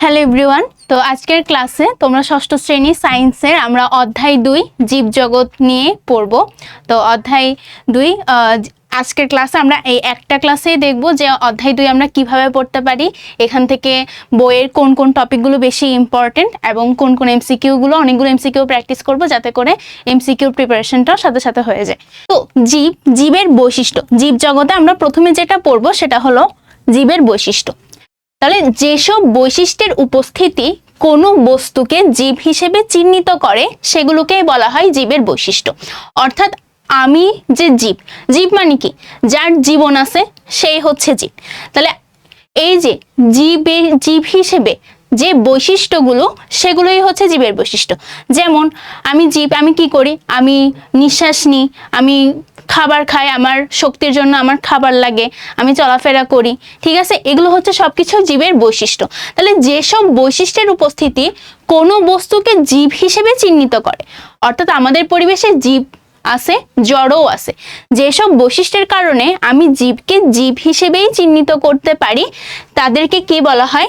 Hello everyone. তো আজকের ক্লাসে তোমরা ষষ্ঠ শ্রেণী সায়েন্সের আমরা অধ্যায় 2 জীবজগৎ নিয়ে পড়ব। তো অধ্যায় 2 আজকের ক্লাসে আমরা এই একটা ক্লাসেই দেখব যে অধ্যায় 2 আমরা কিভাবে পড়তে পারি, এখান থেকে বইয়ের কোন কোন টপিকগুলো বেশি ইম্পর্টেন্ট এবং কোন কোন এমসিকিউগুলো, অনেকগুলো এমসিকিউ প্র্যাকটিস করব যাতে করে এমসিকিউর প্রিপারেশনটাও সাথে সাথে হয়ে যায়। তো জীবের বৈশিষ্ট্য, জীবজগতে আমরা প্রথমে যেটা পড়ব সেটা হলো জীবের বৈশিষ্ট্য। তাহলে যেসব বৈশিষ্ট্যের উপস্থিতি কোনো বস্তুকে জীব হিসেবে চিহ্নিত করে সেগুলোকেই বলা হয় জীবের বৈশিষ্ট্য। অর্থাৎ আমি যে জীব মানে কি, যার জীবন আছে সেই হচ্ছে জীব। তাহলে এই যে জীব হিসেবে যে বৈশিষ্ট্যগুলো সেগুলোই হচ্ছে জীবের বৈশিষ্ট্য। যেমন আমি জীব, আমি কি করি, আমি নিঃশ্বাস নিই, আমি খাবার খাই, আমার শক্তির জন্য আমার খাবার লাগে, আমি চলাফেরা করি, ঠিক আছে, এগুলো হচ্ছে সবকিছু জীবের বৈশিষ্ট্য। তাহলে যেসব বৈশিষ্ট্যের উপস্থিতি কোনো বস্তুকে জীব হিসেবে চিহ্নিত করে, অর্থাৎ আমাদের পরিবেশে জীব আছে, জড়ও আছে, যেসব বৈশিষ্ট্যের কারণে আমি জীবকে জীব হিসেবেই চিহ্নিত করতে পারি তাদেরকে কি বলা হয়,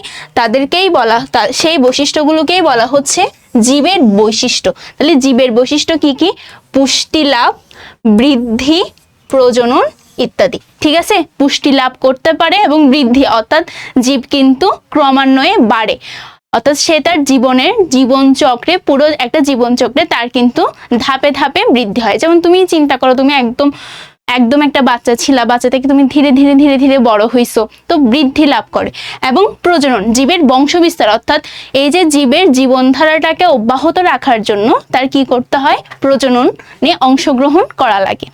সেই বৈশিষ্ট্যগুলোকেই বলা হচ্ছে জীবের বৈশিষ্ট্য। তাহলে জীবের বৈশিষ্ট্য কি কি? পুষ্টি লাভ, বৃদ্ধি, প্রজনন ইত্যাদি। ঠিক আছে, পুষ্টি লাভ করতে পারে এবং বৃদ্ধি, অর্থাৎ জীব কিন্তু ক্রমান্বয়ে বাড়ে, অর্থাৎ সে তার জীবন চক্রে, পুরো একটা জীবন চক্রে তার কিন্তু ধাপে ধাপে বৃদ্ধি হয়। যেমন তুমি চিন্তা করো, তুমি একদম একটা বাচ্চা ছিলা, বাচ্চা থেকে তুমি ধীরে ধীরে বড় হইছো, তো বৃদ্ধি লাভ করে। এবং প্রজনন, জীবের বংশ বিস্তার, অর্থাৎ এই যে জীবের জীবনধারাটাকে অব্যাহত রাখার জন্য তার কি করতে হয়, প্রজননে অংশগ্রহণ করা লাগে।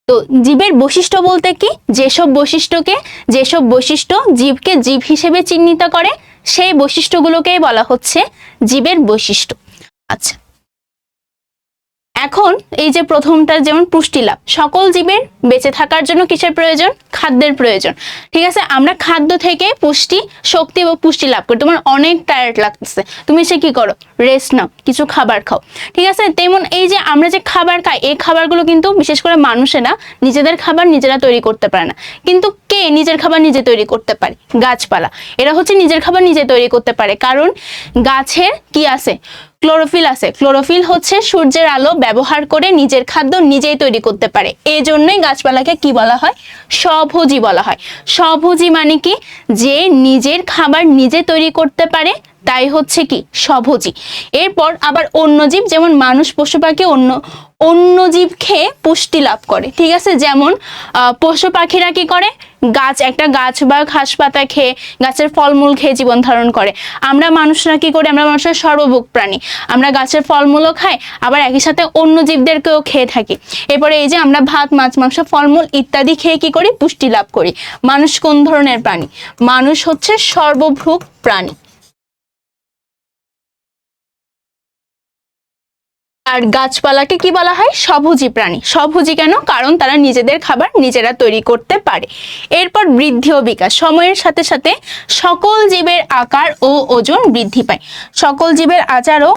তো জীবের বৈশিষ্ট্য বলতে কি, যেসব বৈশিষ্ট্য জীবকে জীব হিসেবে চিহ্নিত করে সেই বৈশিষ্ট্যগুলোকেই বলা হচ্ছে জীবের বৈশিষ্ট্য। আচ্ছা, এখন এই যে প্রথমটা যেমন পুষ্টি লাভ, সকল জীবের বেঁচে থাকার জন্য কিসের প্রয়োজন? খাদ্যের প্রয়োজন। ঠিক আছে, আমরা খাদ্য থেকে শক্তি ও পুষ্টি লাভ করি। তোমার অনেক টায়ার্ড লাগতেছে, তুমি সে কি করো, রেস্ট নাও, কিছু খাবার খাও। ঠিক আছে, তেমন এই যে আমরা যে খাবার খাই, এই খাবারগুলো কিন্তু বিশেষ করে মানুষেরা নিজেদের খাবার নিজেরা তৈরি করতে পারে না, কিন্তু কে নিজের খাবার নিজে তৈরি করতে পারে? গাছপালা। এরা হচ্ছে নিজের খাবার নিজে তৈরি করতে পারে, কারণ গাছের কি আছে, ক্লোরোফিল আছে। ক্লোরোফিল হচ্ছে সূর্যের আলো ব্যবহার করে নিজের খাদ্য নিজেই তৈরি করতে পারে। এই জন্যই গাছপালাকে কি বলা হয়? স্বভোজী বলা হয়। স্বভোজী মানে কি, যে নিজের খাবার নিজে তৈরি করতে পারে, তাই হচ্ছে কি স্বভোজী। এরপর আবার অন্য জীব, যেমন মানুষ, পশু পাখি অন্য জীব খেয়ে পুষ্টি লাভ করে। ঠিক আছে, যেমন পশু পাখিরা কি করে, একটা গাছ বা ঘাস পাতা খেয়ে, গাছের ফলমূল খেয়ে জীবন ধারণ করে। আমরা মানুষরা কি করি, আমরা মানুষরা সর্বভোগ প্রাণী, আমরা গাছের ফলমূলও খাই, আবার একই সাথে অন্য জীবদেরকেও খেয়ে থাকি। এরপরে এই যে আমরা ভাত, মাছ, মাংস, ফলমূল ইত্যাদি খেয়ে কি করি, পুষ্টি লাভ করি। মানুষ কোন ধরনের প্রাণী? মানুষ হচ্ছে সর্বভোগ প্রাণী। আর গাছপালাকে কি বলা হয়? স্বভোজী প্রাণী। স্বভোজী কেন? কারণ তারা নিজেদের খাবার নিজেরা তৈরি করতে পারে। এরপর বৃদ্ধি ও বিকাশ, সময়ের সাথে সাথে সকল জীবের আকার ও ওজন বৃদ্ধি পায়। সকল জীবের আকার ও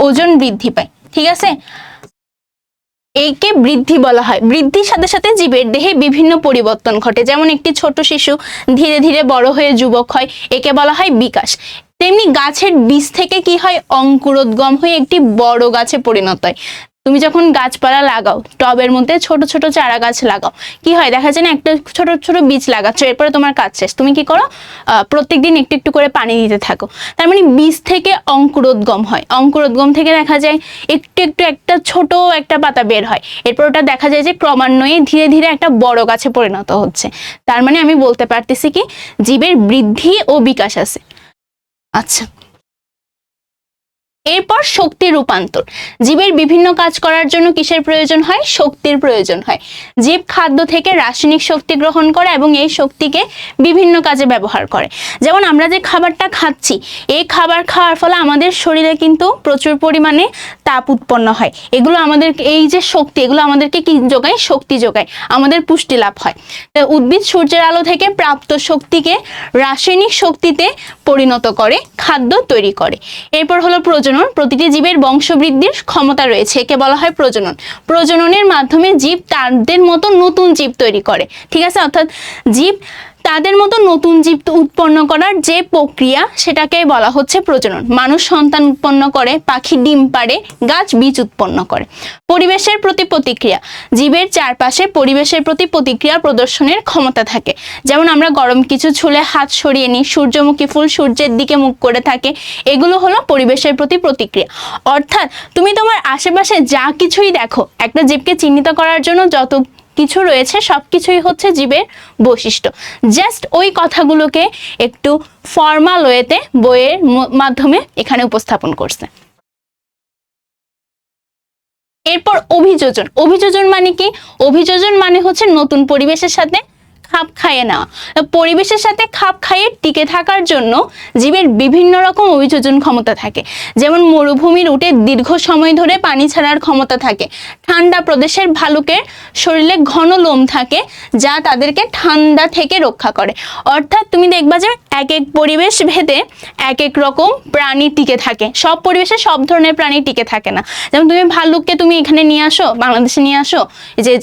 ওজন বৃদ্ধি পায়। ঠিক আছে, একে বৃদ্ধি বলা হয়। বৃদ্ধির সাথে সাথে জীবের দেহে বিভিন্ন পরিবর্তন ঘটে, যেমন একটি ছোট শিশু ধীরে ধীরে বড় হয়ে যুবক হয়, একে বলা হয় বিকাশ। তেমনি গাছের বীজ থেকে কি হয়, অঙ্কুরোদ্গম হয়ে একটি বড় গাছে পরিণত হয়। তুমি যখন গাছপালা লাগাও, টবের মধ্যে ছোট ছোট চারা গাছ লাগাও, কি হয়, দেখা যায় না, একটা ছোট ছোট বীজ লাগাচ্ছ, এরপরে তোমার কাজ শেষ, তুমি কি করো, প্রত্যেকদিন একটু একটু করে পানি দিতে থাকো। তার মানে বীজ থেকে অঙ্কুরোদ্গম হয়, অঙ্কুরোদ্গম থেকে দেখা যায় একটু একটু একটা ছোট একটা পাতা বের হয়, এরপর ওটা দেখা যায় যে ক্রমান্বয়ে ধীরে ধীরে একটা বড় গাছে পরিণত হচ্ছে। তার মানে আমি বলতে পারতেছি কি, জীবের বৃদ্ধি ও বিকাশ আছে। আচ্ছা, এরপর শক্তির রূপান্তর। জীবের বিভিন্ন কাজ করার জন্য কিসের প্রয়োজন হয়? শক্তির প্রয়োজন হয়। জীব খাদ্য থেকে রাসায়নিক শক্তি গ্রহণ করে এবং এই শক্তিকে বিভিন্ন কাজে ব্যবহার করে। যেমন আমরা যে খাবারটা খাচ্ছি, এই খাবার খাওয়ার ফলে আমাদের শরীরে কিন্তু প্রচুর পরিমাণে তাপ উৎপন্ন হয়। এগুলো আমাদের, এই যে শক্তি, এগুলো আমাদেরকে কি যোগায়? শক্তি যোগায়, আমাদের পুষ্টি লাভ হয়। তাই উদ্ভিদ সূর্যের আলো থেকে প্রাপ্ত শক্তিকে রাসায়নিক শক্তিতে পরিণত করে খাদ্য তৈরি করে। এরপর হলো প্রজনন। প্রতিটি জীবের বংশবৃদ্ধির ক্ষমতা রয়েছে, একে বলা হয় প্রজনন। প্রজননের মাধ্যমে জীব তাদের মতো নতুন জীব তৈরি করে। ঠিক আছে, অর্থাৎ জীব তাদের মতো নতুন জীব উৎপন্ন করার যে প্রক্রিয়া সেটাকে বলা হচ্ছে প্রজনন। মানুষ সন্তান উৎপন্ন করে, পাখি ডিম পাড়ে, গাছ বীজ উৎপন্ন করে। পরিবেশের প্রতি প্রতিক্রিয়া, জীবের চারপাশে পরিবেশের প্রতি প্রতিক্রিয়া প্রদর্শনের ক্ষমতা থাকে। যেমন আমরা গরম কিছু ছুঁলে হাত সরিয়ে নিই, সূর্যমুখী ফুল সূর্যের দিকে মুখ করে থাকে, এগুলো হলো পরিবেশের প্রতি প্রতিক্রিয়া। অর্থাৎ তুমি তোমার আশেপাশে যা কিছুই দেখো, একটা জীবকে চিহ্নিত করার জন্য যত কিছু রয়েছে সবকিছুই হচ্ছে জীবের বৈশিষ্ট্য। জাস্ট ওই কথাগুলোকে একটু ফর্মাল ওয়েতে বইয়ের মাধ্যমে এখানে উপস্থাপন করছে। এরপর অভিযোজন। অভিযোজন মানে কি? অভিযোজন মানে হচ্ছে নতুন পরিবেশের সাথে খাপ খাইয়ে নেওয়া। পরিবেশের সাথে খাপ খাইয়ে টিকে থাকার জন্য জীবের বিভিন্ন রকম অভিযোজন ক্ষমতা থাকে। যেমন মরুভূমির উটে দীর্ঘ সময় ধরে পানি ছাড়ার ক্ষমতা থাকে। ঠান্ডা প্রদেশের ভালুকের শরীরে ঘন লোম থাকে যা তাদেরকে ঠান্ডা থেকে রক্ষা করে। অর্থাৎ তুমি দেখবা যে এক এক পরিবেশ ভেদে এক এক রকম প্রাণী টিকে থাকে। সব পরিবেশে সব ধরনের প্রাণী টিকে থাকে না। যেমন তুমি ভালুককে তুমি এখানে নিয়ে আসো, বাংলাদেশে নিয়ে আসো,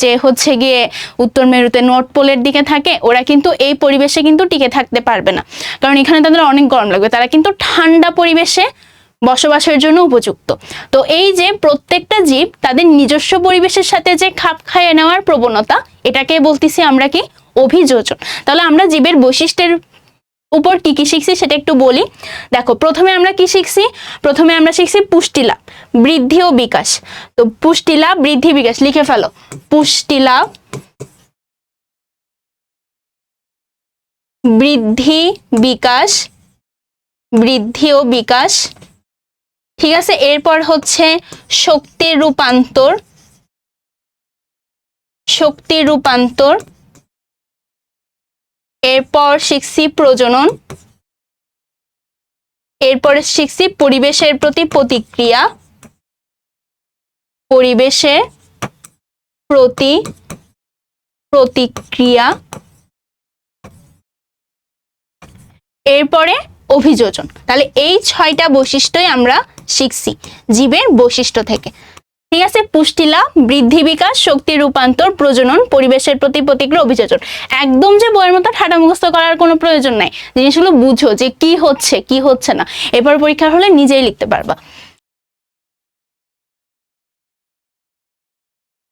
যে হচ্ছে গিয়ে উত্তর মেরুতে নর্থ পোলের দিকে থাকে, ওরা কিন্তু এই পরিবেশে কিন্তু টিকে থাকতে পারবে না, কারণ এখানে তাদের অনেক গরম লাগবে। তারা কিন্তু ঠান্ডা পরিবেশে বসবাসের জন্য উপযুক্ত। তো এই যে প্রত্যেকটা জীব তাদের নিজস্ব পরিবেশের সাথে যে খাপ খাইয়ে নেওয়ার প্রবণতা, এটাকে বলতেছি আমরা কি? অভিযোজন। তাহলে আমরা জীবের বৈশিষ্ট্যের উপর কি কি শিখছি সেটা একটু বলি। দেখো, প্রথমে আমরা কি শিখছি? প্রথমে আমরা শিখছি পুষ্টিলাভ, বৃদ্ধি ও বিকাশ। তো পুষ্টিলাভ, বৃদ্ধি, বিকাশ লিখে ফেলো। পুষ্টিলাভ, বৃদ্ধি, বিকাশ, বৃদ্ধি ও বিকাশ। ঠিক আছে। এরপর হচ্ছে শক্তির রূপান্তর, শক্তির রূপান্তর। এরপর শিখছি প্রজনন। এরপরে শিখছি পরিবেশের প্রতি প্রতিক্রিয়া, পরিবেশের প্রতি প্রতিক্রিয়া। এরপরে অভিযোজন। তাহলে এই 6টা বৈশিষ্ট্যই আমরা শিখছি জীবের বৈশিষ্ট্য থেকে। ঠিক আছে। পুষ্টিলাভ, বৃদ্ধি, বিকাশ, শক্তি রূপান্তর, প্রজনন, পরিবেশের প্রতি প্রতিক্রিয়া, অভিযোজন। একদম যে বইয়ের মতো ঠাটা মুখস্থ করার কোনো প্রয়োজন নাই, জিনিসগুলো বুঝো যে কি হচ্ছে কি হচ্ছে না, এরপর পরীক্ষা হলে নিজেই লিখতে পারবা।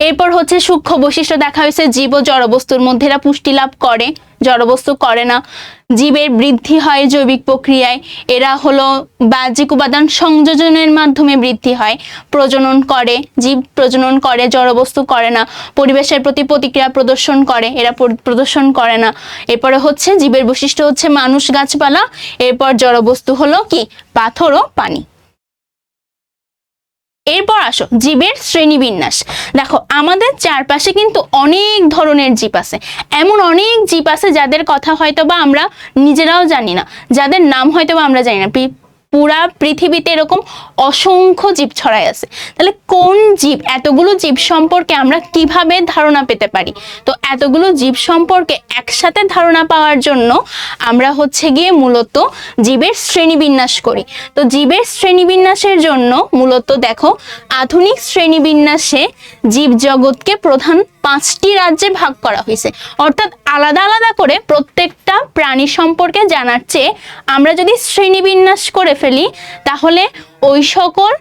এরপর হচ্ছে সূক্ষ্ম বৈশিষ্ট্য দেখা হয়েছে জীব ও জড়বস্তুর মধ্যে। এরা পুষ্টি লাভ করে, জড়বস্তু করে না। জীবের বৃদ্ধি হয় জৈবিক প্রক্রিয়ায়, এরা হলো বাহ্যিক উপাদান সংযোজনের মাধ্যমে বৃদ্ধি হয়। প্রজনন করে, জীব প্রজনন করে, জড়বস্তু করে না। পরিবেশের প্রতি প্রতিক্রিয়া প্রদর্শন করে, এরা প্রদর্শন করে না। এরপরে হচ্ছে জীবের বৈশিষ্ট্য হচ্ছে মানুষ, গাছপালা। এরপর জড়বস্তু হলো কি? পাথর ও পানি। এরপর আসো জীবের শ্রেণীবিন্যাস। দেখো, আমাদের চারপাশে কিন্তু অনেক ধরনের জীব আছে। এমন অনেক জীব আছে যাদের কথা হয়তো বা আমরা নিজেরাও জানি না, যাদের নাম হয়তো বা আমরা জানি না। পুরা পৃথিবীতে এরকম অসংখ্য জীব ছড়াই আছে। তাহলে কোন জীব, এতগুলো জীব সম্পর্কে আমরা কিভাবে ধারণা পেতে পারি? তো এতগুলো জীব সম্পর্কে একসাথে ধারণা পাওয়ার জন্য আমরা হচ্ছে গিয়ে মূলত জীবের শ্রেণীবিন্যাস করি। তো জীবের শ্রেণীবিন্যাসের জন্য মূলত দেখো, আধুনিক শ্রেণীবিন্যাসে জীব জগৎকে প্রধান 5টি রাজ্যে ভাগ করা হয়েছে। অর্থাৎ আলাদা আলাদা করে প্রত্যেকটা প্রাণী সম্পর্কে জানার চেয়ে আমরা যদি শ্রেণীবিন্যাস করে ফেলি, তাহলে ওই সকল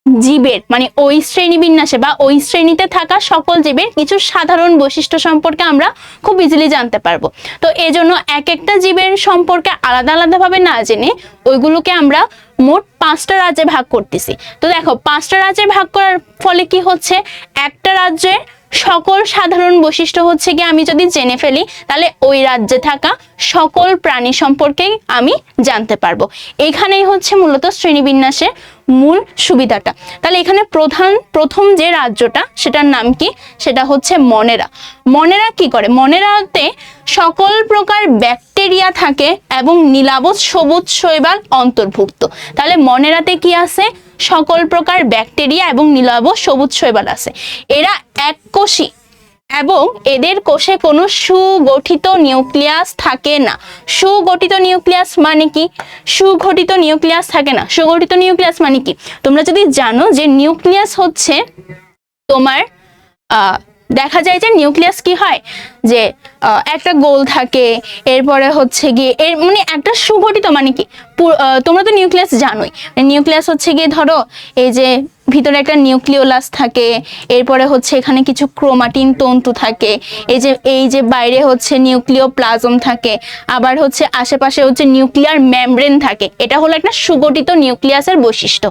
জীবের মানে ওই শ্রেণীবিন্যাসে বা ওই শ্রেণীতে থাকা সকল জীবের কিছু সাধারণ বৈশিষ্ট্য সম্পর্কে আমরা খুব ইজিলি জানতে পারবো। তো এজন্য এক একটা জীবের সম্পর্কে আলাদা আলাদাভাবে না জেনে ওইগুলোকে আমরা মোট 5টা রাজ্যে ভাগ করতেছি। তো দেখো, 5টা রাজ্যে ভাগ করার ফলে কি হচ্ছে? একটা রাজ্যের সকল সাধারণ বৈশিষ্ট্য হচ্ছে কি আমি যদি জেনে ফেলি, তাহলে ওই রাজ্যে থাকা সকল প্রাণী সম্পর্কেই আমি জানতে পারবো। এখানেই হচ্ছে মূলত শ্রেণীবিন্যাসের মূল সুবিধাটা। তাহলে এখানে প্রথম যে রাজ্যটা, সেটার নাম কি? সেটা হচ্ছে মনেরা। মনেরা কি করে? মনেরাতে সকল প্রকার ব্যাকটেরিয়া থাকে এবং নীলাবজ সবুজ শৈবাল অন্তর্ভুক্ত। তাহলে মনেরাতে কি আছে? সকল প্রকার ব্যাকটেরিয়া এবং নীলাবজ সবুজ শৈবাল আছে। এরা এককোষী এবং এদের কোষে কোনো সুগঠিত নিউক্লিয়াস থাকে না। সুগঠিত নিউক্লিয়াস মানে কি? সুগঠিত নিউক্লিয়াস থাকে না। সুগঠিত নিউক্লিয়াস মানে কি? তোমরা যদি জানো যে নিউক্লিয়াস হচ্ছে তোমার দেখা যায় যে নিউক্লিয়াস কি হয় যে একটা গোল থাকে, এরপরে হচ্ছে গিয়ে এর মানে একটা সুগঠিত মানে কি, তোমরা তো নিউক্লিয়াস জানোই, নিউক্লিয়াস হচ্ছে গিয়ে ধরো এই যে ভিতরে একটা নিউক্লিওলাস থাকে, এরপরে হচ্ছে এখানে কিছু ক্রোমাটিন তন্তু থাকে, এই যে বাইরে হচ্ছে নিউক্লিওপ্লাজম থাকে, আবার হচ্ছে আশেপাশে হচ্ছে নিউক্লিয়ার মেমব্রেন থাকে। এটা হলো একটা সুগঠিত নিউক্লিয়াসের বৈশিষ্ট্য।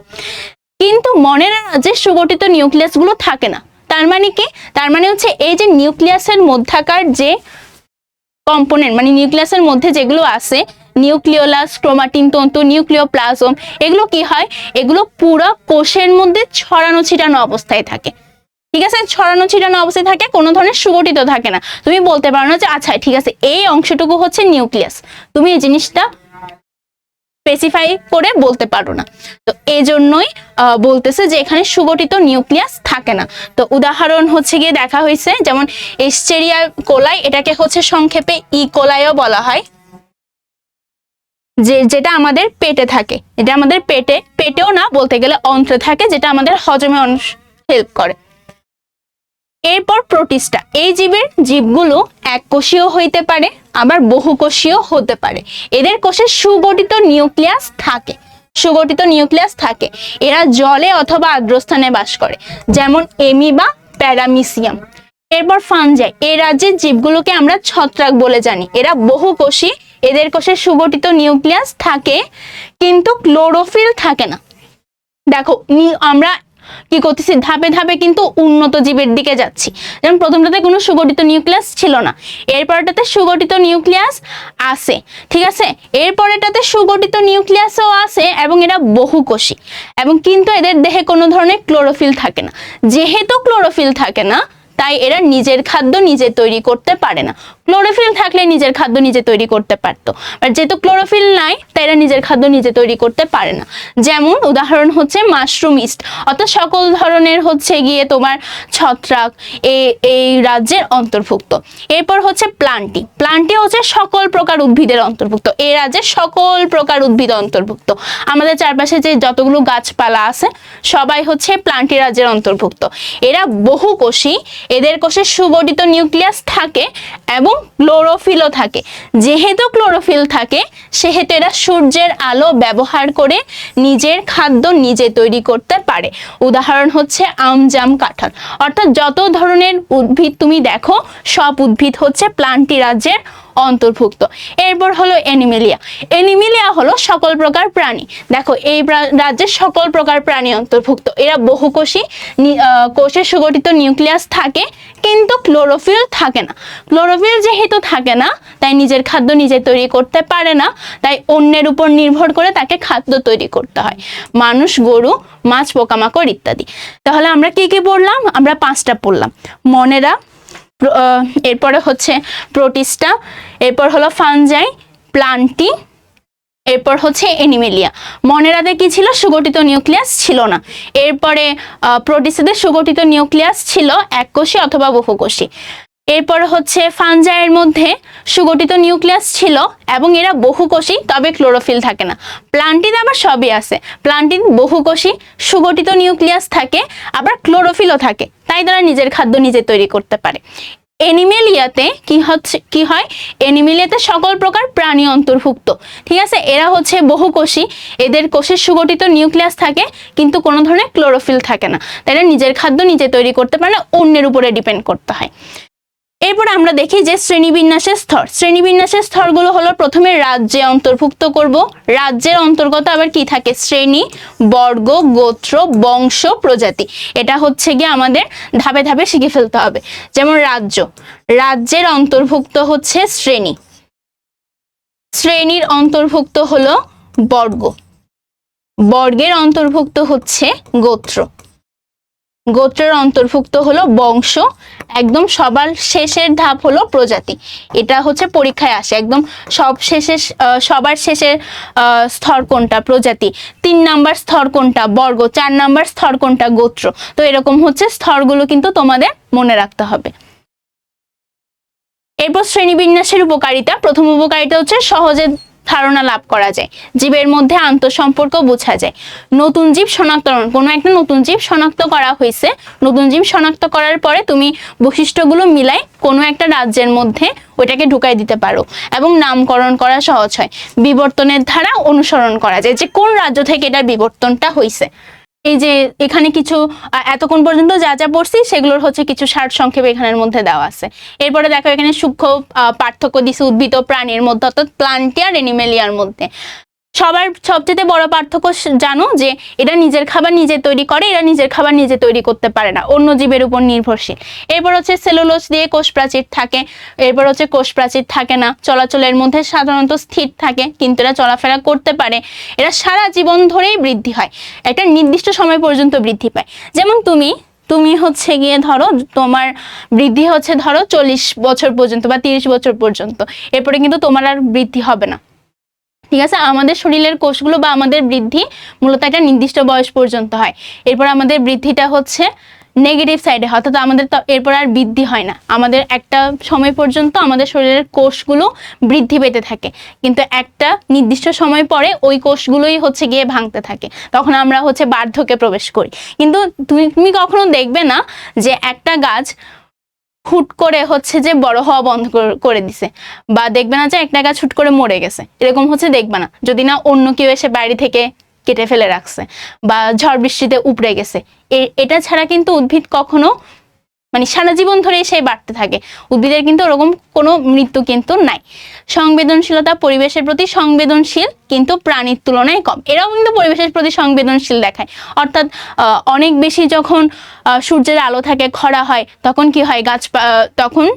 কিন্তু মনের রাজ্যে সুগঠিত নিউক্লিয়াস গুলো থাকে না। তার মানে কি, তার মানে হচ্ছে এই যে নিউক্লিয়াসের মধ্যকার যে কম্পোনেন্ট মানে নিউক্লিয়াসের মধ্যে যেগুলো আছে, নিউক্লিওলাস, ক্রোমাটিন তন্তু, নিউক্লিওপ্লাজম, এগুলো কি হয়, এগুলো পুরো কোষের মধ্যে ছড়ানো ছিটানো অবস্থায় থাকে। ঠিক আছে, ছড়ানো ছিটানো অবস্থায় থাকে, কোনো ধরনের সুগঠিত থাকে না। তুমি বলতে পারো না যে আচ্ছা ঠিক আছে এই অংশটুকু হচ্ছে নিউক্লিয়াস, তুমি এই জিনিসটা স্পেসিফাই করে বলতে পারো না। তো এই জন্যই বলতেছে যে এখানে সুগঠিত নিউক্লিয়াস থাকে না। তো উদাহরণ হচ্ছে গিয়ে দেখা হয়েছে, যেমন এস্চেরিয়া কোলাই, এটাকে হচ্ছে সংক্ষেপে ই কোলাইও বলা হয়, যেটা আমাদের পেটে থাকে। এটা আমাদের পেটেও না, বলতে গেলে অন্ত্রে থাকে, যেটা আমাদের হজমে হেল্প করে। এরপর প্রোটিস্টা, এই জীবগুলো এককোষীয় হইতে পারে, আবার বহুকোষীয় হতে পারে। এদের কোষে সুগঠিত নিউক্লিয়াস থাকে, সুগঠিত নিউক্লিয়াস থাকে। এরা জলে অথবা আর্দ্রস্থানে বাস করে, যেমন এমিবা, প্যারামিসিয়াম। এরপর ফানজাই, এই রাজ্যের জীবগুলোকে আমরা ছত্রাক বলে জানি। এরা বহুকোষী, এদের কোষে সুগঠিত নিউক্লিয়াস থাকে কিন্তু ক্লোরোফিল থাকে না। দেখো আমরা কি করতেছি, ধাপে ধাপে কিন্তু উন্নত জীবের দিকে যাচ্ছি। যেমন প্রথমটাতে কোনো সুগঠিত নিউক্লিয়াস ছিল না, এরপরটাতে সুগঠিত নিউক্লিয়াস আছে। ঠিক আছে, এরপরেটাতে সুগঠিত নিউক্লিয়াসও আছে এবং এরা বহুকোষী, এবং কিন্তু এদের দেহে কোনো ধরনের ক্লোরোফিল থাকে না। যেহেতু ক্লোরোফিল থাকে না, তাই এরা নিজের খাদ্য নিজে তৈরি করতে পারে না। ক্লোরোফিল থাকলে নিজের খাদ্য নিজে তৈরি করতে পারতো, আর যেহেতু ক্লোরোফিল নাই তাই এরা নিজের খাদ্য নিজে তৈরি করতে পারে না। যেমন উদাহরণ হচ্ছে মাশরুম ইস্ট, অর্থাৎ সকল ধরনের হচ্ছে গিয়ে তোমার ছত্রাক এই রাজ্যের অন্তর্ভুক্ত। এরপর হচ্ছে প্লান্টি হচ্ছে সকল প্রকার উদ্ভিদের অন্তর্ভুক্ত। এই রাজ্যের সকল প্রকার উদ্ভিদ অন্তর্ভুক্ত। আমাদের চারপাশে যে যতগুলো গাছপালা আছে সবাই হচ্ছে প্লান্টি রাজ্যের অন্তর্ভুক্ত। এরা বহুকোষী, এদের কোষে সুগঠিত নিউক্লিয়াস থাকে এবং ক্লোরোফিলও থাকে। যেহেতু ক্লোরোফিল থাকে সেহেতু এরা সূর্যের আলো ব্যবহার করে নিজের খাদ্য নিজে তৈরি করতে পারে। উদাহরণ হচ্ছে আম, জাম, কাঁঠাল। অর্থাৎ যত ধরনের উদ্ভিদ তুমি দেখো সব উদ্ভিদ হচ্ছে প্লান্টি রাজ্যের অন্তর্ভুক্ত। এরপর হলো অ্যানিমেলিয়া। অ্যানিমেলিয়া হলো সকল প্রকার প্রাণী। দেখো এই রাজ্যের সকল প্রকার প্রাণী অন্তর্ভুক্ত। এরা বহুকোষী, কোষে সুগঠিত নিউক্লিয়াস থাকে কিন্তু ক্লোরোফিল থাকে না। ক্লোরোফিল যেহেতু থাকে না তাই নিজের খাদ্য নিজে তৈরি করতে পারে না, তাই অন্যের উপর নির্ভর করে তাকে খাদ্য তৈরি করতে হয়, মানুষ, গরু, মাছ, পোকামাকড় ইত্যাদি। তাহলে আমরা কি কি পড়লাম? আমরা 5টা পড়লাম। মনেরা, এরপরে হচ্ছে প্রোটিস্টা, এরপর হলো ফানজাই, প্লান্টি, এরপর হচ্ছে অ্যানিমেলিয়া। মনেরাতে কি ছিল? সুগঠিত নিউক্লিয়াস ছিল না। এরপরে প্রোটিস্টাদের সুগঠিত নিউক্লিয়াস ছিল এককোষী অথবা বহুকোষী। এরপর হচ্ছে ফানজাইয়ের মধ্যে সুগঠিত নিউক্লিয়াস ছিল এবং এরা বহুকোষী, তবে ক্লোরোফিল থাকে না। প্লান্টিতে আবার সবই আছে, প্লান্টিন বহুকোষী, সুগঠিত নিউক্লিয়াস থাকে, আবার ক্লোরোফিলও থাকে, তাই তারা নিজের খাদ্য নিজে তৈরি করতে পারে। অ্যানিমেলিয়াতে কি হয়? অ্যানিমেলিয়াতে সকল প্রকার প্রাণী অন্তর্ভুক্ত। ঠিক আছে, এরা হচ্ছে বহুকোষী, এদের কোষে সুগঠিত নিউক্লিয়াস থাকে কিন্তু কোনো ধরনের ক্লোরোফিল থাকে না, তাই এরা নিজের খাদ্য নিজে তৈরি করতে পারে না, অন্যের উপরে ডিপেন্ড করতে হয়। এরপর আমরা দেখি যে শ্রেণীবিন্যাসের স্তর। শ্রেণীবিন্যাসের স্তরগুলো হলো, প্রথমে রাজ্যে অন্তর্ভুক্ত করব। রাজ্যের অন্তর্গত আবার কি থাকে? শ্রেণী, বর্গ, গোত্র, বংশ, প্রজাতি। এটা হচ্ছে গিয়ে আমাদের ধাপে ধাপে শিখে ফেলতে হবে। যেমন রাজ্যের অন্তর্ভুক্ত হচ্ছে শ্রেণী, শ্রেণীর অন্তর্ভুক্ত হলো বর্গ, বর্গের অন্তর্ভুক্ত হচ্ছে গোত্র, গোত্রের অন্তর্ভুক্ত হলো বংশ, একদম সবার শেষের ধাপ হলো প্রজাতি। এটা হচ্ছে পরীক্ষায় আসে, একদম সবার শেষের স্তর কোনটা? প্রজাতি। 3 নাম্বার স্তর কোনটা? বর্গ। 4 নাম্বার স্তর কোনটা? গোত্র। তো এরকম হচ্ছে স্তরগুলো কিন্তু তোমাদের মনে রাখতে হবে। এরপর শ্রেণীবিন্যাসের উপকারিতা। প্রথম উপকারিতা হচ্ছে সহজে ধারণা লাভ করা যায়, জীবের মধ্যে আন্তঃসম্পর্ক বোঝা যায়। নতুন জীব শনাক্তকরণ, কোনো একটা নতুন জীব শনাক্ত করা হয়েছে, নতুন জীব শনাক্ত করার পরে তুমি বৈশিষ্ট্যগুলো মিলাই কোনো একটা রাজ্যের মধ্যে ওইটাকে ঢুকাই দিতে পারো এবং নামকরণ করা সহজ হয়। বিবর্তনের ধারা অনুসরণ করা যায় যে কোন রাজ্য থেকে এটার বিবর্তনটা হয়েছে। এই যে এখানে কিছু এতক্ষণ পর্যন্ত যা যা পড়ছি সেগুলোর হচ্ছে কিছু সার সংক্ষেপ এখানের মধ্যে দেওয়া আছে। এরপরে দেখো এখানে সূক্ষ্ম পার্থক্য দিছে উদ্ভিদ ও প্রাণীর মধ্যে, অর্থাৎ প্লান্টিয়া আর এনিমেলিয়ার মধ্যে। সবার সবচেয়ে বড় পার্থক্য জানো যে এটা নিজের খাবার নিজে তৈরি করে, এরা নিজের খাবার নিজে তৈরি করতে পারে না, অন্য জীবের উপর নির্ভরশীল। এরপর হচ্ছে সেলুলোজ দিয়ে কোষ প্রাচীর থাকে, এরপর হচ্ছে কোষ প্রাচীর থাকে না, চলাচলের মধ্যে সাধারণত স্থির থাকে কিন্তু এরা চলাফেরা করতে পারে। এরা সারা জীবন ধরেই বৃদ্ধি হয়, একটা নির্দিষ্ট সময় পর্যন্ত বৃদ্ধি পায়। যেমন তুমি হচ্ছে গিয়ে ধরো তোমার বৃদ্ধি হচ্ছে ধরো 40 বছর পর্যন্ত বা 30 বছর পর্যন্ত, এরপরে কিন্তু তোমার আর বৃদ্ধি হবে না। ঠিক আছে, আমাদের শরীরের কোষগুলো বা আমাদের বৃদ্ধি মূলত একটা নির্দিষ্ট বয়স পর্যন্ত হয়, এরপর আমাদের বৃদ্ধিটা হচ্ছে নেগেটিভ সাইডে, অর্থাৎ আমাদের এরপর আর বৃদ্ধি হয় না। আমাদের একটা সময় পর্যন্ত আমাদের শরীরের কোষগুলো বৃদ্ধি পেতে থাকে, কিন্তু একটা নির্দিষ্ট সময় পরে ওই কোষগুলোই হচ্ছে গিয়ে ভাঙতে থাকে, তখন আমরা হচ্ছে বার্ধক্যে প্রবেশ করি। কিন্তু তুমি কখনো দেখবে না যে একটা গাছ হুট করে হচ্ছে যে বড় হওয়া বন্ধ করে দিছে, বা দেখবে না যে একটা গাছ হুট করে মরে গেছে, এরকম হচ্ছে দেখবে না, যদি না অন্য কেউ এসে বাইরে থেকে কেটে ফেলে রাখছে বা ঝড় বৃষ্টিতে উপড়ে গেছে। এটা ছাড়া কিন্তু উদ্ভিদ কখনো মানে সারা জীবন ধরেই সে বাড়তে থাকে, উদ্ভিদের কিন্তু ওরকম কোনো মৃত্যু কিন্তু নাই। সংবেদনশীলতা, পরিবেশের প্রতি সংবেদনশীল কিন্তু প্রাণীর তুলনায় কম, এরাও কিন্তু পরিবেশের প্রতি সংবেদনশীল দেখায়। অর্থাৎ অনেক বেশি যখন সূর্যের আলো থাকে, খরা হয়, তখন কি হয়, তখন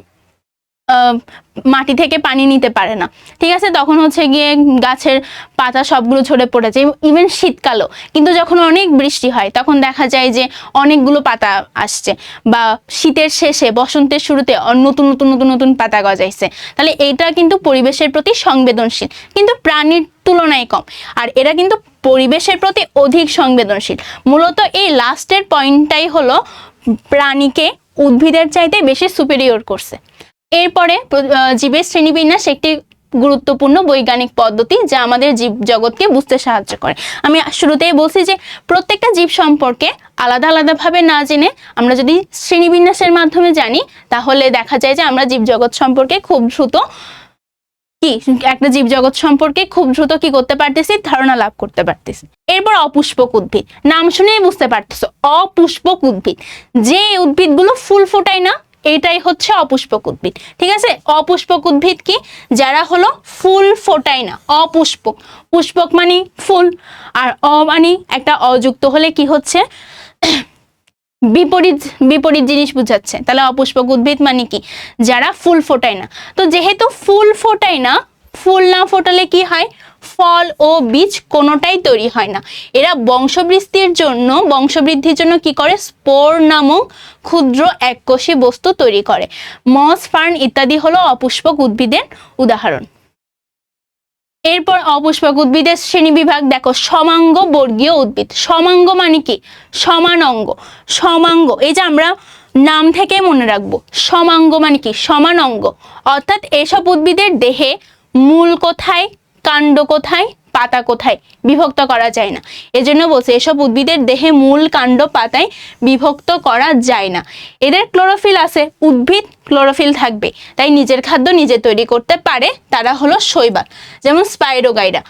মাটি থেকে পানি নিতে পারে না। ঠিক আছে, তখন হচ্ছে গিয়ে গাছের পাতা সবগুলো ঝরে পড়ে যায়, ইভেন শীতকালও। কিন্তু যখন অনেক বৃষ্টি হয় তখন দেখা যায় যে অনেকগুলো পাতা আসছে, বা শীতের শেষে বসন্তের শুরুতে নতুন নতুন নতুন নতুন পাতা গজাইছে। তাহলে এটা কিন্তু পরিবেশের প্রতি সংবেদনশীল, কিন্তু প্রাণীর তুলনায় কম, আর এরা কিন্তু পরিবেশের প্রতি অধিক সংবেদনশীল। মূলত এই লাস্টের পয়েন্টটাই হলো প্রাণীকে উদ্ভিদের চাইতে বেশি সুপেরিয়র করছে। এরপরে জীবের শ্রেণীবিন্যাস একটি গুরুত্বপূর্ণ বৈজ্ঞানিক পদ্ধতি যা আমাদের জীব জগৎকে বুঝতে সাহায্য করে। আমি শুরুতেই বলছি যে প্রত্যেকটা জীব সম্পর্কে আলাদা আলাদাভাবে না জেনে আমরা যদি শ্রেণীবিন্যাসের মাধ্যমে জানি, তাহলে দেখা যায় যে আমরা জীব জগৎ সম্পর্কে খুব দ্রুত একটা জীব জগৎ সম্পর্কে খুব দ্রুত কি করতে পারতেছি, ধারণা লাভ করতে পারতেছি। এরপর অপুষ্পক উদ্ভিদ, নাম শুনেই বুঝতে পারতেছো অপুষ্পক উদ্ভিদ, যে উদ্ভিদগুলো ফুল ফোটায় না, এটাই হচ্ছে অপুষ্পক উদ্ভিদ। ঠিক আছে, অপুষ্পক উদ্ভিদ কি, যারা হলো ফুল ফোটায় না, অপুষ্পক। পুষ্পক মানে ফুল, আর মানে একটা অযুক্ত হলে কি হচ্ছে, বিপরীত বিপরীত জিনিস বুঝাচ্ছে। তাহলে অপুষ্পক উদ্ভিদ মানে কি, যারা ফুল ফোটায় না। তো যেহেতু ফুল ফোটায় না, ফুল না ফোটালে কি হয়, ফল ও বীজ কোনোটাই তৈরি হয় না। এরা বংশবৃদ্ধির জন্য কি করে, স্পোর নামক ক্ষুদ্র এককোষী বস্তু তৈরি করে। মস, ফার্ন ইত্যাদি হলো অপুষ্পক উদ্ভিদের উদাহরণ। এরপর অপুষ্পক উদ্ভিদের শ্রেণীবিভাগ দেখো, সমাঙ্গ বর্গীয় উদ্ভিদ। সমাঙ্গ মানে কি, সমান অঙ্গ। সমাঙ্গ, এই যে আমরা নাম থেকে মনে রাখবো, সমাঙ্গ মানে কি, সমান অঙ্গ। অর্থাৎ এসব উদ্ভিদের দেহে মূল কোথায়, কাণ্ড কোথায়, পাতা কোথায় বিভক্ত করা যায় না। এজন্য বলছে এসব উদ্ভিদের দেহে মূল, কাণ্ড, পাতায় বিভক্ত করা যায় না। এদের ক্লোরোফিল আছে, উদ্ভিদ ক্লোরোফিল থাকবে, তাই নিজের খাদ্য নিজে তৈরি করতে পারে, তারা হলো শৈবাল, যেমন স্পাইরোগাইরা।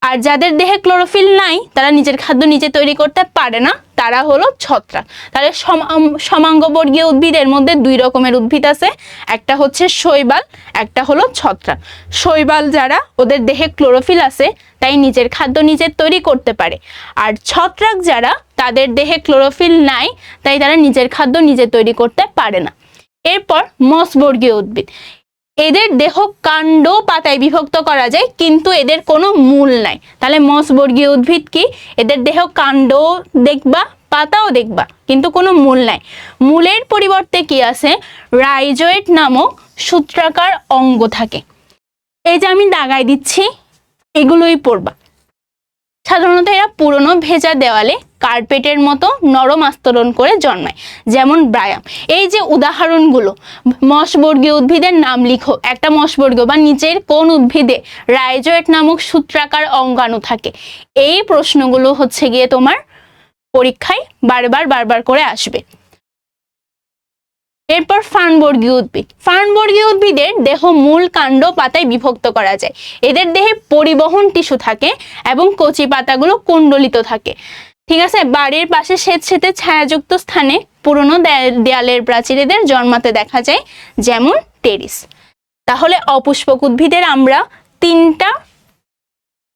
আর যাদের দেহে ক্লোরোফিল নাই, তারা নিজের খাদ্য নিজে তৈরি করতে পারে না, তারা হলো ছত্রাক। তাহলে সমাঙ্গবর্গীয় উদ্ভিদের মধ্যে দুই রকমের উদ্ভিদ আছে, একটা হচ্ছে শৈবাল, একটা হলো ছত্রাক। শৈবাল যারা, ওদের দেহে ক্লোরোফিল আছে, তাই নিজের খাদ্য নিজে তৈরি করতে পারে। আর ছত্রাক যারা, তাদের দেহে ক্লোরোফিল নাই, তাই তারা নিজের খাদ্য নিজে তৈরি করতে পারে না। এরপর মসবর্গীয় উদ্ভিদ, এদের দেহ কাণ্ড, পাতায় বিভক্ত করা যায়, কিন্তু এদের কোনো মূল নাই। তাহলে মসবর্গীয় উদ্ভিদ কি, এদের দেহ কাণ্ড দেখবা, পাতাও দেখবা, কিন্তু কোনো মূল নাই। মূলের পরিবর্তে কি আছে, রাইজোয়েট নামক সূত্রাকার অঙ্গ থাকে। এই যে আমি দাগায় দিচ্ছি, এগুলোই পড়বা। সাধারণত এরা পুরনো ভেজা দেওয়ালে কার্পেটের মতো নরম আস্তরণ করে জন্মায়, যেমন ব্রায়াম। এই যে উদাহরণগুলো, মশবর্গীয় উদ্ভিদের নাম লিখো। একটা মশবর্গীয় বা নিচের কোন উদ্ভিদে রাইজোয়েট নামক সূত্রাকার অঙ্গাণু থাকে? এই প্রশ্নগুলো হচ্ছে গিয়ে তোমার পরীক্ষায় বারবার করে আসবে। এরপর ফার্নবর্গীয় উদ্ভিদ। ফার্নবর্গীয় উদ্ভিদের দেহ মূল, কাণ্ড, পাতায় বিভক্ত করা যায়। এদের দেহে পরিবহন টিস্যু থাকে এবং কচি পাতাগুলো কুণ্ডলিত থাকে। ঠিক আছে, বাড়ির পাশে স্যাঁতসেঁতে ছায়াযুক্ত স্থানে পুরনো দেয়ালের প্রাচীর এদের জন্মাতে দেখা যায়, যেমন টেরিস। তাহলে অপুষ্পক উদ্ভিদের আমরা 3টা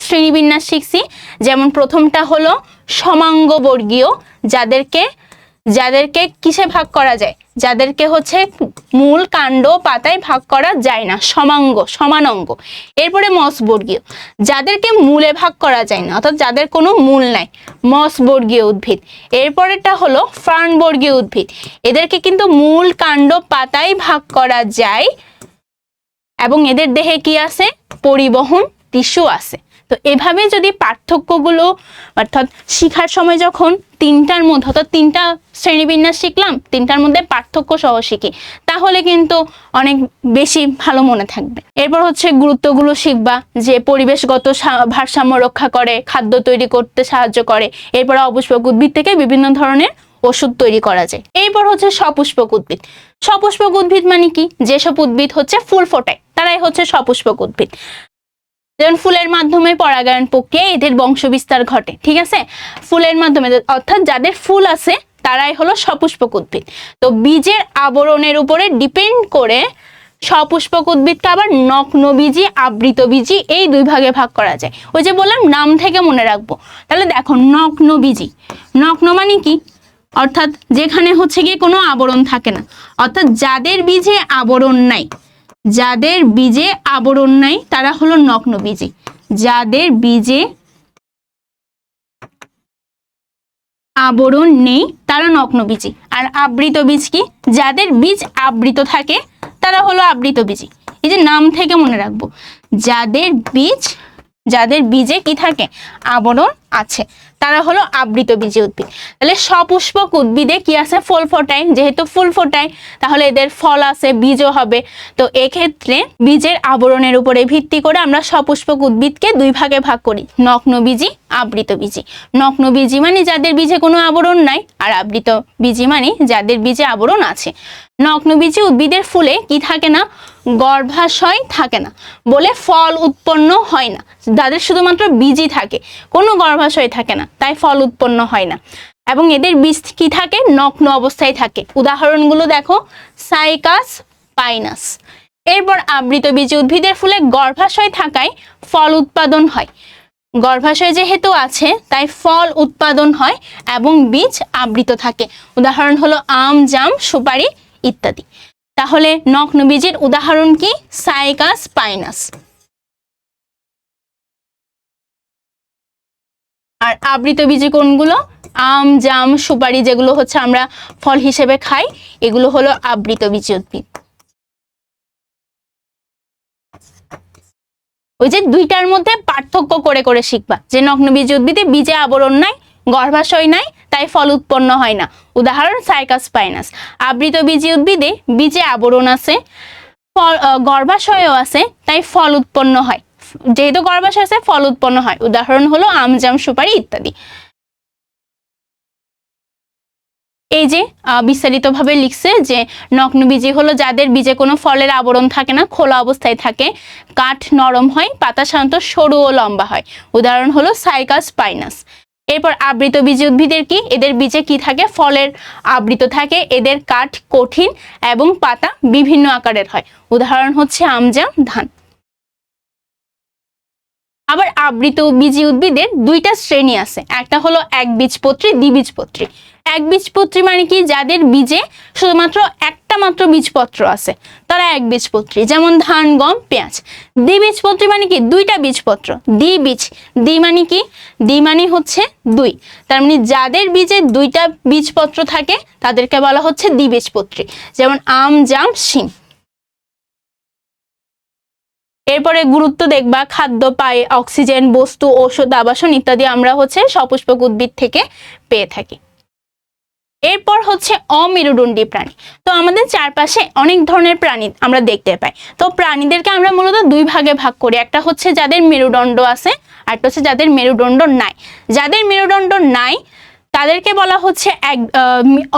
শ্রেণীবিন্যাস শিখছি। যেমন প্রথমটা হলো সমাঙ্গবর্গীয়, যাদেরকে কিসে ভাগ করা যায়? যাদেরকে হচ্ছে মূল, কাণ্ড, পাতায় ভাগ করা যায় না, সমানাঙ্গ। এরপরে মসবর্গীয়, যাদেরকে মূলে ভাগ করা যায় না, অর্থাৎ যাদের কোনো মূল নাই, মসবর্গীয় উদ্ভিদ। এরপরেরটা হলো ফার্নবর্গীয় উদ্ভিদ, এদেরকে কিন্তু মূল, কাণ্ড, পাতায় ভাগ করা যায় এবং এদের দেহে কি আছে? পরিবহন টিস্যু আছে। তো এভাবে যদি পার্থক্যগুলো, অর্থাৎ শিখার সময় যখন 3টার মধ্যে, অর্থাৎ 3টা শ্রেণীবিন্যাস শিখলাম, 3টার মধ্যে পার্থক্য সহ শিখি, তাহলে কিন্তু অনেক বেশি ভালো মনে থাকবে। এরপর হচ্ছে গুরুত্বগুলো শিখবা, যে পরিবেশগত ভারসাম্য রক্ষা করে, খাদ্য তৈরি করতে সাহায্য করে। এরপর অপুষ্পক উদ্ভিদ থেকে বিভিন্ন ধরনের ওষুধ তৈরি করা যায়। এরপর হচ্ছে সপুষ্পক উদ্ভিদ। সপুষ্পক উদ্ভিদ মানে কি? যেসব উদ্ভিদ হচ্ছে ফুল ফোটায় তারাই হচ্ছে সপুষ্পক উদ্ভিদ। যেমন ফুলের মাধ্যমে পরাগায়ন প্রক্রিয়ায় এদের বংশ বিস্তার ঘটে। ঠিক আছে, ফুলের মাধ্যমে, অর্থাৎ যাদের ফুল আছে তারাই হলো সপুষ্পক উদ্ভিদ। তো বীজের আবরণের উপরে ডিপেন্ড করে সপুষ্পক উদ্ভিদকে আবার নগ্নবীজি, আবৃতবীজি, এই 2 ভাগে ভাগ করা যায়। ওই যে বললাম, নাম থেকে মনে রাখবো। তাহলে দেখো, নগ্নবীজি, নগ্ন মানে কি? অর্থাৎ যেখানে হচ্ছে গিয়ে কোনো আবরণ থাকে না, অর্থাৎ যাদের বীজে আবরণ নাই, যাদের বীজে আবরণ নাই তারা হলো নগ্নবীজি। যাদের বীজে আবরণ নেই তারা নগ্নবীজি। আর আবৃত বীজ কি? যাদের বীজ আবৃত থাকে তারা হলো আবৃতবীজি। এই যে নাম থেকে মনে রাখবো, যাদের বীজে কি থাকে? আবরণ আছে, তারা হলো আবৃতবীজি উদ্ভিদ। তাহলে সপুষ্পক উদ্ভিদে কি আছে? ফল ফোটায়। যেহেতু ফুল ফোটায় তাহলে এদের ফল আছে, বীজও হবে। তো এক্ষেত্রে বীজের আবরণের উপরে ভিত্তি করে আমরা সপুষ্পক উদ্ভিদকে 2 ভাগে ভাগ করি, নগ্নবীজি, আবৃতবীজি। নগ্নবীজি মানে যাদের বীজে কোনো আবরণ নাই, আর আবৃতবীজি মানে যাদের বীজে আবরণ আছে। নগ্নবীজি উদ্ভিদের ফুলে কি থাকে না? গর্ভাশয় থাকে না বলে ফল উৎপন্ন হয় না। যাদের শুধুমাত্র বীজই থাকে, কোনো গর্ভাশয় থাকে না, তাই ফল উৎপন্ন হয় না। এবং এদের বীজ কি থাকে? নগ্ন অবস্থায় থাকে। উদাহরণগুলো দেখো, সাইকাস, পাইনাস। এরপর আবৃতবীজি উদ্ভিদের ফুলে গর্ভাশয় থাকায় ফল উৎপাদন হয়। গর্ভাশয় যেহেতু আছে তাই ফল উৎপাদন হয় এবং বীজ আবৃত থাকে। উদাহরণ হলো আম, জাম, সুপারি ইত্যাদি। তাহলে নগ্নবীজের উদাহরণ কি? Cycas, Pinus. আর আবৃতবীজি কোনগুলো? আম, জাম, সুপারি, যেগুলো হচ্ছে আমরা ফল হিসেবে খাই, এগুলো হলো আবৃতবীজি উদ্ভিদ। ওই যে 2টার মধ্যে পার্থক্য করে করে শিখবা, যে নগ্নবীজি উদ্ভিদে বীজে আবরণ নাই, গর্ভাশয় নাই, তাই ফল উৎপন্ন হয় না। উদাহরণ সাইকাস, পাইনাস। আবৃতবীজি উদ্ভিদে বীজে আবরণ আছে, গর্ভাশয়ও আছে, তাই ফল উৎপন্ন হয়। যেহেতু গর্ভাশয় আছে, ফল উৎপন্ন হয়। উদাহরণ হলো আম, জাম, সুপারি ইত্যাদি। এই যে বিস্তারিতভাবে লিখছে যে নগ্নবীজি হলো যাদের বীজে কোনো ফলের আবরণ থাকে না, খোলা অবস্থায় থাকে, কাঠ নরম হয়, পাতা সাধারণত সরু ও লম্বা হয়। উদাহরণ হলো সাইকাস, পাইনাস। এরপর আবৃতবীজি উদ্ভিদের কি? এদের বীজে কি থাকে? ফলের আবৃত থাকে, এদের কাঠ কঠিন এবং পাতা বিভিন্ন আকারের হয়। উদাহরণ হচ্ছে আম, জাম, ধান। আবার আবৃতবীজি উদ্ভিদের 2টা শ্রেণী আছে। একটা হলো একবীজপত্রী, দ্বিবীজপত্রী। একবীজপত্রী মানে কি? যাদের বীজে শুধুমাত্র একটা মাত্র বীজপত্র আছে, তারা একবীজপত্রী, যেমন ধান, গম, পেঁয়াজ। দ্বিবীজপত্রী মানে কি? 2টা বীজপত্র। দ্বি মানে কি? দ্বি মানে হচ্ছে 2। তার মানে যাদের বীজে 2টা বীজপত্র থাকে তাদেরকে বলা হচ্ছে দ্বিবীজপত্রী, যেমন আম, জাম, শিম। এরপরে গুরুত্ব দেখবা, খাদ্য পায়, অক্সিজেন, বস্তু, ঔষধ, আবাসন ইত্যাদি আমরা হচ্ছে সপুষ্পক উদ্ভিদ থেকে পেয়ে থাকি। এরপর হচ্ছে অমেরুদণ্ডী প্রাণী। তো আমাদের চারপাশে অনেক ধরনের প্রাণী আমরা দেখতে পাই। তো প্রাণীদেরকে আমরা মূলত দুই ভাগে ভাগ করি, একটা হচ্ছে যাদের মেরুদণ্ড আছে, আর একটা হচ্ছে যাদের মেরুদণ্ড নাই। যাদের মেরুদণ্ড নাই তাদেরকে বলা হচ্ছে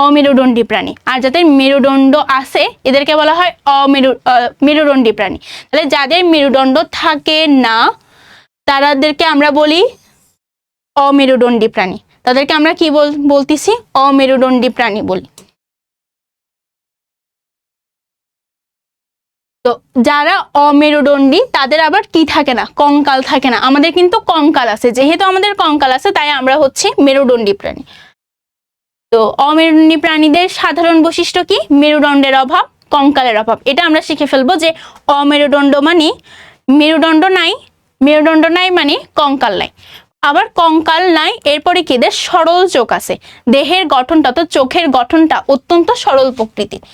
অমেরুদণ্ডী প্রাণী, আর যাদের মেরুদণ্ড আছে এদেরকে বলা হয় মেরুদণ্ডী প্রাণী। তাহলে যাদের মেরুদণ্ড থাকে না তাদেরকে আমরা বলি অমেরুদণ্ডী প্রাণী, তাদেরকে আমরা কি বলতেছি? অমেরুদণ্ডী প্রাণী বলি। তো যারা অমেরুদণ্ডী তাদের আবার কি থাকে না? কঙ্কাল থাকে না। আমাদের কিন্তু কঙ্কাল আছে, যেহেতু আমাদের কঙ্কাল আছে তাই আমরা হচ্ছে মেরুদণ্ডী প্রাণী। তো অমেরুদণ্ডী প্রাণীদের সাধারণ বৈশিষ্ট্য কি? মেরুদণ্ডের অভাব, কঙ্কালের অভাব। এটা আমরা শিখে ফেলবো যে অমেরুদণ্ড মানে মেরুদণ্ড নাই, মেরুদণ্ড নাই মানে কঙ্কাল নাই। আবার কঙ্কাল নাই, এরপরে কি? এদের সরল চোখ আছে। দেহের গঠনটা, তো চোখের গঠনটা অত্যন্ত সরল প্রকৃতির।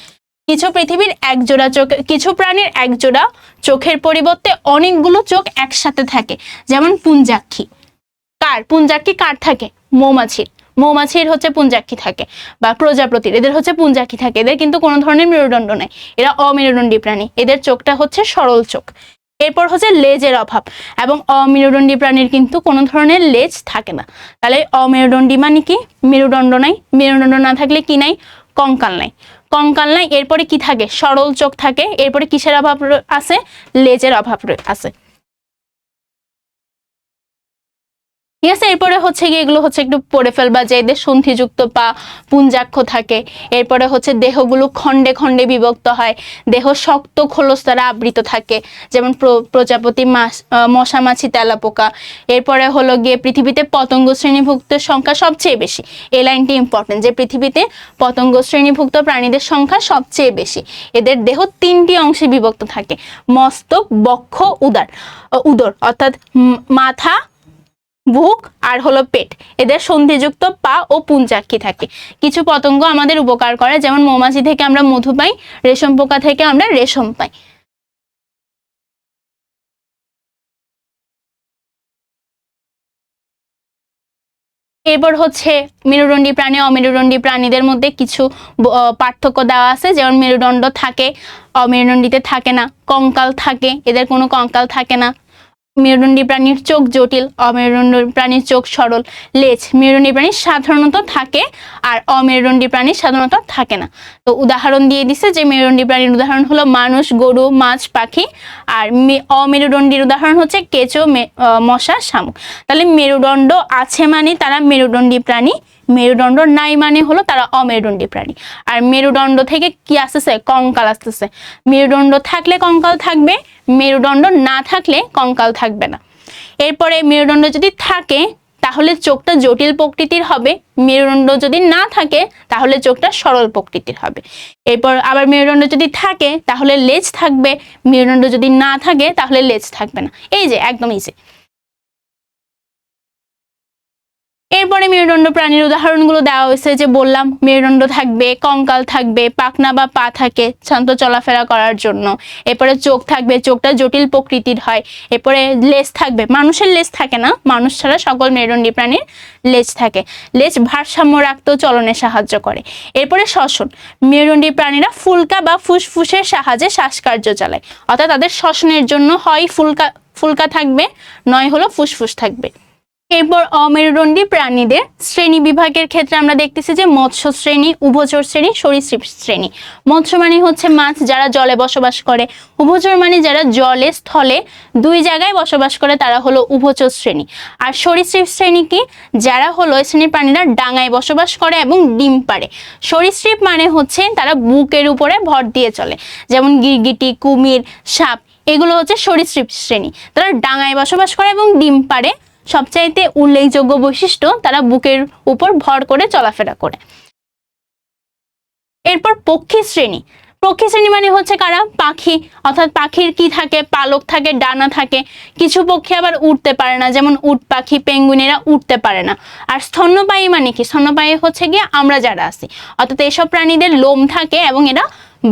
কিছু পৃথিবীর একজোড়া চোখ, কিছু প্রাণীর একজোড়া চোখের পরিবর্তে অনেকগুলো চোখ একসাথে থাকে, যেমন পুঞ্জাক্ষী। পুঞ্জাক্ষী কার থাকে? মৌমাছির। মৌমাছির হচ্ছে পুঞ্জাক্ষী থাকে, বা প্রজাপতির, এদের হচ্ছে পুঞ্জাক্ষী থাকে। এদের কিন্তু কোনো ধরনের মেরুদণ্ড নাই, এরা অমেরুদণ্ডী প্রাণী। এদের চোখটা হচ্ছে সরল চোখ। এরপর হচ্ছে লেজের অভাব, এবং অমেরুদণ্ডী প্রাণীর কিন্তু কোনো ধরনের লেজ থাকে না। তাহলে অমেরুদণ্ডী মানে কি? মেরুদণ্ড নাই। মেরুদণ্ড না থাকলে কি নাই? কঙ্কাল নাই। কঙ্কাল নাই, এরপরে কি থাকে? সরল চোখ থাকে। এরপরে কিসের অভাব আছে? লেজের অভাব আছে। ঠিক আছে, এরপরে হচ্ছে গিয়ে এগুলো হচ্ছে একটু পড়ে ফেলবা, যে এদের সন্ধিযুক্ত পা, পুঞ্জাক্ষ থাকে। এরপরে হচ্ছে দেহগুলো খণ্ডে খণ্ডে বিভক্ত হয়, দেহ শক্ত খোলস দ্বারা আবৃত থাকে, যেমন প্রজাপতি, মশা, মাছি, তেলাপোকা। এরপরে হলো গিয়ে পৃথিবীতে পতঙ্গ শ্রেণীভুক্তের সংখ্যা সবচেয়ে বেশি। এই লাইনটি ইম্পর্টেন্ট, যে পৃথিবীতে পতঙ্গ শ্রেণীভুক্ত প্রাণীদের সংখ্যা সবচেয়ে বেশি। এদের দেহ 3টি অংশে বিভক্ত থাকে, মস্তক, বক্ষ, উদর, অর্থাৎ মাথা, বুক আর হলো পেট। এদের সন্ধিযুক্ত পা ও পুঞ্জাক্ষী থাকে। কিছু পতঙ্গ আমাদের উপকার করে, যেমন মৌমাছি থেকে আমরা মধু পাই, রেশম পোকা থেকে আমরা রেশম পাই। এরপর হচ্ছে মেরুদণ্ডী প্রাণী, অমেরুদণ্ডী প্রাণীদের মধ্যে কিছু পার্থক্য দেওয়া আছে, যেমন মেরুদণ্ড থাকে, অমেরুদণ্ডীতে থাকে না। কঙ্কাল থাকে, এদের কোনো কঙ্কাল থাকে না। মেরুদণ্ডী প্রাণীর চোখ জটিল, অমেরুদণ্ডী প্রাণীর চোখ সরল। লেজ মেরুদণ্ডী প্রাণীর সাধারণত থাকে, আর অমেরুদণ্ডী প্রাণীর সাধারণত থাকে না। তো উদাহরণ দিয়ে দিছে, যে মেরুদণ্ডী প্রাণীর উদাহরণ হলো মানুষ, গরু, মাছ, পাখি। আর অমেরুদণ্ডীর উদাহরণ হচ্ছে কেঁচো, মশা, শামুক। তাহলে মেরুদণ্ড আছে মানে তারা মেরুদণ্ডী প্রাণী, মেরুদণ্ড নাই মানে হলো তারা অমেরুদণ্ডী প্রাণী। আর মেরুদণ্ড থেকে কি আসতেছে? কঙ্কাল আসতেছে। মেরুদণ্ড থাকলে কঙ্কাল থাকবে, মেরুদণ্ড না থাকলে কঙ্কাল থাকবে না। এরপরে মেরুদণ্ড যদি থাকে তাহলে চোখটা জটিল প্রকৃতির হবে, মেরুদণ্ড যদি না থাকে তাহলে চোখটা সরল প্রকৃতির হবে। এরপর আবার মেরুদণ্ড যদি থাকে তাহলে লেজ থাকবে, মেরুদণ্ড যদি না থাকে তাহলে লেজ থাকবে না। এই যে একদম ইজি। এরপরে মেরুদণ্ড প্রাণীর উদাহরণগুলো দেওয়া হয়েছে, যে বললাম মেরুদণ্ড থাকবে, কঙ্কাল থাকবে, পাখনা বা পা থাকে শান্ত চলাফেরা করার জন্য। এরপরে চোখ থাকবে, চোখটা জটিল প্রকৃতির হয়। এরপরে লেজ থাকবে, মানুষের লেজ থাকে না, মানুষ ছাড়া সকল মেরুদণ্ডী প্রাণীর লেজ থাকে। লেজ ভারসাম্য রাখতেও চলনে সাহায্য করে। এরপরে শ্বসন, মেরুদণ্ডী প্রাণীরা ফুলকা বা ফুসফুসের সাহায্যে শ্বাসকার্য চালায়, অর্থাৎ তাদের শ্বসনের জন্য হয় ফুলকা থাকবে, নয় হলো ফুসফুস থাকবে। এরপর অমেরুদণ্ডী প্রাণীদের শ্রেণী বিভাগের ক্ষেত্রে আমরা দেখতেছি যে মৎস্য শ্রেণী, উভচর শ্রেণী, সরীসৃপ শ্রেণী। মৎস্য মানে হচ্ছে মাছ, যারা জলে বসবাস করে। উভচর মানে যারা জলে স্থলে দুই জায়গায় বসবাস করে, তারা হলো উভচর শ্রেণী। আর সরীসৃপ শ্রেণী কি? যারা হলো এই শ্রেণীর প্রাণীরা ডাঙায় বসবাস করে এবং ডিম পাড়ে। সরীসৃপ মানে হচ্ছে তারা বুকের উপরে ভর দিয়ে চলে, যেমন গিরগিটি, কুমির, সাপ, এগুলো হচ্ছে সরীসৃপ শ্রেণী। তারা ডাঙায় বসবাস করে এবং ডিম পাড়ে। সবচাইতে উল্লেখযোগ্য বৈশিষ্ট্য, তারা বুকের উপর ভর করে চলাফেরা করে। এরপর পক্ষী শ্রেণী। পক্ষী শ্রেণী মানে হচ্ছে কারা? পাখি, অর্থাৎ পাখির কি থাকে? পালক থাকে, ডানা থাকে। কিছু পক্ষী আবার উড়তে পারে না, যেমন উট পাখি, পেঙ্গুইনেরা উড়তে পারে না। আর স্তন্যপায়ী মানে কি? স্তন্যপায়ী হচ্ছে গিয়ে আমরা যারা আছি, অর্থাৎ এসব প্রাণীদের লোম থাকে এবং এরা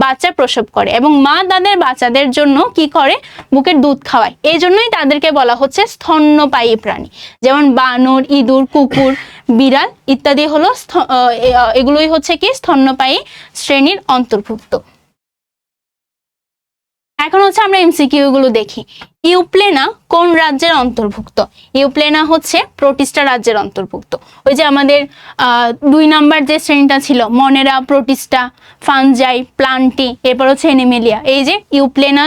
বাচ্চা প্রসব করে এবং মা তাদের বাচ্চাদের জন্য কি করে, বুকের দুধ খাওয়ায়। এই জন্যই তাদেরকে বলা হচ্ছে স্তন্যপায়ী প্রাণী। যেমন বানর, ইঁদুর, কুকুর, বিড়াল ইত্যাদি হলো এগুলোই হচ্ছে কি স্তন্যপায়ী শ্রেণীর অন্তর্ভুক্ত। এখন হচ্ছে আমরা এমসিকিউ গুলো দেখি। ইউপ্লেনা কোন রাজ্যের অন্তর্ভুক্ত? ইউপ্লেনা হচ্ছে প্রোটিস্টা রাজ্যের অন্তর্ভুক্ত। ওই যে আমাদের 2 নাম্বার যে শ্রেণীটা ছিল, মনেরা, প্রোটিস্টা, ফানজাই, প্লান্টি, এরপর হচ্ছে এনিমেলিয়া। এই যে ইউপ্লেনা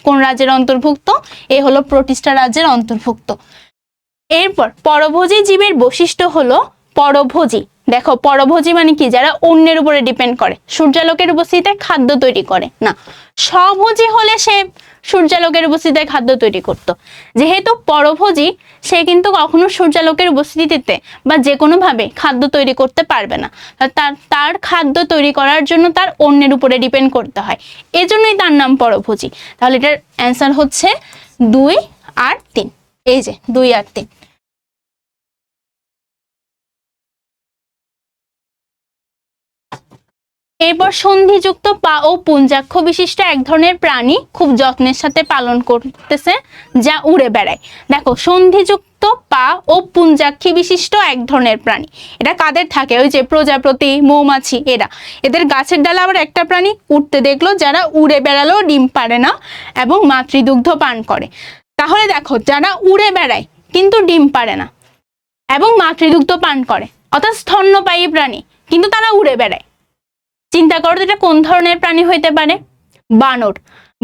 কোন রাজ্যের অন্তর্ভুক্ত? এ হলো প্রোটিস্টা রাজ্যের অন্তর্ভুক্ত। এরপর পরভোজী জীবের বৈশিষ্ট্য হলো পরভোজী। দেখো, পরভোজী মানে কি? যারা অন্যের উপরে ডিপেন্ড করে, সূর্যালোকের উপস্থিতিতে খাদ্য তৈরি করে না। স্বভোজী হলে সে সূর্যালোকের উপস্থিতিতে খাদ্য তৈরি করত। যেহেতু পরভোজী, সে কিন্তু কখনো সূর্যালোকের উপস্থিতিতে বা যে কোনো ভাবে খাদ্য তৈরি করতে পারবে না। তার খাদ্য তৈরি করার জন্য তার অন্যের উপরে ডিপেন্ড করতে হয়, এজন্যই তার নাম পরভোজী। তাহলে এটার অ্যান্সার হচ্ছে 2 আর 3। এই যে 2 আর 3। এরপর সন্ধিযুক্ত পা ও পুঞ্জাক্ষ বিশিষ্ট এক ধরনের প্রাণী খুব যত্নের সাথে পালন করতেছে, যা উড়ে বেড়ায়। দেখো, সন্ধিযুক্ত পা ও পুঞ্জাক্ষী বিশিষ্ট এক ধরনের প্রাণী, এটা কাদের থাকে? ওই যে প্রজাপতি, মৌমাছি, এদের গাছের ডালে আবার একটা প্রাণী উঠতে দেখলো, যারা উড়ে বেড়ালেও ডিম পারে না এবং মাতৃদুগ্ধ পান করে। তাহলে দেখো, যারা উড়ে বেড়ায় কিন্তু ডিম পারে না এবং মাতৃদুগ্ধ পান করে, অর্থাৎ স্তন্যপায়ী প্রাণী, কিন্তু তারা উড়ে বেড়ায়। চিন্তা করো এটা কোন ধরনের প্রাণী হইতে পারে? বানর।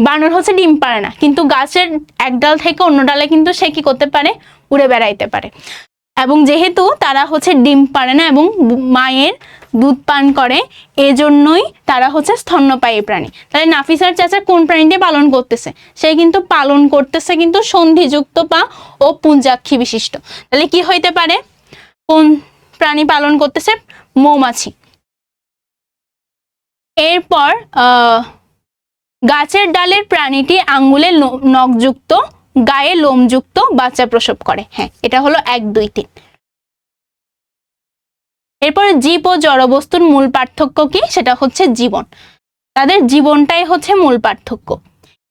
বানর হচ্ছে ডিম পারে না, কিন্তু গাছের এক ডাল থেকে অন্য ডালে কিন্তু সে কি করতে পারে? উড়ে বেড়াইতে পারে। এবং যেহেতু তারা হচ্ছে ডিম পারে না এবং মায়ের দুধ পান করে, এজন্যই তারা হচ্ছে স্তন্যপায়ী প্রাণী। তাহলে নাফিসার চাচা কোন প্রাণীটি পালন করতেছে? সে কিন্তু পালন করতেছে কিন্তু সন্ধিযুক্ত পা ও পুঞ্জাক্ষী বিশিষ্ট। তাহলে কি হইতে পারে? কোন প্রাণী পালন করতেছে? মৌমাছি। এরপর গাছের ডালের প্রাণীটি আঙ্গুলে নখযুক্ত, গায়ে লোমযুক্ত বাচ্চা প্রসব করে। হ্যাঁ, এটা হলো 1, 2, 3। এরপরে জীব ও জড়বস্তুর মূল পার্থক্য কি? সেটা হচ্ছে জীবন। তাদের জীবনটাই হচ্ছে মূল পার্থক্য।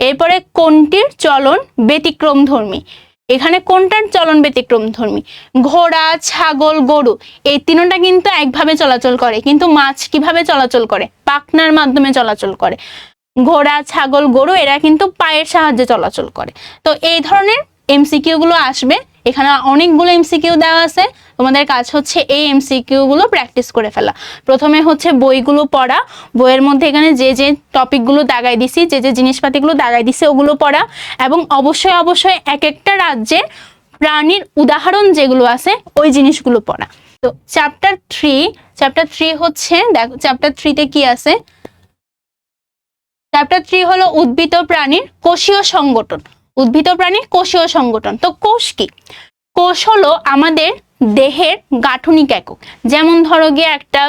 এরপরে কোনটির চলন ব্যতিক্রমধর্মী? এখানে কোনটার চলন ব্যতিক্রমধর্মী? ঘোড়া, ছাগল, গরু এই তিনটা কিন্তু একভাবে চলাচল করে, কিন্তু মাছ কিভাবে চলাচল করে? পাখনার মাধ্যমে চলাচল করে। ঘোড়া, ছাগল, গরু এরা কিন্তু পায়ের সাহায্যে চলাচল করে। তো এই ধরনের এমসিকিউ গুলো আসবে। এখানে অনেকগুলো এমসিকিউ দেওয়া আছে, তোমাদের কাজ হচ্ছে এই এমসিকিউ গুলো প্র্যাকটিস করে ফেলা। প্রথমে হচ্ছে বইগুলো পড়া, বইয়ের মধ্যে এখানে যে যে টপিকগুলো দাগাই দিছি, যে যে জিনিসপাতিগুলো দাগাই দিছি ওগুলো পড়া, এবং অবশ্যই অবশ্যই এক একটা রাজ্যের প্রাণীর উদাহরণ যেগুলো আছে ওই জিনিসগুলো পড়া। তো চ্যাপ্টার 3 হচ্ছে, দেখো চ্যাপ্টার 3-তে কি আছে? চ্যাপ্টার 3 হলো উদ্ভিদ প্রাণীর কোষীয় সংগঠন। উদ্ভিদ প্রাণীর কোষীয় সংগঠন। তো কোষ কি? কোষ হলো আমাদের দেহের গাঠনিক একক। যেমন ধরো গিয়ে একটা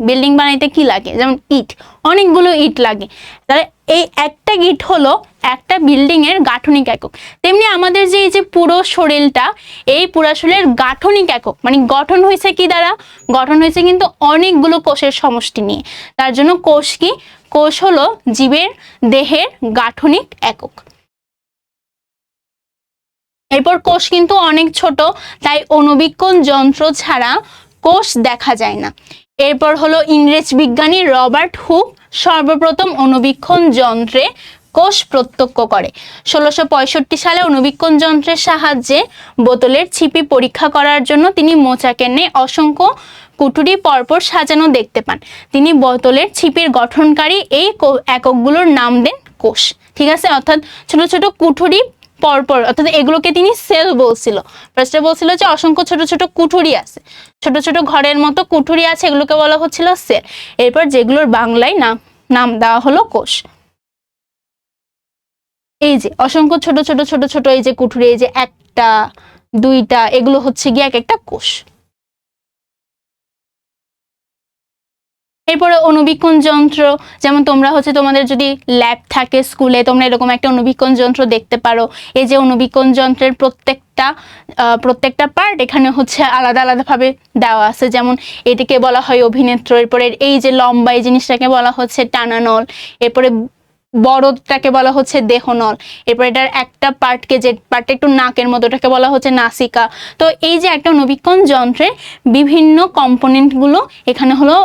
বিল্ডিং বানাইতে কি লাগে? যেমন ইট, অনেকগুলো ইট লাগে। তাহলে এই একটা ইট হলো একটা বিল্ডিং এর গাঠনিক একক। তেমনি আমাদের যে এই যে পুরো শরীরটা, এই পুরো শরীরের গাঠনিক একক মানে গঠন হয়েছে কি দ্বারা? গঠন হয়েছে কিন্তু অনেকগুলো কোষের সমষ্টি নিয়ে। তার জন্য কোষ কি? কোষ হলো জীবের দেহের গাঠনিক একক। এরপর কোষ কিন্তু অনেক ছোট, তাই অণুবীক্ষণ যন্ত্র ছাড়া কোষ দেখা যায় না। এরপর হলো ইংরেজ বিজ্ঞানী রবার্ট হুক সর্বপ্রথম অণুবীক্ষণ যন্ত্রে কোষ প্রত্যক্ষ করে। 1665 সালে অণুবীক্ষণ যন্ত্রের সাহায্যে বোতলের ছিপি পরীক্ষা করার জন্য তিনি মোচাকের ন্যায় অসংখ্য কুঠুরি পরপর সাজানো দেখতে পান। তিনি বোতলের ছিপির গঠনকারী এই এককগুলোর নাম দেন কোষ। ঠিক আছে, অর্থাৎ ছোট ছোট কুঠুরি পরপর, অর্থাৎ এগুলোকে তিনি সেল বলছিল। ফার্স্টে বলছিল যে অসংখ্য ছোট ছোট কুঠুরি আছে, ছোট ছোট ঘরের মতো কুঠুরি আছে, এগুলোকে বলা হচ্ছিল সেল। এরপর যেগুলোর বাংলায় নাম দেওয়া হলো কোষ। এই যে অসংখ্য ছোট ছোট ছোট ছোট এই যে কুঠুরি, এই যে 1টা 2টা, এগুলো হচ্ছে গিয়ে এক একটা কোষ। এরপরে অনুবীক্ষণ যন্ত্র, যেমন তোমরা হচ্ছে তোমাদের যদি ল্যাব থাকে স্কুলে, তোমরা এরকম একটা অনুবীক্ষণ যন্ত্র দেখতে পারো। এই যে অনুবীক্ষণ যন্ত্রের প্রত্যেকটা পার্ট এখানে হচ্ছে আলাদা আলাদাভাবে দেওয়া আছে। যেমন এটিকে বলা হয় অভিনেত্র, এরপরে এই যে লম্বা এই জিনিসটাকে বলা হচ্ছে টানানল, এরপরে বড়টাকে বলা হচ্ছে দেহনল, এরপর এটার একটা পার্টকে, যে পার্টটা একটু নাকের মতো, ওটাকে বলা হচ্ছে নাসিকা। তো এই যে একটা অনুবীক্ষণ যন্ত্রের বিভিন্ন কম্পোনেন্টগুলো এখানে হলো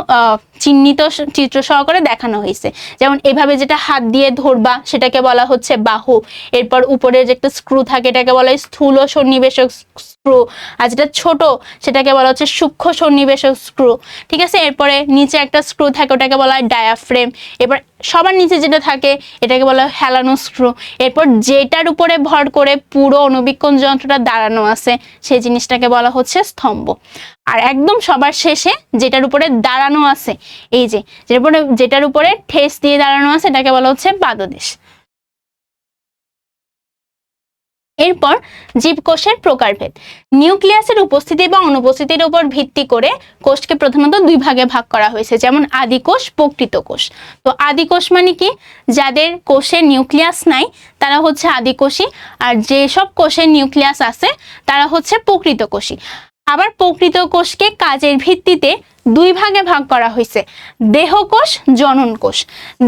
চিহ্নিত চিত্র সহকারে দেখানো হয়েছে। যেমন এভাবে যেটা হাত দিয়ে ধরবা সেটাকে বলা হচ্ছে বাহু, এরপর উপরে যে একটা স্ক্রু থাকে এটাকে বলা হয় স্থূল সন্নিবেশক স্ক্রু, আর যেটা ছোট সেটাকে বলা হচ্ছে সূক্ষ্ম সন্নিবেশক স্ক্রু। ঠিক আছে, এরপরে নিচে একটা স্ক্রু থাকে ওটাকে বলা হয় ডায়াফ্রেম, এবার সবার নিচে যেটা থাকে এটাকে বলা হয় হেলানো স্ক্রু, এরপর যেটার উপরে ভর করে পুরো অনুবীক্ষণ যন্ত্রটা দাঁড়ানো আছে সেই জিনিসটাকে বলা হচ্ছে স্তম্ভ। আর একদম সবার শেষে যেটার উপরে দাঁড়ানো আছে, এই যে যেটার উপরে ঠেস দিয়ে দাঁড়ানো আছে এটাকে বলা হচ্ছে পাদদেশ। এরপর জীবকোষের প্রকারভেদ। নিউক্লিয়াসের উপস্থিতি বা অনুপস্থিতির উপর ভিত্তি করে কোষকে প্রধানত দুই ভাগে ভাগ করা হয়েছে, যেমন আদিকোষ, প্রকৃত কোষ। তো আদিকোষ মানে কি? যাদের কোষে নিউক্লিয়াস নাই তারা হচ্ছে আদিকোষী, আর যেসব কোষের নিউক্লিয়াস আছে তারা হচ্ছে প্রকৃত কোষী। আবার প্রকৃত কোষকে কাজের ভিত্তিতে দুই ভাগে ভাগ করা হয়েছে, দেহকোষ, জনন কোষ।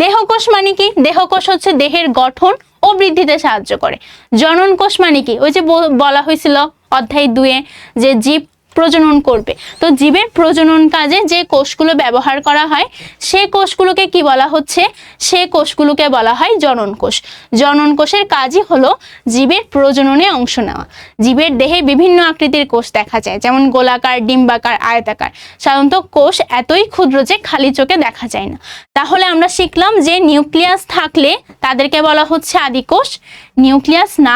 দেহকোষ মানে কি? দেহকোষ হচ্ছে দেহের গঠন ও বৃদ্ধিতে সাহায্য করে। জনন কোষ মানে কি? ওই যে বলা হয়েছিল অধ্যায় 2-এ যে জীব প্রজনন করবে, তো জীবের প্রজনন কাজে যে কোষগুলো ব্যবহার করা হয় সেই কোষগুলোকে কি বলা হচ্ছে? সে কোষগুলোকে বলা হয় জনন কোষ। জনন কোষের কাজই হলো জীবের প্রজননে অংশ নেওয়া। জীবের দেহে বিভিন্ন আকৃতির কোষ দেখা যায়, যেমন গোলাকার, ডিম্বাকার, আয়তাকার। সাধারণত কোষ এতই ক্ষুদ্র যে খালি চোখে দেখা যায় না। তাহলে আমরা শিখলাম যে নিউক্লিয়াস থাকলে তাদেরকে বলা হচ্ছে আদিকোষ, নিউক্লিয়াস না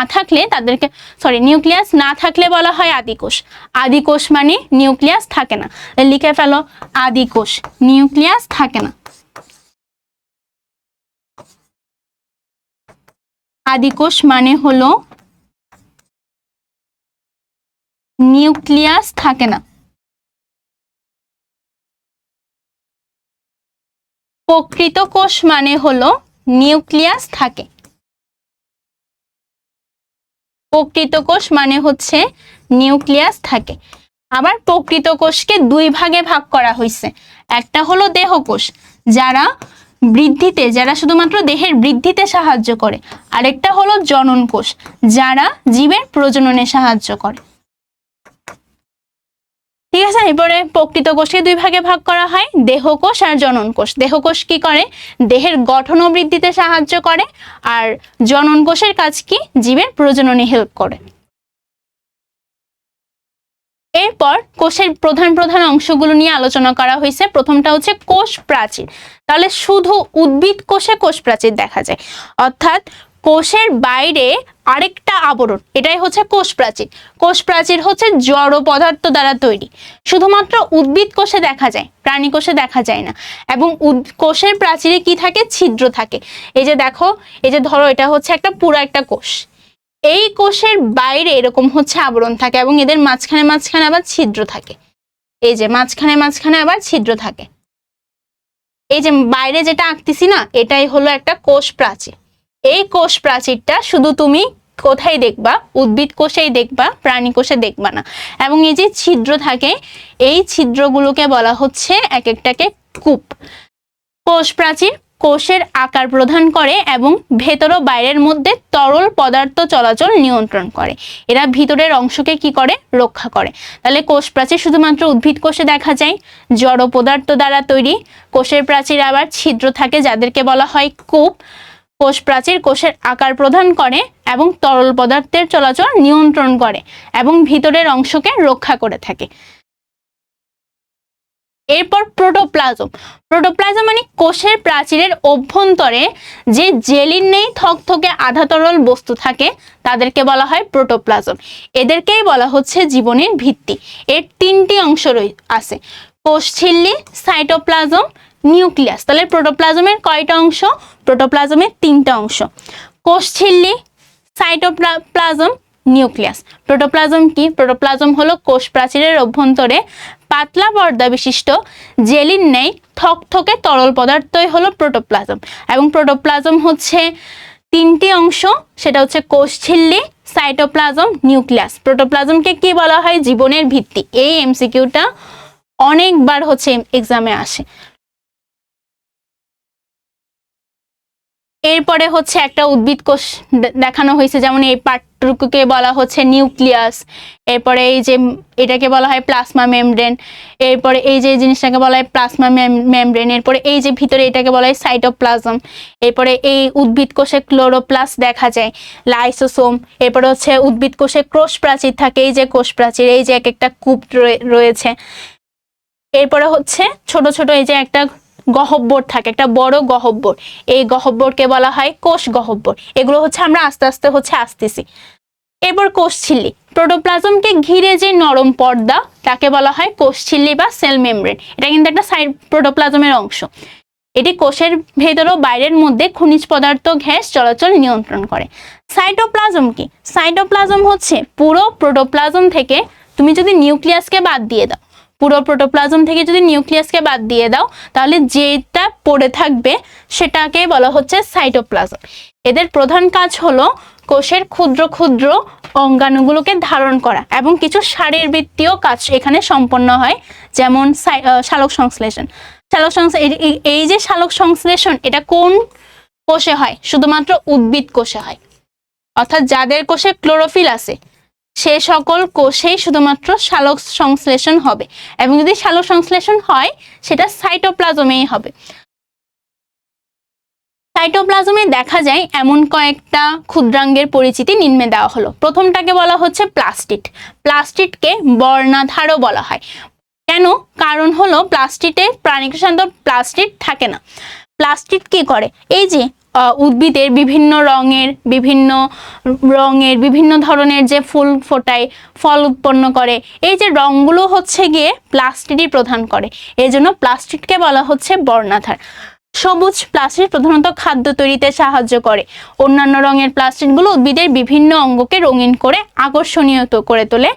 থাকলে বলা হয় আদিকোষ। আদিকোষ মানে নিউক্লিয়াস থাকে না, লিখে ফেলো আদিকোষ, নিউক্লিয়াস থাকে না। আদিকোষ মানে হলো নিউক্লিয়াস থাকে না। প্রকৃত কোষ মানে হলো নিউক্লিয়াস থাকে। প্রকৃত কোষ মানে হচ্ছে নিউক্লিয়াস থাকে। আবার প্রকৃত কোষকে দুই ভাগে ভাগ করা হয়েছে, একটা হলো দেহকোষ, যারা শুধুমাত্র দেহের বৃদ্ধিতে সাহায্য করে, আরেকটা হলো জনন কোষ, যারা জীবের প্রজননে সাহায্য করে। ঠিক আছে, এরপরে প্রকৃত কোষকে দুই ভাগে ভাগ করা হয়, দেহকোষ আর জনন কোষ। দেহকোষ কি করে? দেহের গঠন ও বৃদ্ধিতে সাহায্য করে, আর জনন কোষের কাজ কি? জীবের প্রজননে হেল্প করে। এরপর কোষের প্রধান প্রধান অংশগুলো নিয়ে আলোচনা করা হয়েছে। প্রথমটা হচ্ছে কোষ প্রাচীর। তাহলে শুধু উদ্ভিদ কোষে কোষ প্রাচীর দেখা যায়, অর্থাৎ কোষের বাইরে আরেকটা আবরণ, এটাই হচ্ছে কোষ প্রাচীর। কোষ প্রাচীর হচ্ছে জড় পদার্থ দ্বারা তৈরি, শুধুমাত্র উদ্ভিদ কোষে দেখা যায়, প্রাণী কোষে দেখা যায় না। এবং কোষের প্রাচীরে কি থাকে? ছিদ্র থাকে। এই যে দেখো, এই যে ধরো, এটা হচ্ছে পুরো একটা কোষ, এই কোষের বাইরে এরকম হচ্ছে আবরণ থাকে, এবং এদের মাঝখানে মাঝখানে আবার ছিদ্র থাকে। এই যে মাঝখানে মাঝখানে আবার ছিদ্র থাকে। এই যে বাইরে যেটা আঁকতেছি না, এটাই হলো একটা কোষ প্রাচীর। এই কোষ প্রাচীরটা শুধু তুমি কোথায় দেখবা? উদ্ভিদ কোষেই দেখবা, প্রাণী কোষে দেখবা না। এবং এই যে ছিদ্র থাকে, এই ছিদ্রগুলোকে বলা হচ্ছে এক একটাকে কূপ। কোষ প্রাচীর কোষের আকার প্রদান করে এবং ভেতর ও বাইরের মধ্যে তরল পদার্থ চলাচল নিয়ন্ত্রণ করে। এরা ভিতরের অংশকে কি করে? রক্ষা করে। তাহলে কোষ প্রাচীর শুধুমাত্র উদ্ভিদ কোষে দেখা যায়, জড় পদার্থ দ্বারা তৈরি। কোষের প্রাচীর আবার ছিদ্র থাকে, যাদেরকে বলা হয় কূপ। কোষ প্রাচীর কোষের আকার প্রদান করে এবং তরল পদার্থের চলাচল নিয়ন্ত্রণ করে এবং ভিতরের অংশকে রক্ষা করে থাকে। এরপর প্রোটোপ্লাজম। প্রোটোপ্লাজম মানে কোষের প্রাচীরের অভ্যন্তরে যে জেলির নেই থকথকে আধা তরল বস্তু থাকে তাদেরকে বলা হয় প্রোটোপ্লাজম। এদেরকেই বলা হচ্ছে জীবনের ভিত্তি। এর তিনটি অংশ আছে, কোষঝিল্লি, সাইটোপ্লাজম, নিউক্লিয়াস। তাহলে প্রোটোপ্লাজমের কয়টা অংশ? প্রোটোপ্লাজমের তিনটা অংশ, কোষঝিল্লি, সাইটোপ্লাজম, নিউক্লিয়াস। প্রোটোপ্লাজম কি? প্রোটোপ্লাজম হলো কোষ প্রাচীরের অভ্যন্তরে পাতলা পর্দা বিশিষ্ট জেলির ন্যায় থকথকে তরল পদার্থই হলো প্রোটোপ্লাজম। এবং প্রোটোপ্লাজম হচ্ছে তিনটি অংশ, সেটা হচ্ছে কোষঝিল্লি, সাইটোপ্লাজম, নিউক্লিয়াস। প্রোটোপ্লাজমকে কি বলা হয়? জীবনের ভিত্তি। এই এমসিকিউটা অনেকবার হচ্ছে এক্সামে আসে। এরপরে হচ্ছে একটা উদ্ভিদ কোষ দেখানো হয়েছে, যেমন এই পার্টটুকুকে বলা হচ্ছে নিউক্লিয়াস। এরপরে এই যে এটাকে বলা হয় প্লাজমা মেমব্রেন। এরপরে এই যে জিনিসটাকে বলা হয় প্লাজমা মেমব্রেন। এরপরে এই যে ভিতরে এটাকে বলা হয় সাইটোপ্লাজম। এরপরে এই উদ্ভিদ কোষে ক্লোরোপ্লাস্ট দেখা যায়, লাইসোসোম। এরপরে হচ্ছে উদ্ভিদ কোষে কোষ প্রাচীর থাকে, এই যে কোষ প্রাচীর, এই যে এক একটা কূপ রয়েছে। এরপরে হচ্ছে ছোট ছোট এই যে একটা গহ্বর থাকে, একটা বড় গহ্বর, এই গহ্বরকে বলা হয় কোষ গহ্বর। এগুলো হচ্ছে আমরা আস্তে আস্তে আসতেছি। এরপর কোষঝিল্লি। প্রোটোপ্লাজমকে ঘিরে যে নরম পর্দা তাকে বলা হয় কোষঝিল্লি বা সেল মেমব্রেন। এটা কিন্তু একটা প্রোটোপ্লাজমের অংশ। এটি কোষের ভেতর ও বাইরের মধ্যে খনিজ পদার্থ, গ্যাস চলাচল নিয়ন্ত্রণ করে। সাইটোপ্লাজম কি? সাইটোপ্লাজম হচ্ছে পুরো প্রোটোপ্লাজম থেকে তুমি যদি নিউক্লিয়াসকে বাদ দিয়ে দাও, পুরো প্রোটোপ্লাজম থেকে যদি নিউক্লিয়াসকে বাদ দিয়ে দাও, তাহলে যেটা পড়ে থাকবে সেটাকে বলা হচ্ছে সাইটোপ্লাজম। এদের প্রধান কাজ হলো কোষের ক্ষুদ্র ক্ষুদ্র অঙ্গাণুগুলোকে ধারণ করা এবং কিছু শারীরবৃত্তীয় কাজ এখানে সম্পন্ন হয়, যেমন সালোক সংশ্লেষণ। এই যে সালোক সংশ্লেষণ, এটা কোন কোষে হয়? শুধুমাত্র উদ্ভিদ কোষে হয়। অর্থাৎ যাদের কোষে ক্লোরোফিল আছে সে সকল কোষেই শুধুমাত্র সালোক সংশ্লেষণ হবে, এবং যদি সালোক সংশ্লেষণ হয় সেটা সাইটোপ্লাজমেই হবে। সাইটোপ্লাজমে দেখা যায় এমন কয়েকটা ক্ষুদ্রাঙ্গের পরিচিতি নিম্নে দেওয়া হলো। প্রথমটাকে বলা হচ্ছে প্লাস্টিড। প্লাস্টিডকে বর্ণাধারও বলা হয়। কেন? কারণ হলো প্লাস্টিডে প্রাণীকোষান্ত প্লাস্টিড থাকে না। প্লাস্টিড কি করে? এই যে উদ্ভিদের বিভিন্ন বিভিন্ন ধরনের যে ফুল ফোটায়, ফল উৎপন্ন করে, এই যে রঙগুলো হচ্ছে গিয়ে প্লাস্টিডই প্রদান করে। এই জন্য প্লাস্টিডকে বলা হচ্ছে বর্ণাধার। সবুজ প্লাস্টিড প্রধানত খাদ্য তৈরিতে সাহায্য করে। অন্যান্য রঙের প্লাস্টিডগুলো উদ্ভিদের বিভিন্ন অঙ্গকে রঙিন করে আকর্ষণীয় করে তোলে।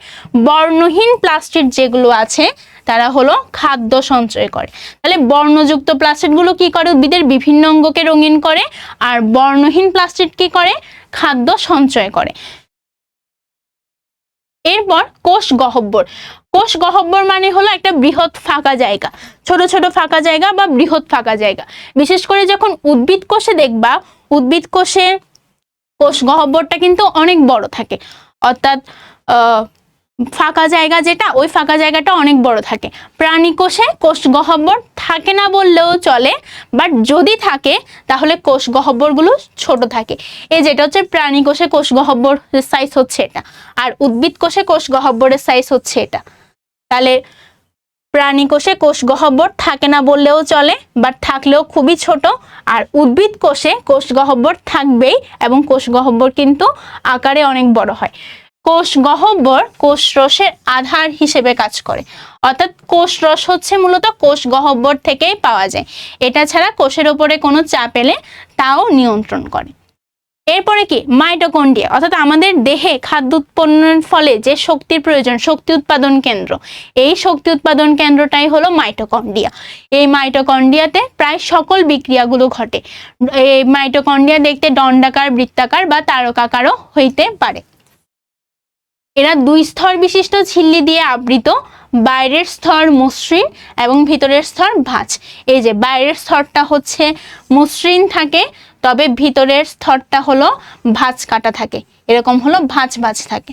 বর্ণহীন প্লাস্টিড যেগুলো আছে তারা হলো খাদ্য সঞ্চয় করে। তাহলে বর্ণযুক্ত প্লাস্টিডগুলো কি করে? উদ্ভিদের বিভিন্ন অঙ্গকে রঙিন করে। আর বর্ণহীন প্লাস্টিড কি করে? খাদ্য সঞ্চয় করে। এরপর কোষ গহ্বর। কোষ গহ্বর মানে হলো একটা বৃহৎ ফাঁকা জায়গা, ছোট ছোট ফাঁকা জায়গা বা বৃহৎ ফাঁকা জায়গা। বিশেষ করে যখন উদ্ভিদ কোষে দেখবা, উদ্ভিদ কোষে কোষ গহ্বরটা কিন্তু অনেক বড় থাকে। অর্থাৎ ফাঁকা জায়গা যেটা, ওই ফাঁকা জায়গাটা অনেক বড় থাকে। প্রাণী কোষে কোষ গহ্বর থাকে না বললেও চলে, বাট যদি থাকে তাহলে কোষ গহ্বরগুলো ছোট থাকে। এই যেটা হচ্ছে প্রাণী কোষে কোষ গহ্বর সাইজ হচ্ছে এটা, আর উদ্ভিদ কোষে কোষ গহ্বরের সাইজ হচ্ছে এটা। তাহলে প্রাণী কোষে কোষ গহ্বর থাকে না বললেও চলে, বাট থাকলেও খুবই ছোট। আর উদ্ভিদ কোষে কোষ গহ্বর থাকবেই, এবং কোষ গহ্বর কিন্তু আকারে অনেক বড় হয়। কোষ গহ্বর কোষ রসের আধার হিসেবে কাজ করে। অর্থাৎ কোষ রস হচ্ছে মূলত কোষ গহ্বর থেকেই পাওয়া যায়। এটা ছাড়া কোষের উপরে কোনো চাপ এলে তাও নিয়ন্ত্রণ করে। এরপরে কি? মাইটোকন্ড্রিয়া। অর্থাৎ আমাদের দেহে খাদ্য উৎপন্নের ফলে যে শক্তির প্রয়োজন, শক্তি উৎপাদন কেন্দ্র, এই শক্তি উৎপাদন কেন্দ্রটাই হলো মাইটোকন্ড্রিয়া। এই মাইটোকন্ড্রিয়াতে প্রায় সকল বিক্রিয়াগুলো ঘটে। এই মাইটোকন্ড্রিয়া দেখতে দণ্ডাকার, বৃত্তাকার বা তারকাকারও হইতে পারে। এরা দুই স্তর বিশিষ্ট ঝিল্লি দিয়ে আবৃত। বাইরের স্তর মসৃণ এবং ভিতরের স্তর ভাঁজ। এই যে বাইরের স্তরটা হচ্ছে মসৃণ থাকে, তবে ভিতরের স্তরটা হলো ভাঁজ কাটা থাকে, এরকম হলো ভাঁজ ভাঁজ থাকে।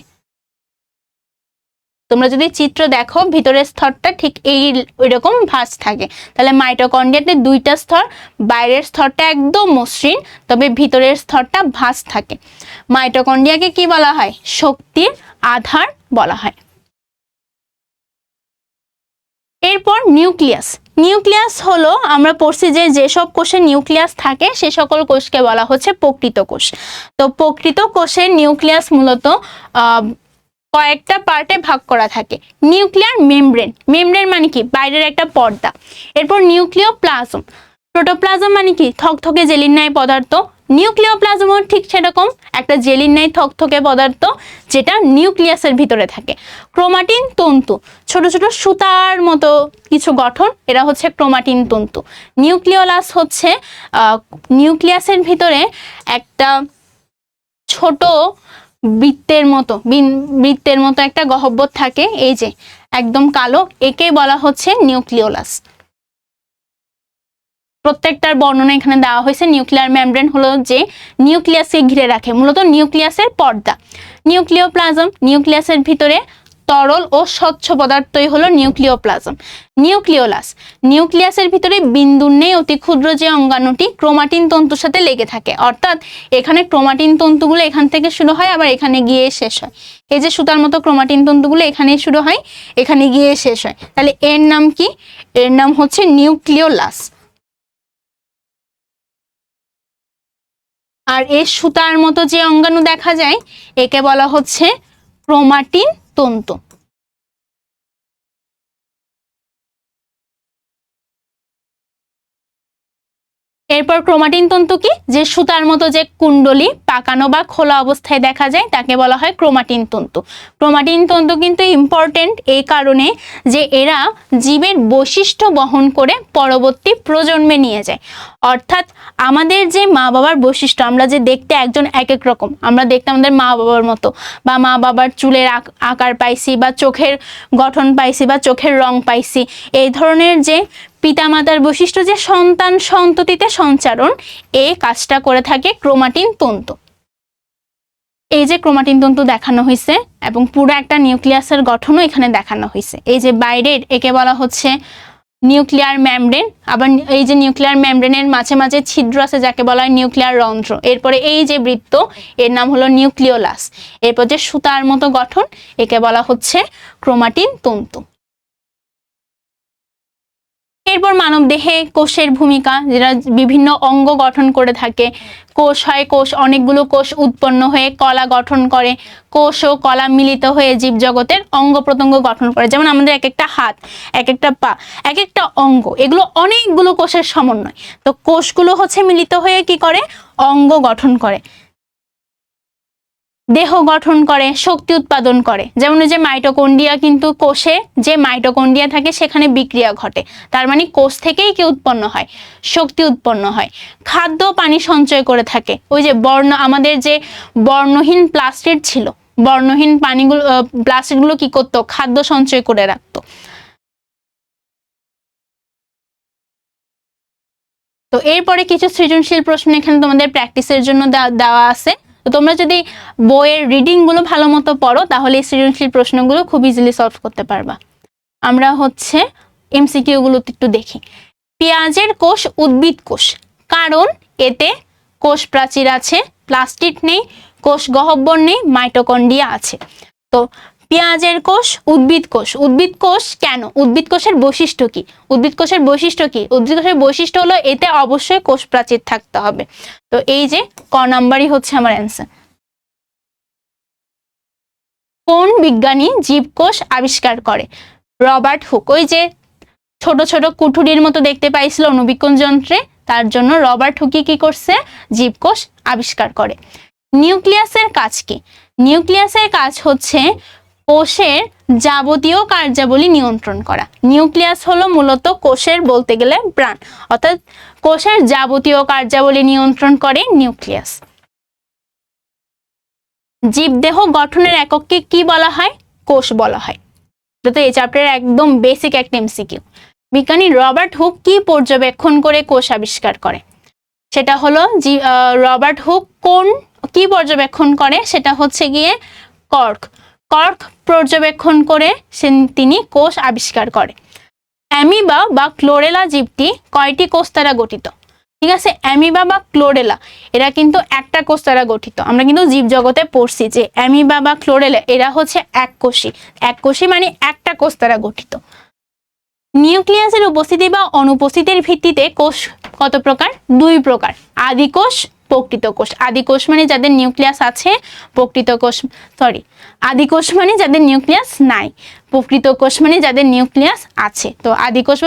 তোমরা যদি চিত্র দেখো, ভিতরের স্তরটা ঠিক ওইরকম ভাঁজ থাকে। তাহলে মাইটোকন্ড্রিয়াতে দুইটা স্তর, বাইরের স্তরটা একদম মসৃণ, তবে ভিতরের স্তরটা ভাঁজ থাকে। মাইটোকন্ড্রিয়াকে কি বলা হয়? শক্তির আধার বলা হয়। এরপর নিউক্লিয়াস। নিউক্লিয়াস হলো, আমরা পড়ছি যে যেসব কোষে নিউক্লিয়াস থাকে সে সকল কোষকে বলা হচ্ছে প্রকৃত কোষ। তো প্রকৃত কোষের নিউক্লিয়াস মূলত কয়েকটা পার্টে ভাগ করা থাকে। Nuclear membrane. মেমব্রেন মানে কি? বাইরের একটা পর্দা। এরপর নিউক্লিওপ্লাজম। প্রোটোপ্লাজম মানে কি? থকথকে জেলির ন্যায় পদার্থ। নিউক্লিওপ্লাজমও ঠিক সেরকম একটা জেলির ন্যায় থকথকে পদার্থ, যেটা নিউক্লিয়াসের ভিতরে থাকে। ক্রোমাটিন তন্তু, ছোট ছোট সুতার মতো কিছু গঠন, এরা হচ্ছে ক্রোমাটিন তন্তু। নিউক্লিওলাস হচ্ছে নিউক্লিয়াসের ভিতরে একটা ছোট বৃত্তের মতো একটা গহ্বর থাকে, এই যে একদম কালো, একে বলা হচ্ছে নিউক্লিওলাস। প্রত্যেকটার বর্ণনা এখানে দেওয়া হয়েছে। নিউক্লিয়ার মেমব্রেন হলো যে নিউক্লিয়াসকে ঘিরে রাখে, মূলত নিউক্লিয়াসের পর্দা। নিউক্লিওপ্লাজম, নিউক্লিয়াসের ভিতরে তরল ও স্বচ্ছ পদার্থই হলো নিউক্লিওপ্লাজম। নিউক্লিওলাস, নিউক্লিয়াসের ভিতরে বিন্দুর নেই অতি ক্ষুদ্র যে অঙ্গাণুটি ক্রোমাটিন তন্তুর সাথে লেগে থাকে, অর্থাৎ এখানে ক্রোমাটিন তন্তুগুলো এখান থেকে শুরু হয়, আবার এখানে গিয়ে শেষ হয়। এই যে সুতার মতো ক্রোমাটিন তন্তুগুলো এখানে শুরু হয়, এখানে গিয়ে শেষ হয়। তাহলে এর নাম কি? এর নাম হচ্ছে নিউক্লিওলাস। আর এর সুতার মতো যে অঙ্গাণু দেখা যায়, একে বলা হচ্ছে ক্রোমাটিন তন্তু। এরপর ক্রোমাটিন তন্তু কি? যে সুতার মতো যে কুণ্ডলী পাকানো বা খোলা অবস্থায় দেখা যায়, তাকে বলা হয় ক্রোমাটিন তন্তু। ক্রোমাটিন তন্তু কিন্তু ইম্পর্টেন্ট এই কারণে যে এরা জীবের বৈশিষ্ট্য বহন করে পরবর্তী প্রজন্মে নিয়ে যায়। অর্থাৎ আমাদের যে মা বাবার বৈশিষ্ট্য, আমরা যে দেখতে একজন এক এক রকম, আমরা দেখতে আমাদের মা বাবার মতো, বা মা বাবার চুলের আকার পাইছি, বা চোখের গঠন পাইছি, বা চোখের রং পাইছি, এই ধরনের যে পিতামাতার বৈশিষ্ট্য যে সন্তান সন্ততিতে সঞ্চারণ, এই কাজটা করে থাকে ক্রোমাটিন তন্তু। এই যে ক্রোমাটিন তন্তু দেখানো হয়েছে, এবং পুরো একটা নিউক্লিয়াসের গঠনও এখানে দেখানো হয়েছে। এই যে বাইরের, একে বলা হচ্ছে নিউক্লিয়ার মেমব্রেন। আবার এই যে নিউক্লিয়ার মেমব্রেনের মাঝে মাঝে ছিদ্র আছে, যাকে বলা হয় নিউক্লিয়ার রন্ধ্র। এরপরে এই যে বৃত্ত, এর নাম হলো নিউক্লিওলাস। এরপর যে সুতার মতো গঠন, একে বলা হচ্ছে ক্রোমাটিন তন্তু। এরপর মানব দেহে কোষের ভূমিকা, যেটা বিভিন্ন অঙ্গ গঠন করে থাকে। কোষ হয়, কোষ অনেকগুলো কোষ উৎপন্ন হয়ে কলা গঠন করে। কোষ ও কলা মিলিত হয়ে জীবজগতের অঙ্গ প্রত্যঙ্গ গঠন করে। যেমন আমাদের এক একটা হাত, এক একটা পা, এক একটা অঙ্গ, এগুলো অনেকগুলো কোষের সমন্বয়। তো কোষগুলো হচ্ছে মিলিত হয়ে কি করে? অঙ্গ গঠন করে, দেহ গঠন করে, শক্তি উৎপাদন করে। যেমন যে মাইটোকন্ড্রিয়া, কিন্তু কোষে যে মাইটোকন্ড্রিয়া থাকে সেখানে বিক্রিয়া ঘটে, তার মানে কোষ থেকেই কি উৎপন্ন হয়? শক্তি উৎপন্ন হয়। খাদ্য পানি সঞ্চয় করে থাকে। ওই যে আমাদের যে বর্ণহীন প্লাস্টিড ছিল, বর্ণহীন পানিগুলো, প্লাস্টিডগুলো কি করতো? খাদ্য সঞ্চয় করে রাখতো। তো এরপরে কিছু সৃজনশীল প্রশ্ন এখানে তোমাদের প্র্যাকটিসের জন্য দেওয়া আছে। তো তোমরা যদি বইয়ের রিডিং গুলো ভালো মতো পড়ো, তাহলে এই সৃজনশীল প্রশ্নগুলো খুব ইজিলি সলভ করতে পারবা। আমরা হচ্ছে এমসিকিউ গুলো একটু দেখি। পেঁয়াজের কোষ উদ্ভিদ কোষ, কারণ এতে কোষ প্রাচীর আছে, প্লাস্টিড নেই, কোষ গহ্বর নেই, মাইটোকন্ড্রিয়া আছে। তো পেঁয়াজের কোষ উদ্ভিদ কোষ, উদ্ভিদ কোষ কেন? উদ্ভিদ কোষের বৈশিষ্ট্য কি? উদ্ভিদ কোষের বৈশিষ্ট্য কি? উদ্ভিদ কোষের বৈশিষ্ট্য হলো এতে অবশ্যই কোষ প্রাচীর থাকতে হবে। তো এই যে ক নাম্বারই হচ্ছে আমার অ্যান্সার। কোন বিজ্ঞানী জীবকোষ আবিষ্কার করে? Robert Hooke. ওই যে ছোট ছোট কুঠুরির মতো দেখতে পাইছিল অণুবীক্ষণ যন্ত্রে, তার জন্য রবার্ট হুকি কি করছে? জীবকোষ আবিষ্কার করে। নিউক্লিয়াসের কাজ কি? নিউক্লিয়াসের কাজ হচ্ছে কোষের যাবতীয় কার্যাবলী নিয়ন্ত্রণ করা। নিউক্লিয়াস হলো মূলত কোষের বলতে গেলে প্রাণ, অর্থাৎ কোষের যাবতীয় কার্যাবলী নিয়ন্ত্রণ করে নিউক্লিয়াস। জীবদেহ গঠনের একককে কি বলা হয়? কোষ বলা হয়। তো এই চ্যাপ্টারের একদম বেসিক একটা এমসিকিউ। বিজ্ঞানী রবার্ট হুক কি পর্যবেক্ষণ করে কোষ আবিষ্কার করে? সেটা হলো রবার্ট হুক কি পর্যবেক্ষণ করে? সেটা হচ্ছে গিয়ে কর্ক পর্যবেক্ষণ করে তিনি কোষ আবিষ্কার করে। অ্যামিবা বা ক্লোরেলা জীবটি কয়টি কোষ দ্বারা গঠিত? ঠিক আছে, অ্যামিবা বা ক্লোরেলা এরা কিন্তু একটা কোষ দ্বারা গঠিত। আমরা কিন্তু জীবজগতে পড়ছি যে অ্যামিবা বা ক্লোরেলা এরা হচ্ছে এককোষী মানে একটা কোষ দ্বারা গঠিত। নিউক্লিয়াসের উপস্থিতি বা অনুপস্থিতির ভিত্তিতে কোষ কত প্রকার? দুই প্রকার, আদি কোষ, প্রকৃত কোষ। আদি কোষ মানে যাদের নিউক্লিয়াস আছে, আদি কোষ মানে যাদের নিউক্লিয়াস নাই, প্রকৃত কোষ মানে যাদের নিউক্লিয়াস আছে। তো আদি কোষ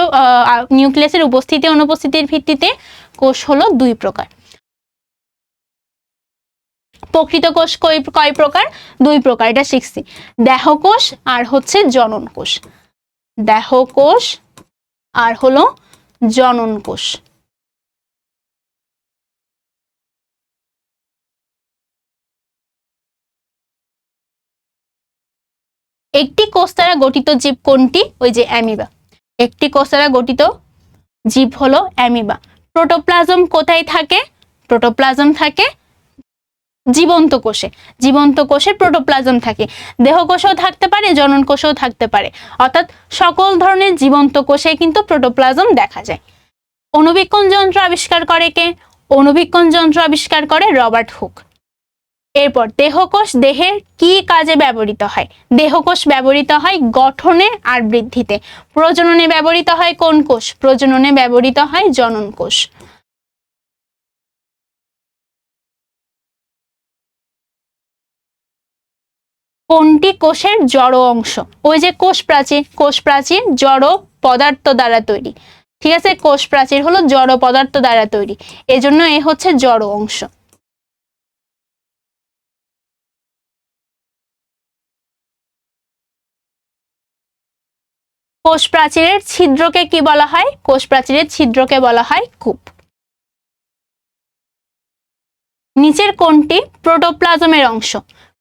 নিউক্লিয়াসের উপস্থিতি অনুপস্থিতির ভিত্তিতে কোষ হলো দুই প্রকার। প্রকৃত কোষ কয় প্রকার? 2 প্রকার, এটা শিখছি। দেহকোষ আর হচ্ছে জনন কোষ। দেহকোষ আর হলো জনন কোষ। একটি কোষ দ্বারা গঠিত জীব কোনটি? ওই যে অ্যামিবা। একটি কোষ দ্বারা গঠিত জীব হলো অ্যামিবা। প্রোটোপ্লাজম কোথায় থাকে? প্রোটোপ্লাজম থাকে জীবন্ত কোষে। জীবন্ত কোষে প্রোটোপ্লাজম থাকে। দেহকোষেও থাকতে পারে, জনন কোষেও থাকতে পারে, অর্থাৎ সকল ধরনের জীবন্ত কোষে কিন্তু প্রোটোপ্লাজম দেখা যায়। অণুবীক্ষণ যন্ত্র আবিষ্কার করে কে? অণুবীক্ষণ যন্ত্র আবিষ্কার করে রবার্ট হুক। এরপর দেহকোষ দেহের কি কাজে ব্যবহৃত হয়? দেহকোষ ব্যবহৃত হয় গঠনে আর বৃদ্ধিতে। প্রজননে ব্যবহৃত হয় কোন কোষ? প্রজননে ব্যবহৃত হয় জনন কোষ। কোনটি কোষের জড় অংশ? ওই যে কোষ প্রাচীর। কোষ প্রাচীর জড় পদার্থ দ্বারা তৈরি। ঠিক আছে, কোষ প্রাচীর হলো জড় পদার্থ দ্বারা তৈরি, এজন্য এ হচ্ছে জড় অংশ। কোষ প্রাচীরের ছিদ্রকে কি বলা হয়? কোষ প্রাচীরের ছিদ্রকে বলা হয় কূপ। নিচের কোনটি প্রোটোপ্লাজমের অংশ?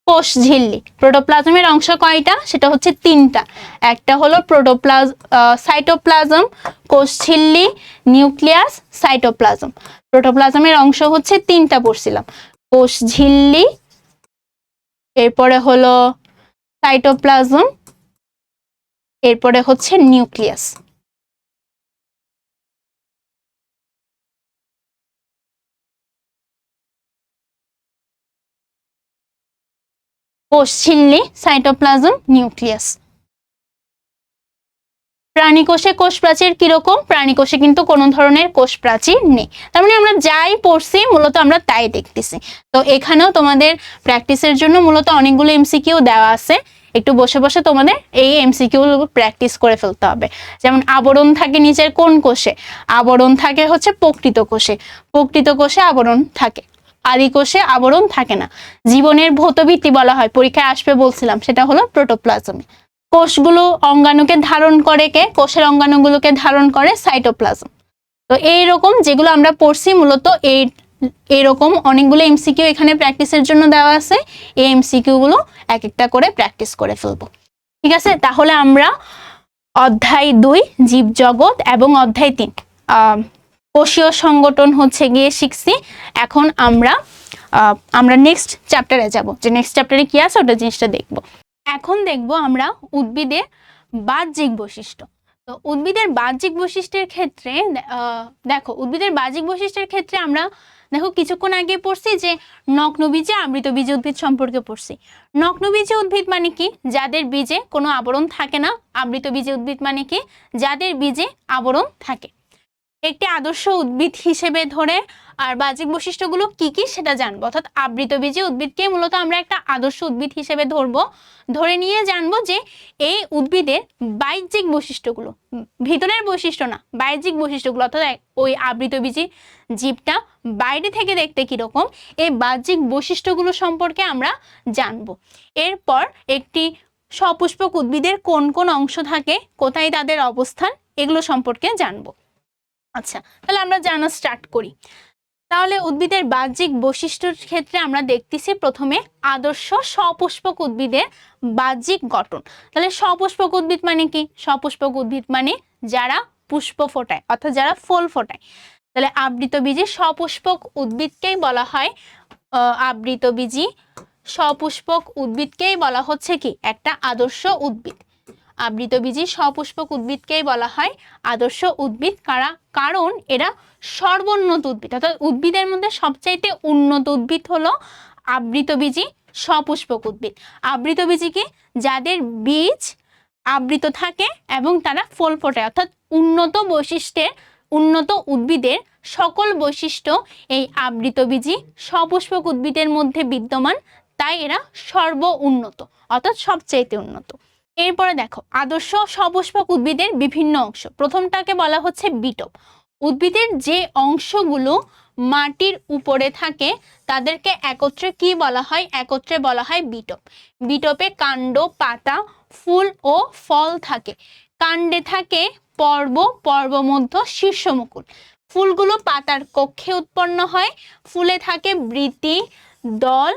কোষ ঝিল্লি। প্রোটোপ্লাজমের অংশ কয়টা? সেটা হচ্ছে 3টা। একটা হলো সাইটোপ্লাজম, কোষ ঝিল্লি, নিউক্লিয়াস, সাইটোপ্লাজম। প্রোটোপ্লাজমের অংশ হচ্ছে 3টা পড়ছিলাম, কোষ ঝিল্লি, এরপরে হলো সাইটোপ্লাজম, এরপরে হচ্ছে নিউক্লিয়াস। কোষ ঝিল্লি, সাইটোপ্লাজম, নিউক্লিয়াস। প্রাণীকোষে কোষ প্রাচীর কিরকম? প্রাণীকোষে কিন্তু কোনো ধরনের কোষ প্রাচীর নেই। তার মানে আমরা যাই পড়ছি মূলত আমরা তাই দেখতেছি। তো এখানেও তোমাদের প্র্যাকটিসের জন্য মূলত অনেকগুলো এমসিকিউ দেওয়া আছে। একটু বসে বসে তোমাদের এই এমসিকিউ প্র্যাকটিস করে ফেলতে হবে। যেমন আবরণ থাকে নিচের কোন কোষে? আবরণ থাকে হচ্ছে প্রকৃত কোষে। প্রকৃত কোষে আবরণ থাকে, আদি কোষে আবরণ থাকে না। জীবনের ভৌতভিত্তি বলা হয়, পরীক্ষায় আসবে বলছিলাম, সেটা হলো প্রোটোপ্লাজমে। কোষগুলো অঙ্গাণুকে ধারণ করে কে? কোষের অঙ্গাণুগুলোকে ধারণ করে সাইটোপ্লাজম। তো এইরকম যেগুলো আমরা পড়ছি মূলত এইরকম অনেকগুলো এমসিকিউ এখানে প্র্যাকটিসের জন্য দেওয়া আছে। এই এমসিকিউ গুলো এক একটা করে প্র্যাকটিস করে ফেলবো। ঠিক আছে, তাহলে আমরা অধ্যায় 2 জীবজগৎ এবং অধ্যায় 3 কোষীয় সংগঠন হচ্ছে গিয়ে শিখছি। এখন আমরা নেক্সট চ্যাপ্টারে যাব, যে নেক্সট চ্যাপ্টারে কি আছে ওটা জিনিসটা দেখবো। এখন দেখব আমরা উদ্ভিদের বাহ্যিক বৈশিষ্ট্য। তো উদ্ভিদের বাহ্যিক বৈশিষ্ট্যের ক্ষেত্রে দেখো, উদ্ভিদের বাহ্যিক বৈশিষ্ট্যের ক্ষেত্রে আমরা দেখো কিছুক্ষণ আগে পড়ছি যে নগ্নবীজে আবৃতবীজী উদ্ভিদ সম্পর্কে পড়ছি। নগ্নবীজী উদ্ভিদ মানে কি? যাদের বীজে কোনো আবরণ থাকে না। আবৃতবীজী উদ্ভিদ মানে কি? যাদের বীজে আবরণ থাকে। একটি আদর্শ উদ্ভিদ হিসেবে ধরে আর বাহ্যিক বৈশিষ্ট্যগুলো কি কি সেটা জানবো। অর্থাৎ আবৃতবীজী উদ্ভিদকে মূলত আমরা একটা আদর্শ উদ্ভিদ হিসেবে ধরে নিয়ে জানবো যে এই উদ্ভিদের বাহ্যিক বৈশিষ্ট্যগুলো, ভিতরের বৈশিষ্ট্য না, বাহ্যিক বৈশিষ্ট্যগুলো, অর্থাৎ ওই আবৃতবীজী জীবটা বাইরে থেকে দেখতে কিরকম, এই বাহ্যিক বৈশিষ্ট্যগুলো সম্পর্কে আমরা জানবো। এরপর একটি সপুষ্পক উদ্ভিদের কোন কোন অংশ থাকে, কোথায় তাদের অবস্থান, এগুলো সম্পর্কে জানবো। আচ্ছা, তাহলে আমরা জানা স্টার্ট করি। তাহলে উদ্ভিদের বাহ্যিক বৈশিষ্ট্যের ক্ষেত্রে আমরা দেখতেছি প্রথমে আদর্শ সপুষ্পক উদ্ভিদের বাহ্যিক গঠন। তাহলে সপুষ্পক উদ্ভিদ মানে কি? সপুষ্পক উদ্ভিদ মানে যারা পুষ্প ফোটায়, অর্থাৎ যারা ফুল ফোটায়। তাহলে আবৃতবীজী সপুষ্পক উদ্ভিদকেই বলা হয় আবৃতবীজী সপুষ্পক উদ্ভিদকেই বলা হচ্ছে কি একটা আদর্শ উদ্ভিদ। আবৃতবীজী সপুষ্পক উদ্ভিদকেই বলা হয় আদর্শ উদ্ভিদ। কারণ এরা সর্বোন্নত উদ্ভিদ, অর্থাৎ উদ্ভিদের মধ্যে সবচাইতে উন্নত উদ্ভিদ হলো আবৃতবীজী সপুষ্পক উদ্ভিদ। আবৃতবীজী কি? যাদের বীজ আবৃত থাকে এবং তারা ফল ফোটায়, অর্থাৎ উন্নত বৈশিষ্ট্যের, উন্নত উদ্ভিদের সকল বৈশিষ্ট্য এই আবৃতবীজী সপুষ্পক উদ্ভিদের মধ্যে বিদ্যমান, তাই এরা সর্ব উন্নত, অর্থাৎ সবচাইতে উন্নত। এরপরে দেখো আদর্শ সপুষ্পক উদ্ভিদের বিভিন্ন অংশ। প্রথমটাকে বলা হচ্ছে বিটপ। উদ্ভিদের যে অংশগুলো মাটির উপরে থাকে তাদেরকে একত্রে কি বলা হয়? একত্রে বলা হয় বিটপ। বিটপে কাণ্ড, পাতা, ফুল ও ফল থাকে। কাণ্ডে থাকে পর্ব, পর্বমধ্য, শীর্ষমুকুল। ফুলগুলো পাতার কক্ষে উৎপন্ন হয়। ফুলে থাকে বৃতি, দল,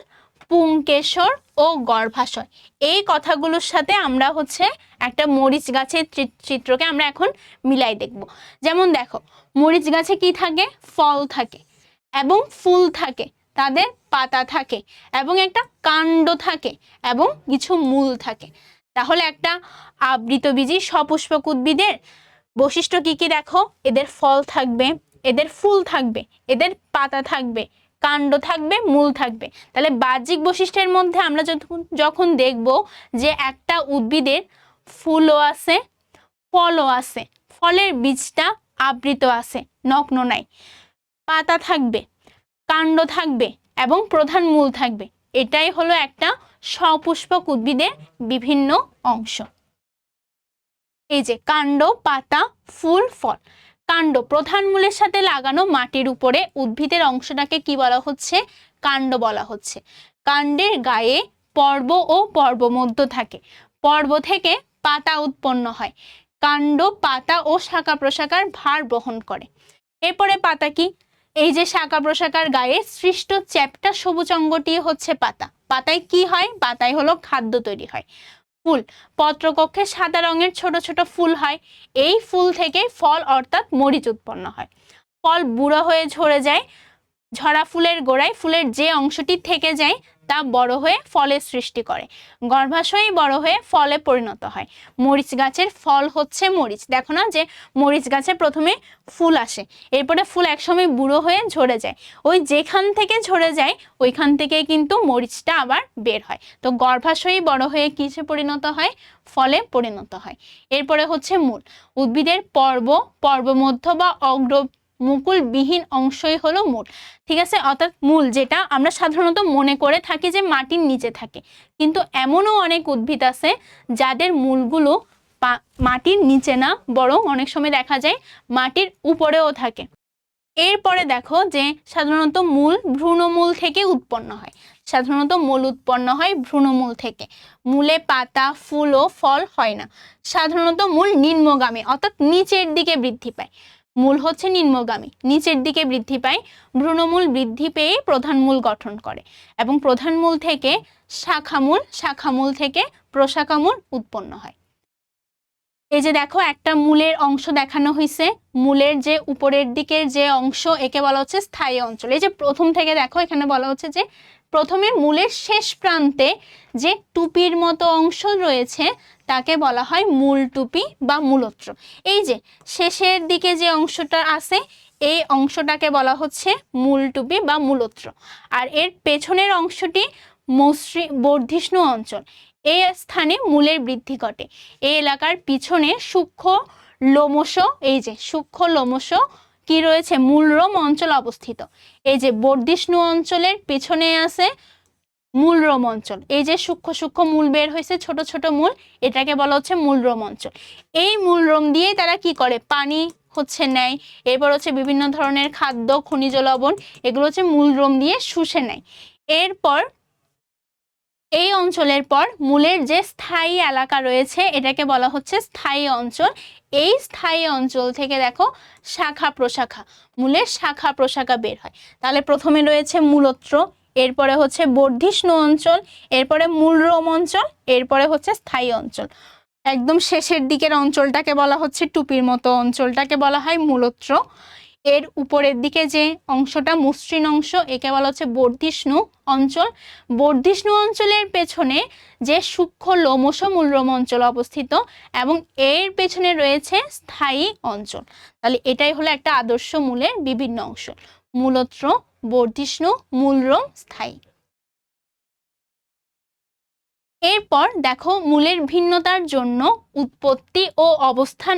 পুংকেশর ও গর্ভাশয়। এই কথাগুলোর সাথে আমরা একটা মরিচ গাছের চিত্রকে আমরা এখন মিলাই দেখব। যেমন দেখো, মরিচ গাছে কি থাকে? ফল থাকে এবং ফুল থাকে, তাদের পাতা থাকে এবং একটা কাণ্ড থাকে এবং কিছু মূল থাকে। তাহলে একটা আবৃতবীজী সপুষ্পক উদ্ভিদের বৈশিষ্ট্য কি কি দেখো? এদের ফল থাকবে, এদের ফুল থাকবে, এদের পাতা থাকবে, কাণ্ড থাকবে, মূল থাকবে। তাহলে বাহ্যিক বৈশিষ্ট্যের মধ্যে আমরা যখন দেখব যে একটা উদ্ভিদের ফুলও আছে, ফলও আছে, ফলের বীজটা আবৃত আছে, নগ্ন নাই, পাতা থাকবে, কাণ্ড থাকবে এবং প্রধান মূল থাকবে। এটাই হলো একটা সপুষ্পক উদ্ভিদের বিভিন্ন অংশ। এই যে কাণ্ড, পাতা, ফুল, ফল। কাণ্ড প্রধান মূলের সাথে লাগানো মাটির উপরে উদ্ভিদের অংশটাকে কি বলা হচ্ছে? কাণ্ড বলা হচ্ছে। কাণ্ডের গায়ে পর্ব ও পর্বমধ্য থাকে। পর্ব থেকে পাতা উৎপন্ন হয়। কাণ্ড, পাতা ও শাখা প্রশাখার ভার বহন করে। এরপরে পাতা কি? এই যে শাখা প্রশাখার গায়ে সৃষ্ট চ্যাপ্টা সবুজ অঙ্গটি হচ্ছে পাতা। পাতায় কি হয়? পাতায় হলো খাদ্য তৈরি হয়। ফুল, পত্রকক্ষে সাদা রঙের ছোট ছোট ফুল হয়। এই ফুল থেকে ফল অর্থাৎ মরিচ উৎপন্ন হয়। ফল বুড়ো হয়ে ঝরে যায়। ঝরা ফুলের গোড়ায় ফুলের যে অংশটি থেকে যায় তা বড় হয়ে ফলের সৃষ্টি করে। গর্ভাশয় বড় হয়ে ফলে পরিণত হয়। মরিচ গাছের ফল হচ্ছে মরিচ। দেখো না যে মরিচ গাছে প্রথমে ফুল আসে, এরপরে ফুল একসময় বুড়ো হয়ে ঝরে যায়। ওই যেখান থেকে ঝরে যায় ওইখান থেকে কিন্তু মরিচটা আবার বের হয়। তো গর্ভাশয় বড় হয়ে কিসে পরিণত হয়? ফলে পরিণত হয়। এরপরে হচ্ছে মূল। উদ্ভিদের পর্ব, পর্বমধ্য বা অগ্র মুকুলবিহীন অংশই হলো মূল। ঠিক আছে, অর্থাৎ মূল যেটা আমরা সাধারণত মনে করে থাকি যে মাটির নিচে থাকে, কিন্তু এমনও অনেক উদ্ভিদ আছে যাদের মূলগুলো মাটির নিচে না, বরং অনেক সময় দেখা যায় মাটির উপরেও থাকে। এরপরে দেখো যে সাধারণত মূল ভ্রূণমূল থেকে উৎপন্ন হয়। সাধারণত মূল উৎপন্ন হয় ভ্রূণমূল থেকে। মূলে পাতা, ফুল ও ফল হয় না। সাধারণত মূল নিম্নগামী, অর্থাৎ নিচের দিকে বৃদ্ধি পায়। মূল হচ্ছে নিম্নগামী, নিচের দিকে বৃদ্ধি পায়। ভ্রূণমূল বৃদ্ধি পেয়ে প্রধান মূল গঠন করে এবং প্রধান মূল থেকে শাখামূল, শাখামূল থেকে প্রশাখামূল উৎপন্ন হয়। এই যে দেখো একটা মূলের অংশ দেখানো হয়েছে। মূলের যে উপরের দিকের যে অংশ একে বলা হচ্ছে স্থায়ী অঞ্চল। এই যে প্রথম থেকে দেখো এখানে বলা হচ্ছে যে প্রথমে মূলের শেষ প্রান্তে যে টুপির মতো অংশ রয়েছে তাকে বলা হয় মূল টুপি বা মূলত্র। এই যে শেষের দিকে যে অংশটা আছে এই অংশটাকে বলা হচ্ছে মূল টুপি বা মূলত্র। আর এর পেছনের অংশটি বর্ধিষ্ণু অঞ্চল। এই স্থানে মূলের বৃদ্ধি ঘটে। এই এলাকার পিছনে সূক্ষ্ম লোমশ, এই যে সূক্ষ্ম লোমশ কি রয়েছে? মূলরোম অঞ্চল অবস্থিত। এই যে বর্ধিষ্ণু অঞ্চলের পিছনে আছে মূলরোম অঞ্চল। এই যে সূক্ষ্ম সূক্ষ্ম মূল বের হয়েছে, ছোট ছোট মূল, এটাকে বলা হচ্ছে মূলরোম অঞ্চল। এই মূলরোম দিয়ে তারা কি করে? পানি নেয়। এরপর বিভিন্ন ধরনের খাদ্য, খনিজ লবণ, এগুলো মূলরোম দিয়ে শুষে নেয়। এরপর এই অঞ্চলের পর মূলের যে স্থায়ী এলাকা রয়েছে এটাকে বলা হচ্ছে স্থায়ী অঞ্চল। এই স্থায়ী অঞ্চল থেকে দেখো শাখা প্রশাখা, মূলের শাখা প্রশাখা বের হয়। তাহলে প্রথমে রয়েছে মূলত্র, এরপরে বর্ধিষ্ণু অঞ্চল, এরপরে মূলরোম অঞ্চল, এরপরে স্থায়ী অঞ্চল। একদম শেষের দিকের অঞ্চলটাকে বলা হচ্ছে টুপির মতো অঞ্চলটাকে বলা হয় মূলত্র। এর উপরের দিকে যে অংশটা মসৃণ অংশ একে বলা হচ্ছে বর্ধিষ্ণু অঞ্চল। বর্ধিষ্ণু অঞ্চলের পেছনে যে সূক্ষ্ম লোমশ মূলরোম অঞ্চল অবস্থিত এবং এর পেছনে রয়েছে স্থায়ী অঞ্চল। তাহলে এটাই হলো একটা আদর্শ মূলের বিভিন্ন অংশ: মূলত্র, বর্ধিষ্ণু, মূলরোম, স্থায়ী। এরপর দেখো মূলের ভিন্নতার জন্য উৎপত্তি ও অবস্থান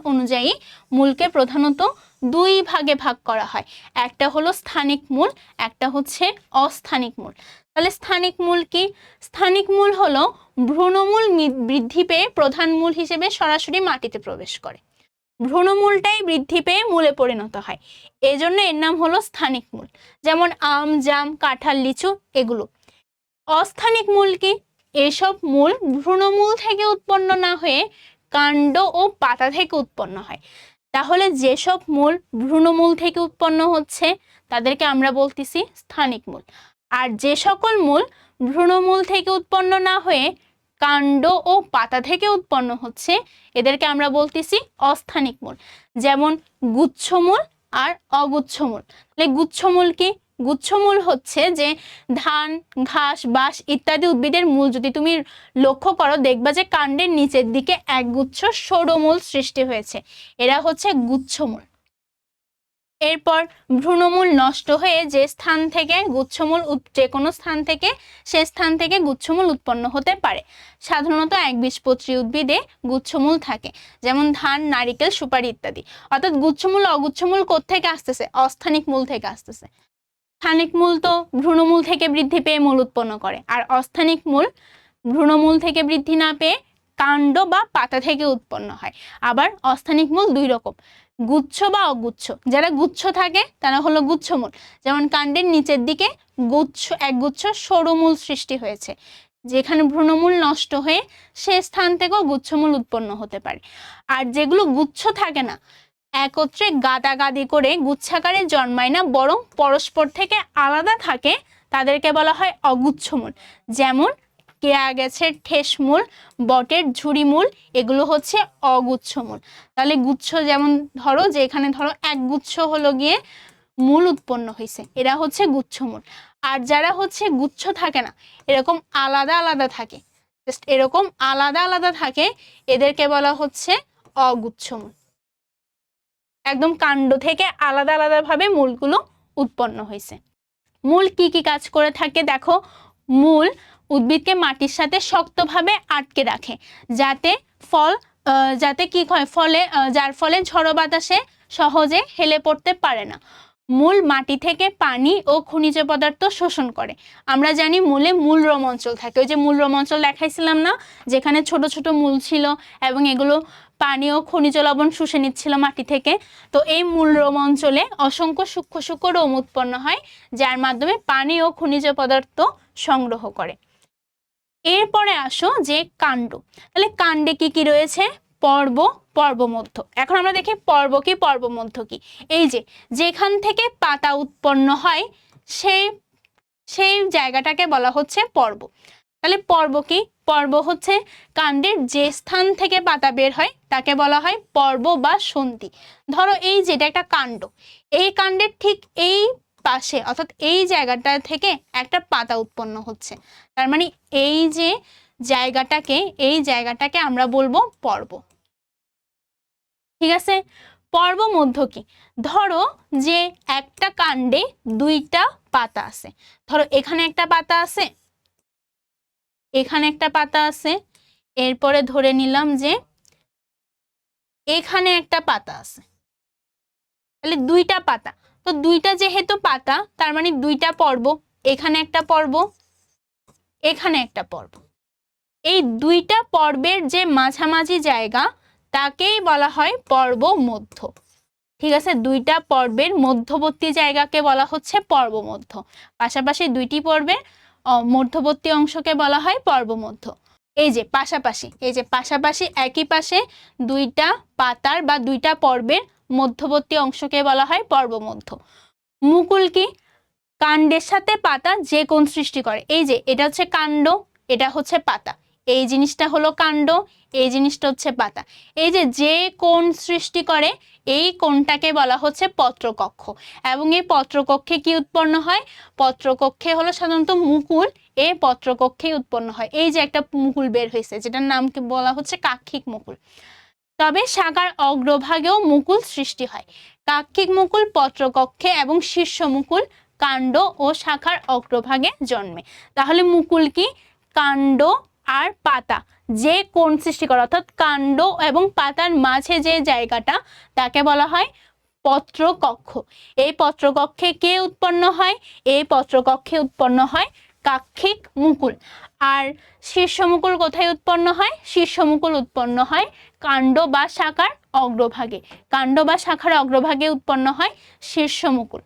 অনুযায়ী মূলকে প্রধানত দুই ভাগে ভাগ করা হয়। একটা হলো স্থানিক মূল, একটা হচ্ছে অস্থানিক মূল। তাহলে স্থানিক মূল কি? স্থানিক মূল হলো ভ্রূণমূল বৃদ্ধি পেয়ে প্রধান মূল হিসেবে সরাসরি মাটিতে প্রবেশ করে। ভ্রূণমূলটাই বৃদ্ধি পেয়ে মূলে পরিণত হয়, এজন্য এর নাম হলো স্থানিক মূল। যেমন আম, জাম, কাঁঠাল, লিচু এগুলো। অস্থানিক মূল কি? এসব মূল ভ্রূণমূল থেকে উৎপন্ন না হয়ে কাণ্ড ও পাতা থেকে উৎপন্ন হয়। তাহলে যেসব মূল ভ্রূণমূল থেকে উৎপন্ন হচ্ছে তাদেরকে আমরা বলতেছি স্থানিক মূল। আর যে সকল মূল ভ্রূণমূল থেকে উৎপন্ন না হয়ে কাণ্ড ও পাতা থেকে উৎপন্ন হচ্ছে এদেরকে আমরা বলতেছি অস্থানিক মূল। যেমন গুচ্ছমূল আর অগুচ্ছমূল। তাহলে গুচ্ছমূল কি? গুচ্ছমূল হচ্ছে যে ধান, ঘাস, বাঁশ ইত্যাদি উদ্ভিদের মূল যদি তুমি লক্ষ্য করো দেখবা যে কাণ্ডের নিচের দিকে একগুচ্ছ সৌরমূল সৃষ্টি হয়েছে, এরা হচ্ছে গুচ্ছমূল। এরপর ভ্রূণমূল নষ্ট হয়ে যে স্থান থেকে গুচ্ছমূল, যে কোনো স্থান থেকে সে স্থান থেকে গুচ্ছমূল উৎপন্ন হতে পারে। সাধারণত একবীজপত্রী উদ্ভিদে গুচ্ছমূল থাকে, যেমন ধান, নারিকেল, সুপারি ইত্যাদি। অর্থাৎ গুচ্ছমূল অগুচ্ছমূল কোত্থেকে আসতেছে? অস্থানিক মূল থেকে আসতেছে। স্থানিক মূল তো ভ্রূণমূল থেকে বৃদ্ধি পেয়ে মূল উৎপন্ন করে, আর অস্থানিক মূল ভ্রূণমূল থেকে বৃদ্ধি না পেয়ে কাণ্ড বা পাতা থেকে উৎপন্ন হয়। আবার অস্থানিক মূল দুই রকম, গুচ্ছ বা অগুচ্ছ। যারা গুচ্ছ থাকে তারা হলো গুচ্ছমূল, যেমন কাণ্ডের নিচের দিকে একগুচ্ছ সৌরমূল সৃষ্টি হয়েছে, যেখানে ভ্রূণমূল নষ্ট হয়ে সে স্থান থেকেও গুচ্ছমূল উৎপন্ন হতে পারে। আর যেগুলো গুচ্ছ থাকে না, একত্রে গাদাগাদি করে গুচ্ছাকারে জন্মায় না, বরং পরস্পর থেকে আলাদা থাকে, তাদেরকে বলা হয় অগুচ্ছমূল। যেমন কেয়া গাছের ঠেসমূল, বটের ঝুড়িমূল, এগুলো হচ্ছে অগুচ্ছমূল। তাহলে গুচ্ছ যেমন ধরো যে এখানে ধরো একগুচ্ছ হলো গিয়ে মূল উৎপন্ন হয়েছে, এরা হচ্ছে গুচ্ছমূল। আর যারা হচ্ছে গুচ্ছ থাকে না, এরকম আলাদা আলাদা থাকে, জাস্ট এরকম আলাদা আলাদা থাকে, এদেরকে বলা হচ্ছে অগুচ্ছমূল। একদম কাণ্ড থেকে আলাদা আলাদা ভাবে মূলগুলো উৎপন্ন হয়েছে। মূল কি কি কাজ করে থাকে দেখো। মূল উদ্ভিদকে মাটির সাথে শক্তভাবে আটকে রাখে, যাতে কি হয়, যার ফলে ঝড়ো বাতাসে সহজে হেলে পড়তে পারে না। মূল মাটি থেকে পানি ও খনিজ পদার্থ শোষণ করে। আমরা জানি মূলে মূলরম অঞ্চল থাকে, ওই যে মূলরম অঞ্চল দেখাইছিলাম না, যেখানে ছোট ছোট মূল ছিল এবং এগুলো পানি ও খনিজ লবণ শুষে নিচ্ছিল মাটি থেকে। তো এই মূলরম অঞ্চলে অসংখ্য সূক্ষ্ম সূক্ষ্ম রোম উৎপন্ন হয়, যার মাধ্যমে পানি ও খনিজ পদার্থ সংগ্রহ করে। এরপরে আসো যে কাণ্ড। তাহলে কাণ্ডে কি কি রয়েছে? পর্ব, পর্বমধ্য। এখন আমরা দেখি পর্ব কি, পর্বমধ্য কি। এই যে যেখান থেকে পাতা উৎপন্ন হয় সেই জায়গাটাকে বলা হচ্ছে পর্ব। তাহলে পর্ব কি? পর্ব হচ্ছে কাণ্ডের যে স্থান থেকে পাতা বের হয় তাকে বলা হয় পর্ব বা সন্ধি। ধরো এই যেটা একটা কাণ্ড, এই কাণ্ডের ঠিক এই পাশে অর্থাৎ এই জায়গাটা থেকে একটা পাতা উৎপন্ন হচ্ছে, তার মানে এই যে জায়গাটাকে আমরা বলবো পর্ব। ঠিক আছে। পর্ব মধ্য কি? ধরো যে একটা কাণ্ডে দুইটা পাতা আছে, ধরো এখানে একটা পাতা আছে, এখানে একটা পাতা আছে, এরপরে ধরে নিলাম যে এখানে একটা পাতা আছে, তাহলে দুইটা পাতা। তো দুইটা যেহেতু পাতা তার মানে দুইটা পর্ব, এখানে একটা পর্ব, এখানে একটা পর্ব। এই দুইটা পর্বের যে মাঝামাঝি জায়গা তাকেই বলা হয় পর্ব মধ্য। ঠিক আছে, দুইটা পর্বের মধ্যবর্তী জায়গাকে বলা হচ্ছে পর্ব মধ্য। পাশাপাশি দুইটি পর্বের মধ্যবর্তী অংশকে বলা হয় পর্ব মধ্য। এই যে পাশাপাশি একই পাশে দুইটা পাতার বা দুইটা পর্বের মধ্যবর্তী অংশকে বলা হয় পর্ব মধ্য। মুকুল কি? কাণ্ডের সাথে পাতা যে কোণ সৃষ্টি করে। এই যে এটা হচ্ছে কাণ্ড, এটা হচ্ছে পাতা, এই জিনিসটা হলো কাণ্ড, এই জিনিসটা হচ্ছে পাতা। এই যে কোণ সৃষ্টি করে এই কোণটাকে বলা হচ্ছে পত্রকক্ষ। এবং এই পত্রকক্ষে কি উৎপন্ন হয়? পত্রকক্ষে হলো সাধারণত মুকুল, এই পত্রকক্ষে উৎপন্ন হয়। এই যে একটা মুকুল বের হয়েছে যেটার নামকে বলা হচ্ছে কাক্ষিক মুকুল। তবে শাখার অগ্রভাগেও মুকুল সৃষ্টি হয়। কাক্ষিক মুকুল পত্রকক্ষে এবং শীর্ষ মুকুল কাণ্ড ও শাখার অগ্রভাগে জন্মে। তাহলে মুকুল কি? কাণ্ড আর পাতা যে কোণ সৃষ্টি করে, অর্থাৎ কাণ্ড এবং পাতার মাঝে যে জায়গাটা তাকে বলা হয় পত্রকক্ষ। এই পত্রকক্ষে কে উৎপন্ন হয়? এই পত্রকক্ষে উৎপন্ন হয় কাক্ষিক মুকুল। আর শীর্ষ মুকুল কোথায় উৎপন্ন হয়? শীর্ষ মুকুল উৎপন্ন হয় কাণ্ড বা শাখার অগ্রভাগে। কাণ্ড বা শাখার অগ্রভাগে উৎপন্ন হয় শীর্ষমুকুল।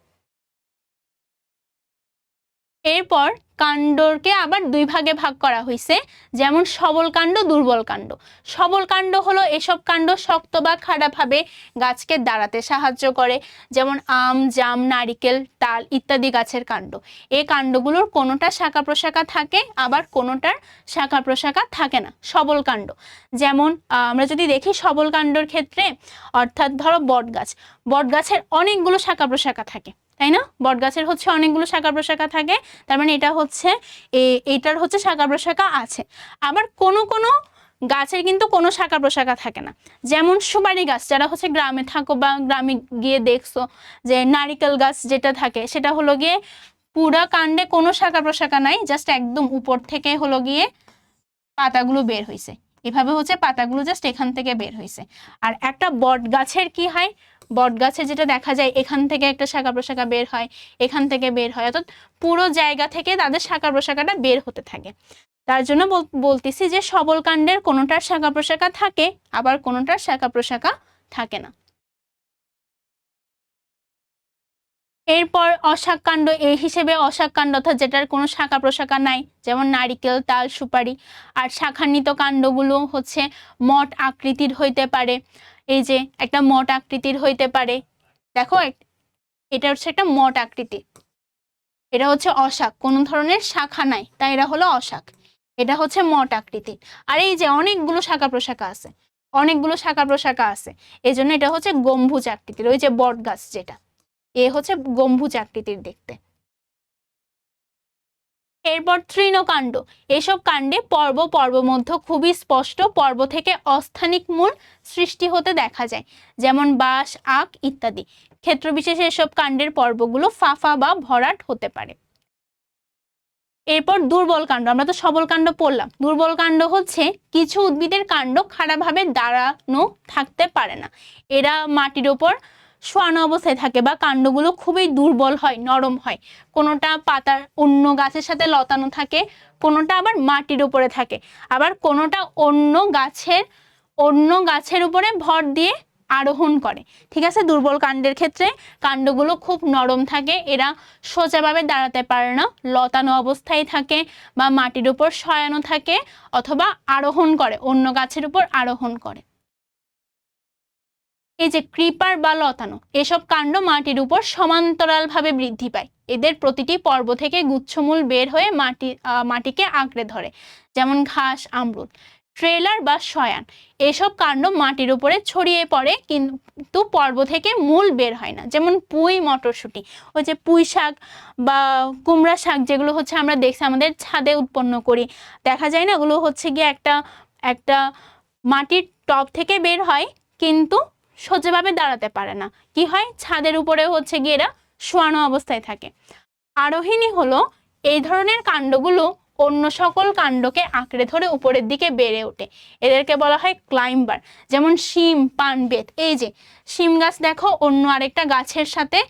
এরপর কাণ্ডকে আবার দুই ভাগে ভাগ করা হয়েছে, যেমন সবল কাণ্ড, দুর্বল কাণ্ড। সবল কাণ্ড হলো এসব কাণ্ড শক্ত বা খাড়াভাবে গাছকে দাঁড়াতে সাহায্য করে, যেমন আম, জাম, নারিকেল, তাল ইত্যাদি গাছের কাণ্ড। এই কাণ্ডগুলোর কোনোটা শাখা প্রশাখা থাকে, আবার কোনোটার শাখা প্রশাখা থাকে না, সবল কাণ্ড। যেমন আমরা যদি দেখি সবল কাণ্ডর ক্ষেত্রে, অর্থাৎ ধরো বটগাছ, বটগাছের অনেকগুলো শাখা প্রশাখা থাকে, তাই না? বটগাছের হচ্ছে অনেকগুলো শাখা প্রশাখা থাকে, তার মানে এটা হচ্ছে এইটার হচ্ছে শাখা প্রশাখা আছে। আবার কোনো কোনো গাছের কিন্তু কোনো শাখা প্রশাখা থাকে না, যেমন সুপারি গাছ। যারা হচ্ছে গ্রামে থাকো বা গ্রামে গিয়ে দেখছো যে নারিকেল গাছ যেটা থাকে সেটা হলো গিয়ে পুরা কাণ্ডে কোনো শাখা প্রশাখা নাই, জাস্ট একদম উপর থেকে হলো গিয়ে পাতাগুলো বের হয়েছে, এভাবে হচ্ছে পাতাগুলো জাস্ট এখান থেকে বের হয়েছে। আর একটা বট গাছের কি হয়, বট গাছে যেটা দেখা যায় এখান থেকে একটা শাখা প্রশাখা বের হয়, এখান থেকে বের হয়, অর্থাৎ পুরো জায়গা থেকে তাদের শাখা প্রশাখাটা বের হতে থাকে। তার জন্য বলতেছি যে সবল কাণ্ডের কোনোটার শাখা প্রশাখা থাকে, আবার কোনোটার শাখা প্রশাখা থাকে না। এরপর অশাক কাণ্ড, এই হিসেবে অশাক কাণ্ড অর্থাৎ যেটার কোনো শাখা প্রশাখা নাই, যেমন নারিকেল, তাল, সুপারি। আর শাখান্বিত কাণ্ডগুলো হচ্ছে মঠ আকৃতির হইতে পারে, এই যে একটা মঠ আকৃতির হইতে পারে, দেখো এটা হচ্ছে একটা মঠ আকৃতি, এটা হচ্ছে অশাক, কোনো ধরনের শাখা নাই, তাই এরা হলো অশাক। এটা হচ্ছে মঠ আকৃতি। আর এই যে অনেকগুলো শাখা প্রশাখা আছে, অনেকগুলো শাখা প্রশাখা আছে, এই জন্য এটা হচ্ছে গম্বুজ আকৃতির, ওই যে বট গাছ যেটা, এ হচ্ছে গম্বুজ আকৃতির দেখতে। এরপর তৃণকাণ্ড, এসব কাণ্ডে পর্ব মধ্য খুবই স্পষ্ট, পর্ব থেকে অস্থানিক মূল সৃষ্টি হতে দেখা যায়, যেমন বাঁশ, আখ ইত্যাদি। ক্ষেত্র বিশেষে এসব কাণ্ডের পর্বগুলো ফাঁপা বা ভরাট হতে পারে। এরপর দুর্বল কাণ্ড, আমরা তো সবল কাণ্ড পড়লাম, দুর্বল কাণ্ড হচ্ছে কিছু উদ্ভিদের কাণ্ড খাড়াভাবে দাঁড়ানো থাকতে পারে না, এরা মাটির ওপর শোয়ানো অবস্থায় থাকে বা কাণ্ডগুলো খুবই দুর্বল হয়, নরম হয়। কোনোটা পাতার অন্য গাছের সাথে লতানো থাকে, কোনোটা আবার মাটির উপরে থাকে, আবার কোনোটা অন্য গাছের উপরে ভর দিয়ে আরোহণ করে। ঠিক আছে, দুর্বল কাণ্ডের ক্ষেত্রে কাণ্ডগুলো খুব নরম থাকে, এরা সোজাভাবে দাঁড়াতে পারে না, লতানো অবস্থায় থাকে বা মাটির উপর শয়ানো থাকে, অথবা আরোহণ করে, অন্য গাছের উপর আরোহণ করে। এই যে ক্রিপার বা লতানো, এসব কাণ্ড মাটির উপর সমান্তরালভাবে বৃদ্ধি পায়, এদের প্রতিটি পর্ব থেকে গুচ্ছমূল বের হয়ে মাটিকে আঁকড়ে ধরে, যেমন ঘাস, আমরুদ। ট্রেলার বা শয়ান, এসব কাণ্ড মাটির উপরে ছড়িয়ে পড়ে কিন্তু পর্ব থেকে মূল বের হয় না, যেমন পুঁই, মটরশুঁটি। ওই যে পুঁই শাক বা কুমড়া শাক যেগুলো হচ্ছে আমরা দেখছি আমাদের ছাদে উৎপন্ন করি, দেখা যায় না, ওগুলো হচ্ছে গিয়ে একটা মাটির টব থেকে বের হয়, কিন্তু সোজাভাবে দাঁড়াতে পারে না, কি হয়, ছাদের উপরে হচ্ছে গিয়ে এরা শোয়ানো অবস্থায় থাকে। আরোহিণী হলো এই ধরনের কাণ্ডগুলো অন্য সকল কাণ্ডকে আঁকড়ে ধরে উপরের দিকে বেড়ে ওঠে, এদেরকে বলা হয় ক্লাইম্বার। যেমন শিম, পান, বেত। এই যে শিম গাছ দেখো অন্য আরেকটা গাছের সাথে,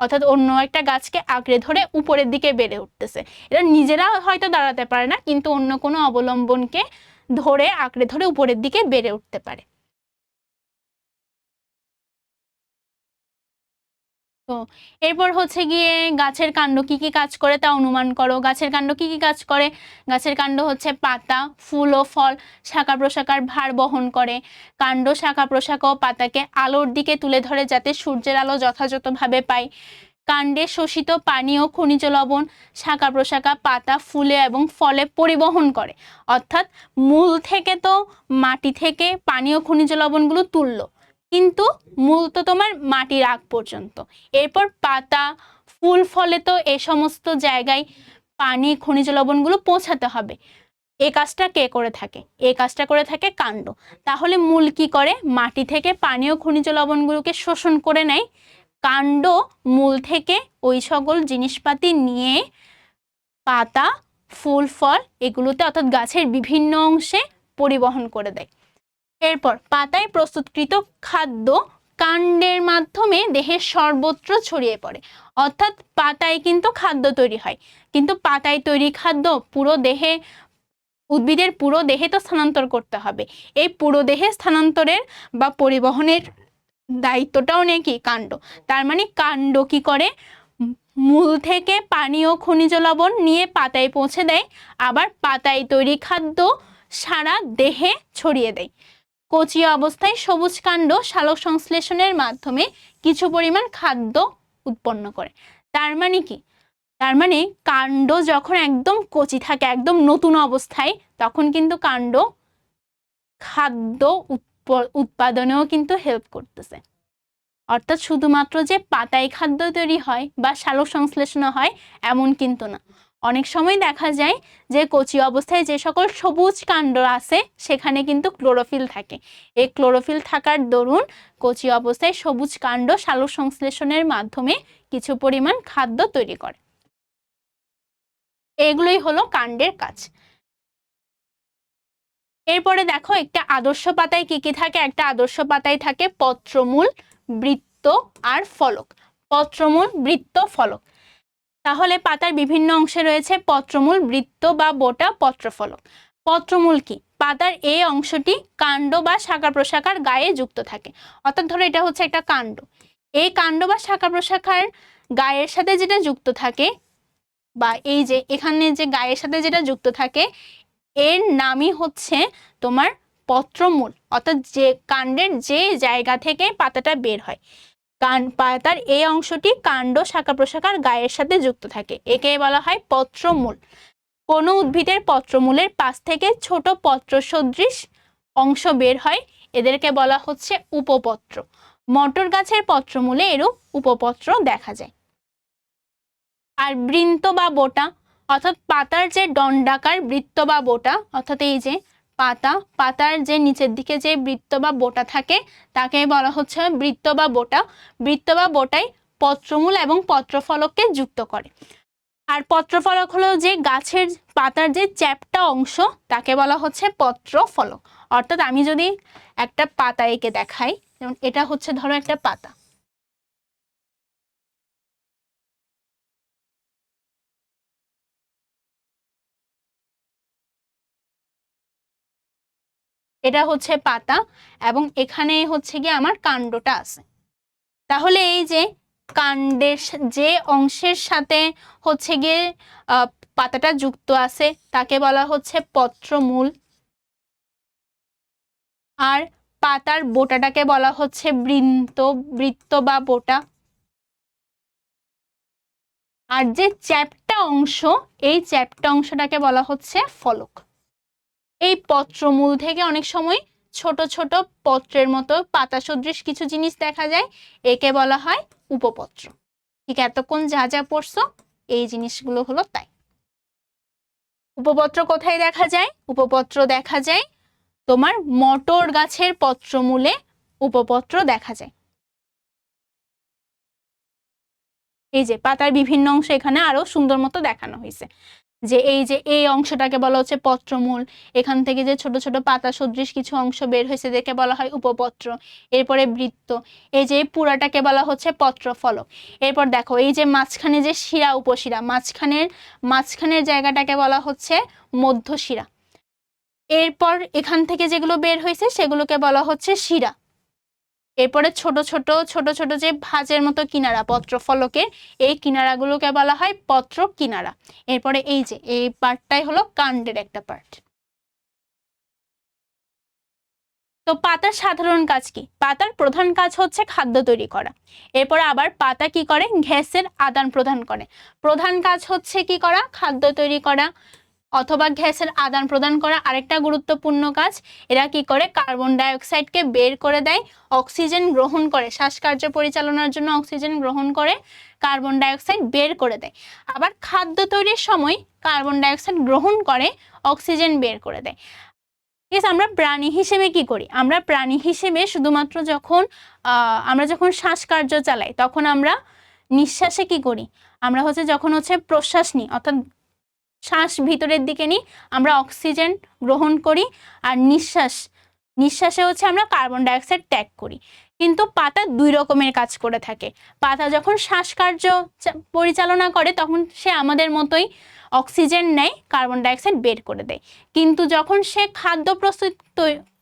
অর্থাৎ অন্য একটা গাছকে আঁকড়ে ধরে উপরের দিকে বেড়ে উঠতেছে, এরা নিজেরা হয়তো দাঁড়াতে পারে না, কিন্তু অন্য কোনো অবলম্বনকে ধরে আঁকড়ে ধরে উপরের দিকে বেড়ে উঠতে পারে। তো এরপর হচ্ছে গিয়ে গাছের কাণ্ড কি কি কাজ করে তা অনুমান করো। গাছের কাণ্ড কি কি কাজ করে? গাছের কাণ্ড হচ্ছে পাতা, ফুল ও ফল, শাখা প্রশাখার ভার বহন করে। কাণ্ড শাখা প্রশাখা ও পাতাকে আলোর দিকে তুলে ধরে যাতে সূর্যের আলো যথাযথভাবে পায়। কাণ্ডে শোষিত পানি ও খনিজ লবণ শাখা প্রশাখা, পাতা, ফুলে এবং ফলে পরিবহন করে, অর্থাৎ মূল থেকে তো মাটি থেকে পানি ও খনিজ লবণগুলো তুললো, কিন্তু মূল তো তোমার মাটির আগ পর্যন্ত। এরপর পাতা, ফুল, ফলে তো এ সমস্ত জায়গায় পানি, খনিজ লবণগুলো পৌঁছাতে হবে, এই কাজটা কে করে থাকে? এই কাজটা করে থাকে কাণ্ড। তাহলে মূল কি করে? মাটি থেকে পানি ও খনিজ লবণগুলোকে শোষণ করে নেয়, কাণ্ড মূল থেকে ওই সকল জিনিসপাতি নিয়ে পাতা, ফুল, ফল এগুলোতে অর্থাৎ গাছের বিভিন্ন অংশে পরিবহন করে দেয়। এরপর পাতায় প্রস্তুতকৃত খাদ্য কাণ্ডের মাধ্যমে দেহের সর্বত্র ছড়িয়ে পড়ে, অর্থাৎ পাতায় কিন্তু খাদ্য তৈরি হয়, কিন্তু পাতায় তৈরি খাদ্য পুরো দেহে উদ্ভিদের পুরো দেহে তো স্থানান্তর করতে হবে। এই পুরো দেহে স্থানান্তরের বা পরিবহনের দায়িত্বটাও নেই কি কাণ্ড। তার মানে কাণ্ড কি করে, মূল থেকে পানি ও খনিজ লবণ নিয়ে পাতায় পৌঁছে দেয়, আবার পাতায় তৈরি খাদ্য সারা দেহে ছড়িয়ে দেয়। কচি অবস্থায় সবুজ কাণ্ড সালোক সংশ্লেষণের মাধ্যমে কিছু পরিমাণ খাদ্য উৎপন্ন করে। তার মানে কি, তার মানে কাণ্ড যখন একদম কচি থাকে, একদম নতুন অবস্থায়, তখন কিন্তু কাণ্ড খাদ্য উৎপাদনেও কিন্তু হেল্প করতেছে। অর্থাৎ শুধুমাত্র যে পাতায় খাদ্য তৈরি হয় বা সালোক সংশ্লেষণ হয় এমন কিন্তু না। অনেক সময় দেখা যায় যে কচি অবস্থায় যে সকল সবুজ কাণ্ড আছে সেখানে কিন্তু ক্লোরোফিল থাকে। এই ক্লোরোফিল থাকার দরুন কচি অবস্থায় সবুজ কাণ্ড সালোক সংশ্লেষণের মাধ্যমে কিছু পরিমাণ খাদ্য তৈরি করে। এগুলোই হলো কাণ্ডের কাজ। এরপরে দেখো একটা আদর্শ পাতায় কি কি থাকে। একটা আদর্শ পাতায় থাকে পত্রমূল, বৃত্ত আর ফলক। পত্রমূল, বৃত্ত, ফলক। তাহলে পাতার বিভিন্ন অংশে রয়েছে পত্রমূল, বৃত্ত বা বোটা, পত্রফলক। পত্রমূল কি, পাতার এই অংশটি কাণ্ড বা শাখা প্রশাখার গায়ে যুক্ত থাকে। অর্থাৎ ধরো এটা হচ্ছে একটা কাণ্ড, এই কাণ্ড বা শাখা প্রশাখার গায়ের সাথে যেটা যুক্ত থাকে, বা এই যে এখানে যে গায়ের সাথে যেটা যুক্ত থাকে, এর নামই হচ্ছে তোমার পত্রমূল। অর্থাৎ যে কাণ্ডের যে জায়গা থেকে পাতাটা বের হয়, পাতার এই অংশটি কাণ্ড শাখা প্রশাখার গায়ের সাথে যুক্ত থাকে, একে বলা হয় পত্রমূল। কোনো উদ্ভিদের পত্রমূলের পাশ থেকে ছোট পত্র সদৃশ অংশ বের হয়, এদেরকে বলা হচ্ছে উপপত্র। মটর গাছের পত্রমূলে এরূপ উপপত্র দেখা যায়। আর বৃন্ত বা বোটা, অর্থাৎ পাতার যে দণ্ডাকার বৃত্ত বা বোটা, অর্থাৎ এই যে পাতার যে নিচের দিকে যে বৃত্ত বা বোটা থাকে তাকে বলা হচ্ছে বৃত্ত বা বোটা। বৃত্ত বা বোটাই পত্রমূল এবং পত্রফলককে যুক্ত করে। আর পত্রফলক হলো যে গাছের পাতার যে চ্যাপ্টা অংশ, তাকে বলা হচ্ছে পত্রফলক। অর্থাৎ আমি যদি একটা পাতা এঁকে দেখাই, যেমন এটা হচ্ছে ধরো একটা পাতা, এটা হচ্ছে পাতা এবং এখানে হচ্ছে গিয়ে আমার কাণ্ডটা আছে। তাহলে এই যে কাণ্ডের যে অংশের সাথে হচ্ছে গিয়ে পাতাটা যুক্ত আছে তাকে বলা হচ্ছে পত্রমূল, আর পাতার বোটাটাকে বলা হচ্ছে বৃত্ত বা বোটা, আর যে চ্যাপ্টা অংশ, এই চ্যাপ্টা অংশটাকে বলা হচ্ছে ফলক। এই পত্রমূল থেকে অনেক সময় ছোট ছোট পত্রের মতো পাতা সদৃশ কিছু জিনিস দেখা যায়, একে বলা হয় উপপত্র। ঠিক এতক্ষণ যা যা পড়ছো এই জিনিসগুলো হলো তাই। উপপত্র কোথায় দেখা যায়? উপপত্র দেখা যায় তোমার মটর গাছের পত্রমূলে উপপত্র দেখা যায়। এই যে পাতার বিভিন্ন অংশ এখানে আরো সুন্দর মতো দেখানো হয়েছে, যে এই যে এই অংশটাকে বলা হচ্ছে পত্রমূল, এখান থেকে যে ছোট ছোট পাতা সদৃশ কিছু অংশ বের হয়েছে এদেরকে বলা হয় উপপত্র। এরপরে বৃত্ত, এই যে পুরাটাকে বলা হচ্ছে পত্রফলক। এরপর দেখো এই যে মাঝখানে যে শিরা উপশিরা, মাঝখানের জায়গাটাকে বলা হচ্ছে মধ্যশিরা। এরপর এখান থেকে যেগুলো বের হয়েছে সেগুলোকে বলা হচ্ছে শিরা। এরপরে ছোট ছোট যে ভাঁজের মতো কিনারা পত্রফলকের, এই কিনারাগুলোকে বলা হয় পত্র কিনারা। এরপরে এই যে এই পার্টটাই হলো কাণ্ডের একটা পার্ট। তো পাতার সাধারণ কাজ কি? পাতার প্রধান কাজ হচ্ছে খাদ্য তৈরি করা। এরপর আবার পাতা কি করে? গ্যাসের আদান প্রদান করে। প্রধান কাজ হচ্ছে কি করা? খাদ্য তৈরি করা অথবা গ্যাসের আদান প্রদান করা। আরেকটা গুরুত্বপূর্ণ কাজ, এরা কি করে? কার্বন ডাই অক্সাইডকে বের করে দেয়, অক্সিজেন গ্রহণ করে, শ্বাসকার্য পরিচালনার জন্য অক্সিজেন গ্রহণ করে, কার্বন ডাই অক্সাইড বের করে দেয়। আবার খাদ্য তৈরির সময় কার্বন ডাই অক্সাইড গ্রহণ করে, অক্সিজেন বের করে দেয়। ঠিক আছে, আমরা প্রাণী হিসেবে কি করি? আমরা প্রাণী হিসেবে শুধুমাত্র আমরা যখন শ্বাসকার্য চালাই তখন আমরা নিঃশ্বাসে কি করি? আমরা যখন প্রশ্বাস নিই, অর্থাৎ শ্বাস ভিতরের দিকে নিই, আমরা অক্সিজেন গ্রহণ করি, আর নিঃশ্বাস নিঃশ্বাসে হচ্ছে আমরা কার্বন ডাইঅক্সাইড ত্যাগ করি। কিন্তু পাতা দুই রকমের কাজ করে থাকে। পাতা যখন শ্বাসকার্য পরিচালনা করে তখন সে আমাদের মতোই অক্সিজেন নেয়, কার্বন ডাইঅক্সাইড বের করে দেয়। কিন্তু যখন সে খাদ্য প্রস্তুত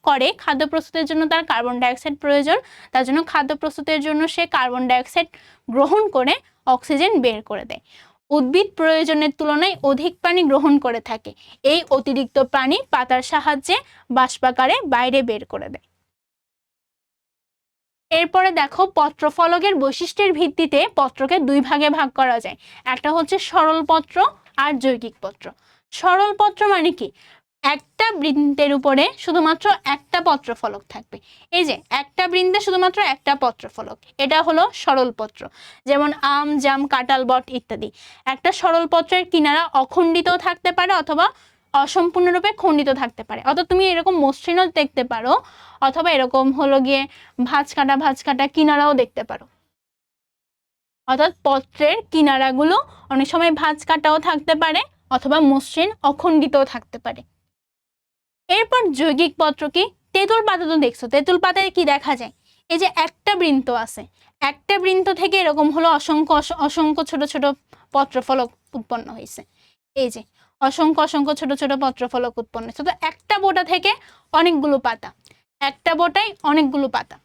করে, খাদ্য প্রস্তুতের জন্য তার কার্বন ডাইঅক্সাইড প্রয়োজন, তার জন্য খাদ্য প্রস্তুতের জন্য সে কার্বন ডাইঅক্সাইড গ্রহণ করে অক্সিজেন বের করে দেয়। উদ্ভিদ প্রয়োজনের তুলনায় অধিক পানি গ্রহণ করে থাকে। এই অতিরিক্ত পানি পাতার সাহায্যে বাষ্পাকারে বাইরে বের করে দেয়। এরপরে দেখো, পত্রফলকের বৈশিষ্ট্যের ভিত্তিতে পত্রকে দুই ভাগে ভাগ করা যায়। একটা হচ্ছে সরল পত্র আর যৌগিক পত্র। সরল পত্র মানে কি? একটা বৃন্তের উপরে শুধুমাত্র একটা পত্রফলক থাকবে। এই যে একটা বৃন্তে শুধুমাত্র একটা পত্রফলক, এটা হলো সরল পত্র। যেমন আম, জাম, কাঁঠাল, বট ইত্যাদি। একটা সরল পত্রের কিনারা অখণ্ডিত থাকতে পারে অথবা অসম্পূর্ণরূপে খণ্ডিত থাকতে পারে। অর্থাৎ তুমি এরকম মসৃণও দেখতে পারো অথবা এরকম হলো গিয়ে ভাঁজ কাটা কিনারাও দেখতে পারো। অর্থাৎ পত্রের কিনারাগুলো অনেক সময় ভাঁজ কাটাও থাকতে পারে অথবা মসৃণ অখণ্ডিতও থাকতে পারে। এরপর যৌগিক পত্র কি? তেঁতুল পাতা তো দেখছো, তেঁতুল পাতায় কি দেখা যায়? এই যে একটা বৃন্ত আছে, একটা বৃন্ত থেকে এরকম হলো অসংখ্য অসংখ্য ছোট ছোট পত্রফলক উৎপন্ন হয়েছে। এই যে অসংখ্য অসংখ্য ছোট ছোট পত্রফলক উৎপন্ন হয়েছে। তো একটা বোটা থেকে অনেকগুলো পাতা, একটা বোটায় অনেকগুলো পাতা,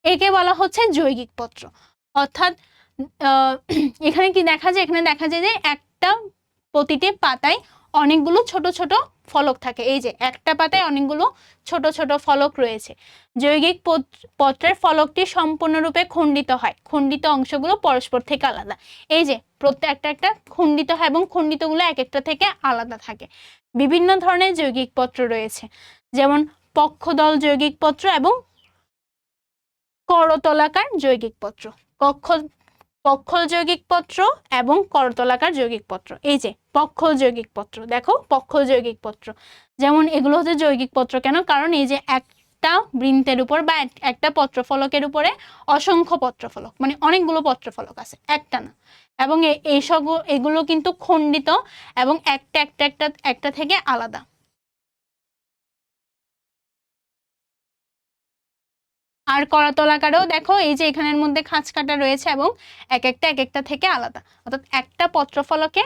একে বলা হচ্ছে যৌগিক পত্র। অর্থাৎ এখানে কি দেখা যায়? এখানে দেখা যায় যে একটা প্রতিটি পাতায় অনেকগুলো ছোট ছোট ফলক থাকে। এই যে একটা পাতায় অনেকগুলো ছোট ছোট ফলক রয়েছে। যৌগিক পত্রের ফলকটি সম্পূর্ণরূপে খণ্ডিত হয়, খণ্ডিত অংশগুলো পরস্পর থেকে আলাদা। এই যে প্রত্যেকটা একটা খণ্ডিত হয় এবং খণ্ডিতগুলো এক একটা থেকে আলাদা থাকে। বিভিন্ন ধরনের যৌগিক পত্র রয়েছে, যেমন পক্ষদল যৌগিক পত্র এবং করতলাকার যৌগিক পত্র। পক্ষল যৌগিক পত্র এবং করতলাকার যৌগিক পত্র। এই যে পক্ষল যৌগিক পত্র, দেখো পক্ষল যৌগিক পত্র। যেমন এগুলো হচ্ছে যৌগিক পত্র কেন? কারণ এই যে একটা বৃন্তের উপর বা একটা পত্রফলকের উপরে অসংখ্য পত্রফলক, মানে অনেকগুলো পত্রফলক আছে, একটা না। এবং এইসব এগুলো কিন্তু খণ্ডিত এবং একটা একটা একটা একটা থেকে আলাদা। আর করতলাকারেও দেখো এই যে এখানের মধ্যে খাঁজ কাটা রয়েছে এবং এক একটা থেকে আলাদা। অর্থাৎ একটা পত্রফলকে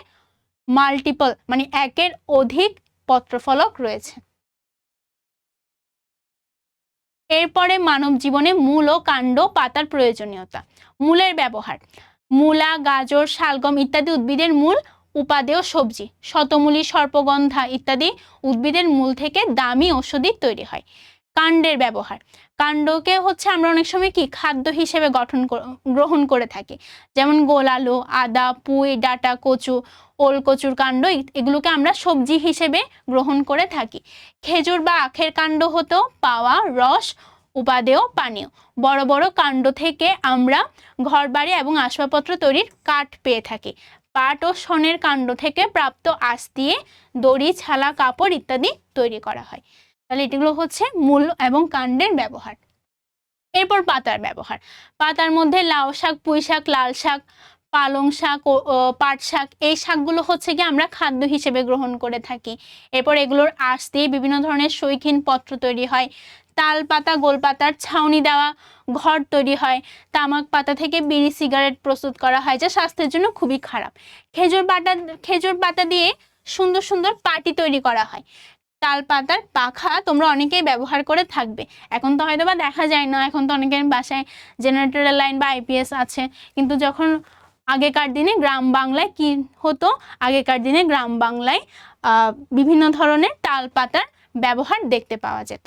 মাল্টিপল মানে একের অধিক পত্রফলক রয়েছে। এরপরে মানব জীবনে মূল ও কাণ্ড পাতার প্রয়োজনীয়তা। মূলের ব্যবহার। মূলা, গাজর, শালগম ইত্যাদি উদ্ভিদের মূল উপাদেয় সবজি। শতমূলী, সর্পগন্ধা ইত্যাদি উদ্ভিদের মূল থেকে দামি ঔষধি তৈরি হয়। কাণ্ডের ব্যবহার। কাণ্ডকে হচ্ছে আমরা অনেক সময় কি খাদ্য হিসেবে গ্রহণ করে থাকি। যেমন গোল আলু, আদা, পুঁই, ডাঁটা, কচু, ওলকচুর কাণ্ড এগুলোকে আমরা সবজি হিসেবে গ্রহণ করে থাকি। খেজুর বা আখের কাণ্ড হতেও পাওয়া রস উপাদেয় পানীয়। বড় বড় কাণ্ড থেকে আমরা ঘরবাড়ি এবং আসবাবপত্র তৈরির কাঠ পেয়ে থাকি। পাট ও শনের কাণ্ড থেকে প্রাপ্ত আঁশ দিয়ে দড়ি, ছালা, কাপড় ইত্যাদি তৈরি করা হয়। তাহলে এগুলো হচ্ছে মূল এবং কাণ্ডের ব্যবহার। এরপর পাতার ব্যবহার। পাতার মধ্যে লাউ শাক, পুঁই শাক, লাল শাক, পালং শাক, পাট শাক, এই শাকগুলো হচ্ছে কি আমরা খাদ্য হিসেবে গ্রহণ করে থাকি। এরপর এগুলোর আঁশ দিয়ে বিভিন্ন ধরনের শৌখিন পত্র তৈরি হয়। তাল পাতা, গোল পাতার ছাউনি দেওয়া ঘর তৈরি হয়। তামাক পাতা থেকে বিড়ি, সিগারেট প্রস্তুত করা হয়, যা স্বাস্থ্যের জন্য খুবই খারাপ। খেজুর পাতা দিয়ে সুন্দর সুন্দর পাটি তৈরি করা হয়। তাল পাতার পাখা তোমরা অনেকেই ব্যবহার করে থাকবে। এখন তো হয়তো বা দেখা যায় না, এখন তো অনেকের বাসায় জেনারেটরের লাইন বা আইপিএস আছে। কিন্তু যখন আগেকার দিনে গ্রাম বাংলায় কি হতো, আগেকার দিনে গ্রাম বাংলায় বিভিন্ন ধরনের তাল পাতার ব্যবহার দেখতে পাওয়া যেত।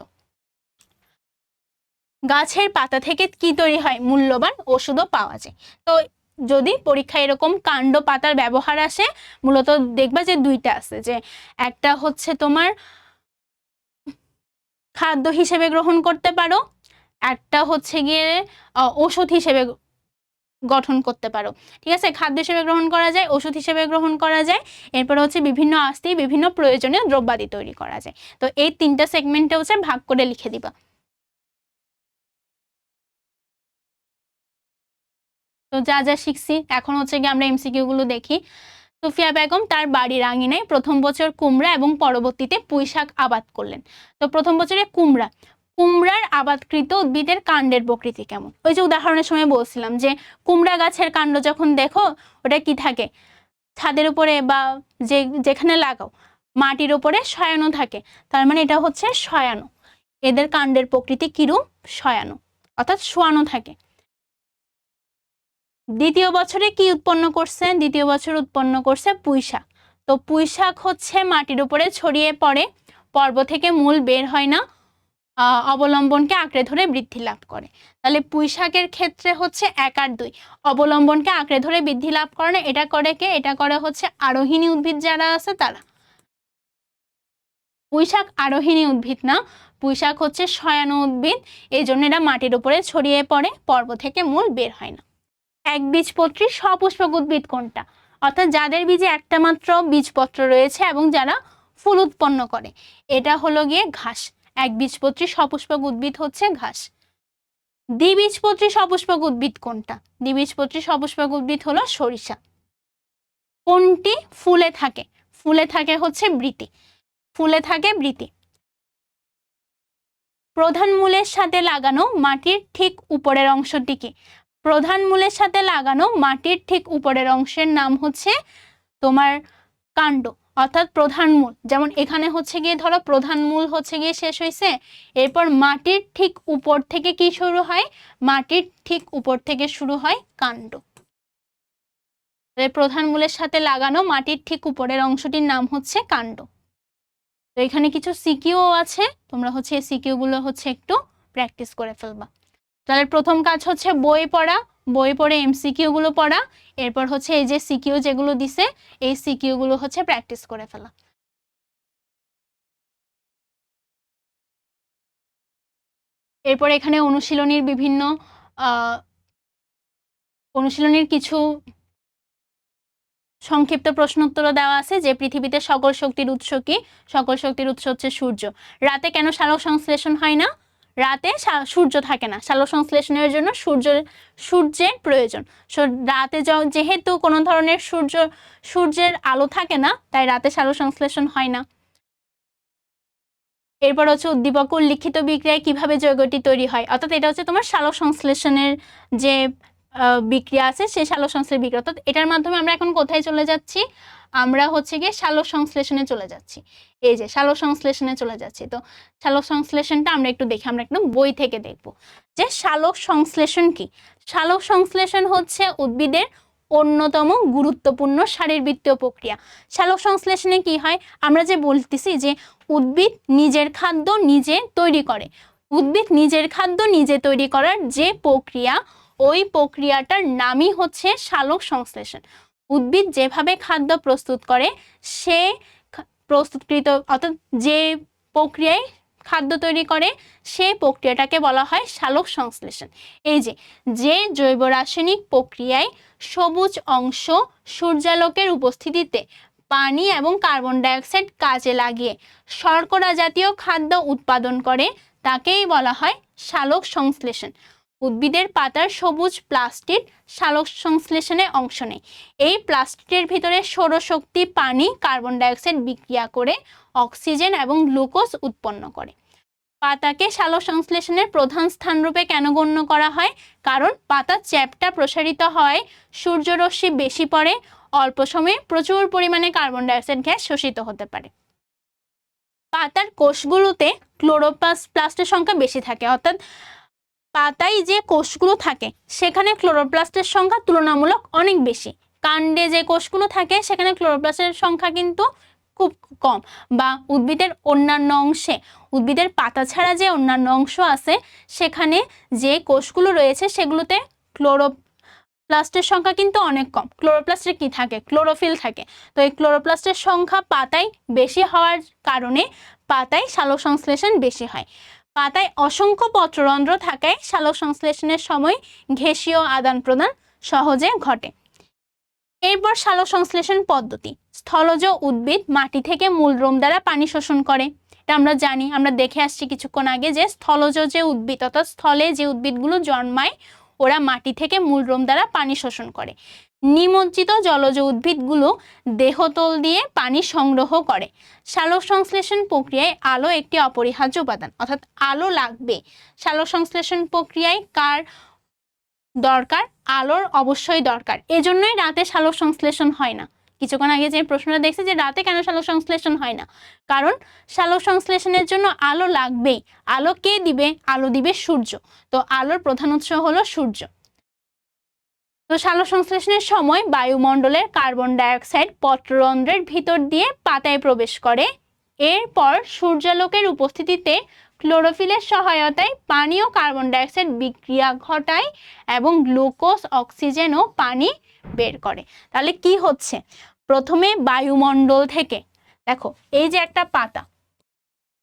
গাছের পাতা থেকে কি তৈরি হয়? মূল্যবান ওষুধও পাওয়া যায়। তো যদি পরীক্ষায় এরকম কাণ্ড পাতার ব্যবহার আসে, মূলত দেখবা যে দুইটা আছে, যে একটা হচ্ছে তোমার খাদ্য হিসেবে গ্রহণ করতে পারো, একটা হচ্ছে গিয়ে ওষুধ হিসেবে গঠন করতে পারো। ঠিক আছে, খাদ্য হিসেবে গ্রহণ করা যায়, ওষুধ হিসেবে গ্রহণ করা যায়, এরপর হচ্ছে বিভিন্ন আস্তি বিভিন্ন প্রয়োজনীয় দ্রব্যাদি তৈরি করা যায়। তো এই তিনটা সেগমেন্টে হচ্ছে ভাগ করে লিখে দিবা। তো যা যা শিখছি এখন হচ্ছে গিয়ে আমরা এমসিকিউ গুলো দেখি। সুফিয়া বেগম তার বাড়ির আঙিনায় প্রথম বছর কুমড়া এবং পরবর্তীতে পুঁইশাক আবাদ করলেন। তো প্রথম বছরে কুমড়ার আবাদকৃত উদ্ভিদের কাণ্ডের প্রকৃতি কেমন? ওই যে উদাহরণের সময় বলছিলাম যে কুমড়া গাছের কাণ্ড যখন দেখো ওটা কি থাকে, ছাদের উপরে বা যেখানে লাগাও মাটির উপরে শয়ানো থাকে, তার মানে এটা হচ্ছে শয়ানো। এদের কাণ্ডের প্রকৃতি কিরূপ? শয়ানো, অর্থাৎ শোয়ানো থাকে। দ্বিতীয় বছরে কি উৎপন্ন করছে? দ্বিতীয় বছর উৎপন্ন করছে পুঁইশাক। তো পুঁইশাক হচ্ছে মাটির উপরে ছড়িয়ে পড়ে, পর্ব থেকে মূল বের হয় না, অবলম্বনকে আঁকড়ে ধরে বৃদ্ধি লাভ করে। তাহলে পুঁইশাকের ক্ষেত্রে হচ্ছে 1 আর 2 অবলম্বনকে আঁকড়ে ধরে বৃদ্ধি লাভ করে না। এটা করে কে? এটা করে হচ্ছে আরোহিণী উদ্ভিদ যারা আছে তারা। পুঁইশাক আরোহিণী উদ্ভিদ না, পুঁইশাক হচ্ছে শয়ানো উদ্ভিদ, এই জন্য এরা মাটির উপরে ছড়িয়ে পড়ে, পর্ব থেকে মূল বের হয় না। একবীজপত্রী সপুষ্পক উদ্ভিদ কোনটা? অর্থাৎ যাদের বীজে একটা মাত্র বীজপত্র রয়েছে এবং যারা ফুল উৎপন্ন করে, এটা হলো গিয়ে ঘাস। একবীজপত্রী সপুষ্পক উদ্ভিদ হচ্ছে ঘাস। দ্বিবীজপত্রী সপুষ্পক উদ্ভিদ কোনটা? দ্বিবীজপত্রী সপুষ্পক উদ্ভিদ হলো সরিষা। কোনটি ফুলে থাকে? ফুলে থাকে হচ্ছে বৃতি, ফুলে থাকে বৃতি। প্রধান মূলের সাথে লাগানো মাটির ঠিক উপরের অংশটিকে, প্রধান মূলের সাথে লাগানো মাটির ঠিক উপরের অংশের নাম হচ্ছে তোমার কাণ্ড, অর্থাৎ প্রধান মূল। যেমন এখানে হচ্ছে গিয়ে ধরো প্রধান মূল হচ্ছে গিয়ে শেষ হয়েছে, এরপর মাটির ঠিক উপর থেকে কি শুরু হয়? মাটির ঠিক উপর থেকে শুরু হয় কাণ্ড। প্রধান মূলের সাথে লাগানো মাটির ঠিক উপরের অংশটির নাম হচ্ছে কাণ্ড। তো এখানে কিছু সিকিউ আছে, তোমরা হচ্ছে এই সিকিউ গুলো হচ্ছে একটু প্র্যাকটিস করে ফেলবা। তাহলে প্রথম কাজ হচ্ছে বই পড়া, বই পড়ে এমসিকিউ গুলো পড়া, এরপর হচ্ছে এই যে সিকিউ যেগুলো দিছে এই সিকিউ গুলো হচ্ছে প্র্যাকটিস করে ফেলা। এরপর এখানে অনুশীলনীর বিভিন্ন অনুশীলনীর কিছু সংক্ষিপ্ত প্রশ্নোত্তর দেওয়া আছে, যে পৃথিবীতে সকল শক্তির উৎস কি? সকল শক্তির উৎস হচ্ছে সূর্য। রাতে কেন সালোক সংশ্লেষণ হয় না? রাতে সূর্য থাকে না, সালোক সংশ্লেষণের জন্য সূর্যের প্রয়োজন। রাতে যেহেতু কোনো ধরনের সূর্যের আলো থাকে না, তাই রাতে সালোক সংশ্লেষণ হয় না। এরপর হচ্ছে উদ্দীপক উল্লিখিত বিক্রিয়ায় কিভাবে যৌগটি তৈরি হয়, অর্থাৎ এটা হচ্ছে তোমার সালোক সংশ্লেষণের যে বিক্রিয়া আছে সেই সালোক সংশ্লেষ বিক্রিয়া। অর্থাৎ এটার মাধ্যমে আমরা এখন কোথায় চলে যাচ্ছি? আমরা হচ্ছে গিয়ে সালোক সংশ্লেষণে চলে যাচ্ছি। এই যে সালোক সংশ্লেষণে চলে যাচ্ছি। তো সালোক সংশ্লেষণটা আমরা একটু দেখি, আমরা একদম বই থেকে দেখব যে সালোক সংশ্লেষণ কি। সালোক সংশ্লেষণ হচ্ছে উদ্ভিদের অন্যতম গুরুত্বপূর্ণ শারীরবৃত্তীয় প্রক্রিয়া। সালোক সংশ্লেষণে কি হয়? আমরা যে বলতেছি যে উদ্ভিদ নিজের খাদ্য নিজে তৈরি করে, উদ্ভিদ নিজের খাদ্য নিজে তৈরি করার যে প্রক্রিয়া, ওই প্রক্রিয়াটার নামই হচ্ছে সালোক সংশ্লেষণ। উদ্ভিদ যেভাবে খাদ্য প্রস্তুত করে, সে প্রস্তুতকৃত অর্থাৎ যে প্রক্রিয়ায় খাদ্য তৈরি করে সেই প্রক্রিয়াটাকে বলা হয় সালোক সংশ্লেষণ। এই যে জৈব রাসায়নিক প্রক্রিয়ায় সবুজ অংশ সূর্যালোকের উপস্থিতিতে পানি এবং কার্বন ডাইঅক্সাইড কাজে লাগিয়ে শর্করা জাতীয় খাদ্য উৎপাদন করে, তাকেই বলা হয় সালোক সংশ্লেষণ। উদ্ভিদের পাতার সবুজ প্লাস্টিড সালোক সংশ্লেষণে অংশ নেয়। এই প্লাস্টিডের ভিতরে সৌরশক্তি, পানি, কার্বন ডাইঅক্সাইড বিক্রিয়া করে অক্সিজেন এবং গ্লুকোজ উৎপন্ন করে। পাতাকে সালোক সংশ্লেষণের প্রধান স্থানরূপে কেন গণ্য করা হয়? কারণ পাতার চ্যাপ্টা প্রসারিত হয়, সূর্যরশ্মি বেশি পড়ে, অল্প সময়ে প্রচুর পরিমাণে কার্বন ডাইঅক্সাইড গ্যাস শোষিত হতে পারে। পাতার কোষগুলোতে ক্লোরোপ্লাস্টের সংখ্যা বেশি থাকে, অর্থাৎ পাতায় যে কোষগুলো থাকে সেখানে ক্লোরোপ্লাস্টের সংখ্যা তুলনামূলক অনেক বেশি। কাণ্ডে যে কোষগুলো থাকে সেখানে ক্লোরোপ্লাস্টের সংখ্যা কিন্তু খুব কম। বা উদ্ভিদের অন্যান্য অংশে, উদ্ভিদের পাতা ছাড়া যে অন্যান্য অংশ আছে সেখানে যে কোষগুলো রয়েছে সেগুলোতে ক্লোরোপ্লাস্টের সংখ্যা কিন্তু অনেক কম। ক্লোরোপ্লাস্টে কি থাকে? ক্লোরোফিল থাকে। তো এই ক্লোরোপ্লাস্টের সংখ্যা পাতায় বেশি হওয়ার কারণে পাতায় সালোক সংশ্লেষণ বেশি হয়। পাতায় অসংখ্য পত্ররন্ধ্র থাকায় সালোক সংশ্লেষণের সময় গ্যাসীয় আদান প্রদান সহজে ঘটে। এরপর সালোক সংশ্লেষণ পদ্ধতি। স্থলজ উদ্ভিদ মাটি থেকে মূলদ্রম দ্বারা পানি শোষণ করে, এটা আমরা জানি, আমরা দেখে আসছি কিছুক্ষণ আগে যে স্থলজ যে উদ্ভিদ অর্থাৎ স্থলে যে উদ্ভিদগুলো জন্মায় ওরা মাটি থেকে মূলদ্রম দ্বারা পানি শোষণ করে। নিমজ্জিত জলজ উদ্ভিদগুলো দেহতল দিয়ে পানি সংগ্রহ করে। সালোক সংশ্লেষণ প্রক্রিয়ায় আলো একটি অপরিহার্য উপাদান, অর্থাৎ আলো লাগবে। সালোক সংশ্লেষণ প্রক্রিয়ায় কার দরকার? আলোর অবশ্যই দরকার। এজন্যই রাতে সালোক সংশ্লেষণ হয় না। কিছুক্ষণ আগে যে প্রশ্নটা দেখছি যে রাতে কেন সালোক সংশ্লেষণ হয় না, কারণ সালোক সংশ্লেষণের জন্য আলো লাগবেই। আলো কে দিবে? আলো দিবে সূর্য। তো আলোর প্রধান উৎস হলো সূর্য। তো সালোক সংশ্লেষণের সময় বায়ুমণ্ডলের কার্বন ডাইঅক্সাইড পত্ররন্ধ্রের ভিতর দিয়ে পাতায় প্রবেশ করে। এরপর সূর্যালোকের উপস্থিতিতে ক্লোরোফিলের সহায়তায় পানি ও কার্বন ডাইঅক্সাইড বিক্রিয়া ঘটায় এবং গ্লুকোজ, অক্সিজেন ও পানি বের করে। তাহলে কি হচ্ছে? প্রথমে বায়ুমণ্ডল থেকে, দেখো এই যে একটা পাতা,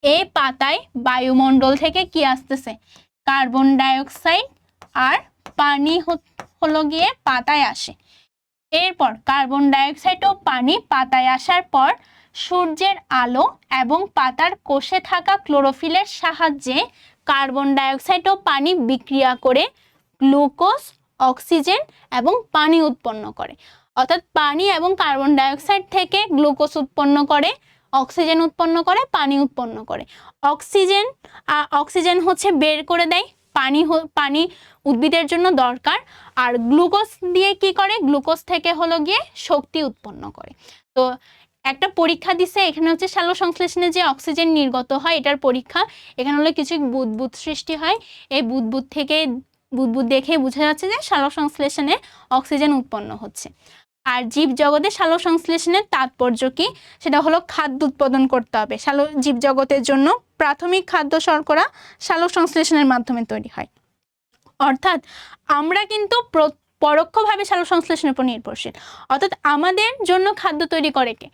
এই পাতায় বায়ুমণ্ডল থেকে কি আসতেছে? কার্বন ডাইঅক্সাইড আর পানি হলো গিয়ে পাতায় আসে। এরপর কার্বন ডাইঅক্সাইড ও পানি পাতায় আসার পর সূর্যের আলো এবং পাতার কোষে থাকা ক্লোরোফিলের সাহায্যে কার্বন ডাইঅক্সাইড ও পানি বিক্রিয়া করে গ্লুকোজ, অক্সিজেন এবং পানি উৎপন্ন করে। অর্থাৎ পানি এবং কার্বন ডাইঅক্সাইড থেকে গ্লুকোজ উৎপন্ন করে, অক্সিজেন উৎপন্ন করে, পানি উৎপন্ন করে। অক্সিজেন হচ্ছে বের করে দেয়, পানি উদ্ভিদের জন্য দরকার। আর গ্লুকোজ দিয়ে কি করে? গ্লুকোজ থেকে হলো গিয়ে শক্তি উৎপন্ন করে। তো একটা পরীক্ষা দিছে, এখানে হচ্ছে সালোক সংশ্লেষণে যে অক্সিজেন নির্গত হয় এটার পরীক্ষা। এখানে হলো কিছু বুদবুদ সৃষ্টি হয়, এই বুদবুদ দেখে বোঝা যাচ্ছে যে সালোক সংশ্লেষণে অক্সিজেন উৎপন্ন হচ্ছে। আর জীব জগতে সালোক সংশ্লেষণের তাৎপর্য কি? সেটা হলো খাদ্য উৎপাদন করতে হবে। জীব জগতের জন্য প্রাথমিক খাদ্য শর্করা সালোক সংশ্লেষণের মাধ্যমে তৈরি হয়। অর্থাৎ আমরা কিন্তু পরোক্ষভাবে সালোক সংশ্লেষণের উপর নির্ভরশীল। অর্থাৎ আমাদের জন্য খাদ্য তৈরি করে কে?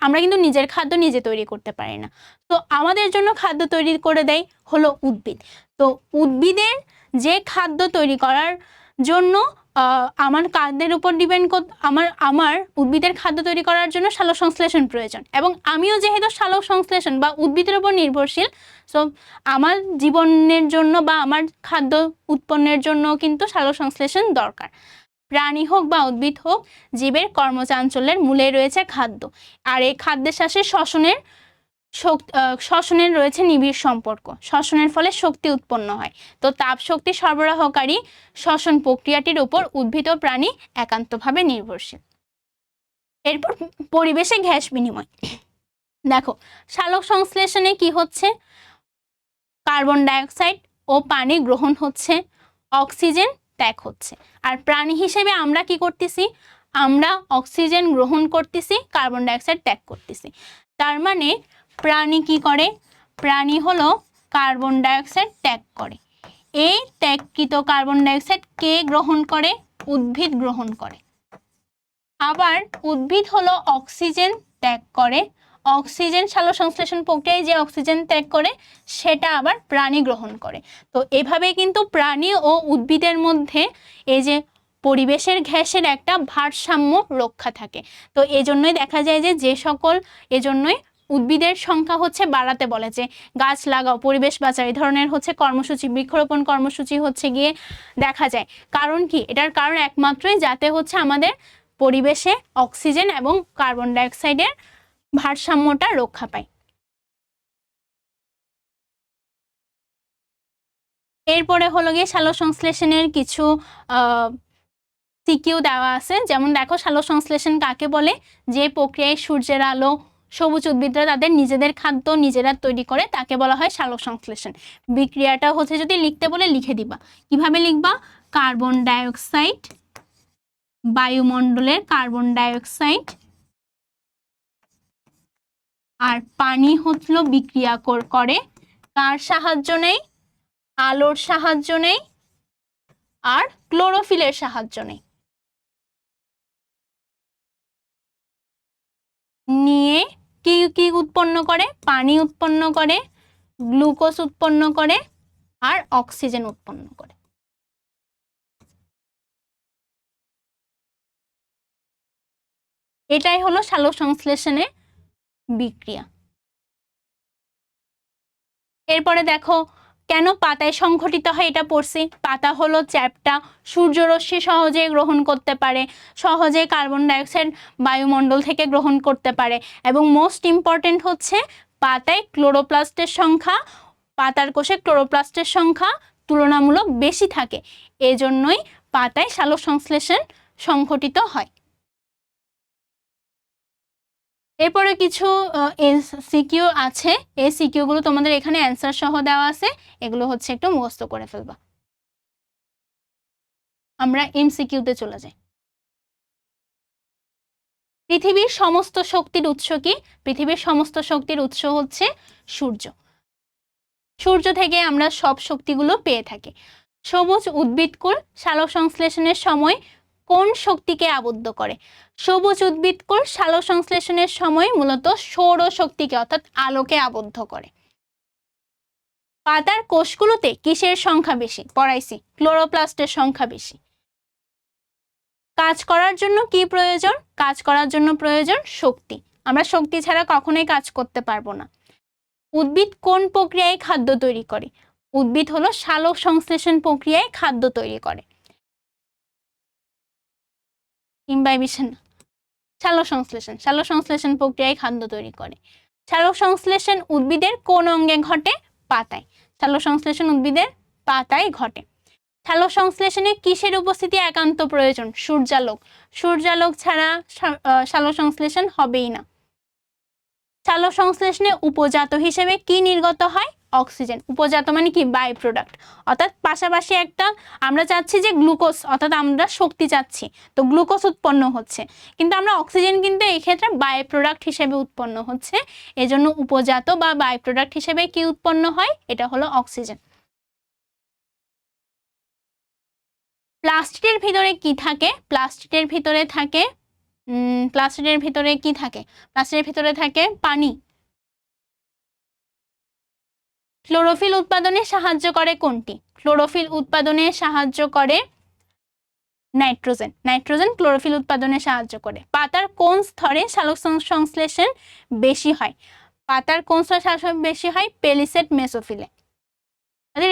আমরা কিন্তু নিজের খাদ্য নিজে তৈরি করতে পারি না। তো আমাদের জন্য খাদ্য তৈরি করে দেয় হলো উদ্ভিদ। তো উদ্ভিদের যে খাদ্য তৈরি করার জন্য আমার কাদের উপর আমার উদ্ভিদের খাদ্য তৈরি করার জন্য সালোক সংশ্লেষণ প্রয়োজন, এবং আমিও যেহেতু সালোক সংশ্লেষণ বা উদ্ভিদের উপর নির্ভরশীল, সো আমার জীবনের জন্য বা আমার খাদ্য উৎপন্নের জন্য কিন্তু সালোক সংশ্লেষণ দরকার। প্রাণী হোক বা উদ্ভিদ হোক, জীবের কর্মচাঞ্চল্যের মূলে রয়েছে খাদ্য। আর এই খাদ্যের সাথে শ্বসনের রয়েছে নিবিড় সম্পর্ক। শ্বসনের ফলে শক্তি উৎপন্ন হয়। তো তাপ শক্তি সরবরাহকারী শ্বসন প্রক্রিয়াটির উপর উদ্ভিদ ও প্রাণী একান্তভাবে নির্ভরশীল। এরপর পরিবেশে গ্যাস বিনিময়। দেখো সালোক সংশ্লেষণে কি হচ্ছে? কার্বন ডাইঅক্সাইড ও পানি গ্রহণ হচ্ছে, অক্সিজেন ত্যাগ হচ্ছে। আর প্রাণী হিসেবে আমরা কি করতেছি? আমরা অক্সিজেন গ্রহণ করতেছি, কার্বন ডাইঅক্সাইড ত্যাগ করতেছি। তার মানে প্রাণী কি করে? প্রাণী হলো কার্বন ডাইঅক্সাইড ত্যাগ করে। এই ত্যাগকৃত কার্বন ডাইঅক্সাইড কে গ্রহণ করে? উদ্ভিদ গ্রহণ করে। আবার উদ্ভিদ হলো অক্সিজেন ত্যাগ করে। অক্সিজেন সালোক সংশ্লেষণ প্রক্রিয়ায় যে অক্সিজেন ত্যাগ করে সেটা আবার প্রাণী গ্রহণ করে। তো এভাবে কিন্তু প্রাণী ও উদ্ভিদের মধ্যে এই যে পরিবেশের গ্যাসের একটা ভারসাম্য রক্ষা থাকে। তো এজন্যই দেখা যায় যে এজন্যই উদ্ভিদের সংখ্যা হচ্ছে বাড়াতে বলে, যে গাছ লাগাও, পরিবেশ বাঁচাও, এই ধরনের হচ্ছে কর্মসূচি, বৃক্ষরোপণ কর্মসূচি হচ্ছে গিয়ে দেখা যায়। কারণ কি? এটার কারণ একমাত্রই যাতে হচ্ছে আমাদের পরিবেশে অক্সিজেন এবং কার্বন ডাইঅক্সাইডের ভারসাম্যটা রক্ষা পায়। এরপরে হলো গিয়ে সালোক সংশ্লেষণের কিছু সিকিউ দেওয়া আছে। যেমন দেখো, সালোক সংশ্লেষণ কাকে বলে? যে প্রক্রিয়ায় সূর্যের আলো, সবুজ উদ্ভিদরা তাদের নিজেদের খাদ্য নিজেরা তৈরি করে, তাকে বলা হয় সালোক সংশ্লেষণ। বিক্রিয়াটা হচ্ছে যদি লিখতে বলে লিখে দিবা। কিভাবে লিখবা? কার্বন ডাইঅক্সাইড, বায়ুমণ্ডলের কার্বন ডাইঅক্সাইড আর পানি হলো বিক্রিয়া করে। কার সাহায্য নেই? আলোর সাহায্য নেই আর ক্লোরোফিলের সাহায্য নেই। নিয়ে কি কি উৎপন্ন করে? পানি উৎপন্ন করে, গ্লুকোজ উৎপন্ন করে আর অক্সিজেন উৎপন্ন করে। এটাই হলো সালোক সংশ্লেষণের বিক্রিয়া। এরপরে দেখো, কেন পাতায় সংঘটিত হয় এটা পড়ছি। পাতা হলো চ্যাপ্টা, সূর্যরশ্মি সহজে গ্রহণ করতে পারে, সহজে কার্বন ডাইঅক্সাইড বায়ুমণ্ডল থেকে গ্রহণ করতে পারে, এবং মোস্ট ইম্পর্টেন্ট হচ্ছে পাতায় ক্লোরোপ্লাস্টের সংখ্যা, পাতার কোষে ক্লোরোপ্লাস্টের সংখ্যা তুলনামূলক বেশি থাকে, এজন্যই পাতায় সালোকসংশ্লেষণ সংঘটিত হয়। এরপরে কিছু সিকিউ আছে, এই সিকিউগুলো তোমাদের এখানে অ্যান্সার সহ দেওয়া আছে, এগুলো হচ্ছে একটু মুখস্থ করে ফেলবা। আমরা এমসিকিউতে চলে যাই। পৃথিবীর সমস্ত শক্তির উৎস কি? পৃথিবীর সমস্ত শক্তির উৎস হচ্ছে সূর্য। সূর্য থেকে আমরা সব শক্তিগুলো পেয়ে থাকি। সবুজ উদ্ভিদকুল সালোকসংশ্লেষণের সময় কোন শক্তিকে আবদ্ধ করে? সবুজ উদ্ভিদকুল সালোকসংশ্লেষণের সময় মূলত সৌর শক্তিকে অর্থাৎ আলোকে আবদ্ধ করে। পাতার কোষগুলোতে কিসের সংখ্যা বেশি? পড়াইছি, ক্লোরোপ্লাস্টের সংখ্যা বেশি। কাজ করার জন্য কি প্রয়োজন? কাজ করার জন্য প্রয়োজন শক্তি। আমরা শক্তি ছাড়া কখনোই কাজ করতে পারবো না। উদ্ভিদ কোন প্রক্রিয়ায় খাদ্য তৈরি করে? উদ্ভিদ হলো সালোক সংশ্লেষণ প্রক্রিয়ায় খাদ্য তৈরি করে। ইমবাইবিশন, সালোক সংশ্লেষণ, সালোক সংশ্লেষণ প্রক্রিয়ায় খাদ্য তৈরি করে। সালোক সংশ্লেষণ উদ্ভিদের কোন অঙ্গে ঘটে? পাতায়। সালোক সংশ্লেষণ উদ্ভিদের পাতায় ঘটে। সালোক সংশ্লেষণে কিসের উপস্থিতি একান্ত প্রয়োজন? সূর্যালোক। সূর্যালোক ছাড়া সালোক সংশ্লেষণ হবেই না। সালোক সংশ্লেষণে উপজাত হিসেবে কি নির্গত হয়? অক্সিজেন। উপজাত মানে কি? By product. অর্থাৎ পাশাপাশি একটা আমরা চাচ্ছি যে গ্লুকোজ, অর্থাৎ আমরা শক্তি চাচ্ছি, তো গ্লুকোজ উৎপন্ন হচ্ছে, কিন্তু আমরা অক্সিজেন কিন্তু এই ক্ষেত্রে বাই প্রোডাক্ট হিসেবে উৎপন্ন হচ্ছে, এজন্য উপজাত বা বাই প্রোডাক্ট হিসেবে কি উৎপন্ন হয়? এটা হলো অক্সিজেন। প্লাস্টিকের ভিতরে কি থাকে? প্লাস্টিকের ভিতরে থাকে প্লাস্টিকের ভিতরে কি থাকে? প্লাস্টিকের ভিতরে থাকে পানি। ক্লোরোফিল উৎপাদনে সাহায্য করে কোনটি? ক্লোরোফিল উৎপাদনে সাহায্য করে নাইট্রোজেন। নাইট্রোজেন ক্লোরোফিল উৎপাদনে সাহায্য করে। পাতার কোন স্তরে সালোক সংশ্লেষণ বেশি হয়? পাতার কোন স্তরে বেশি হয়? পেলিসেড মেসোফিলে।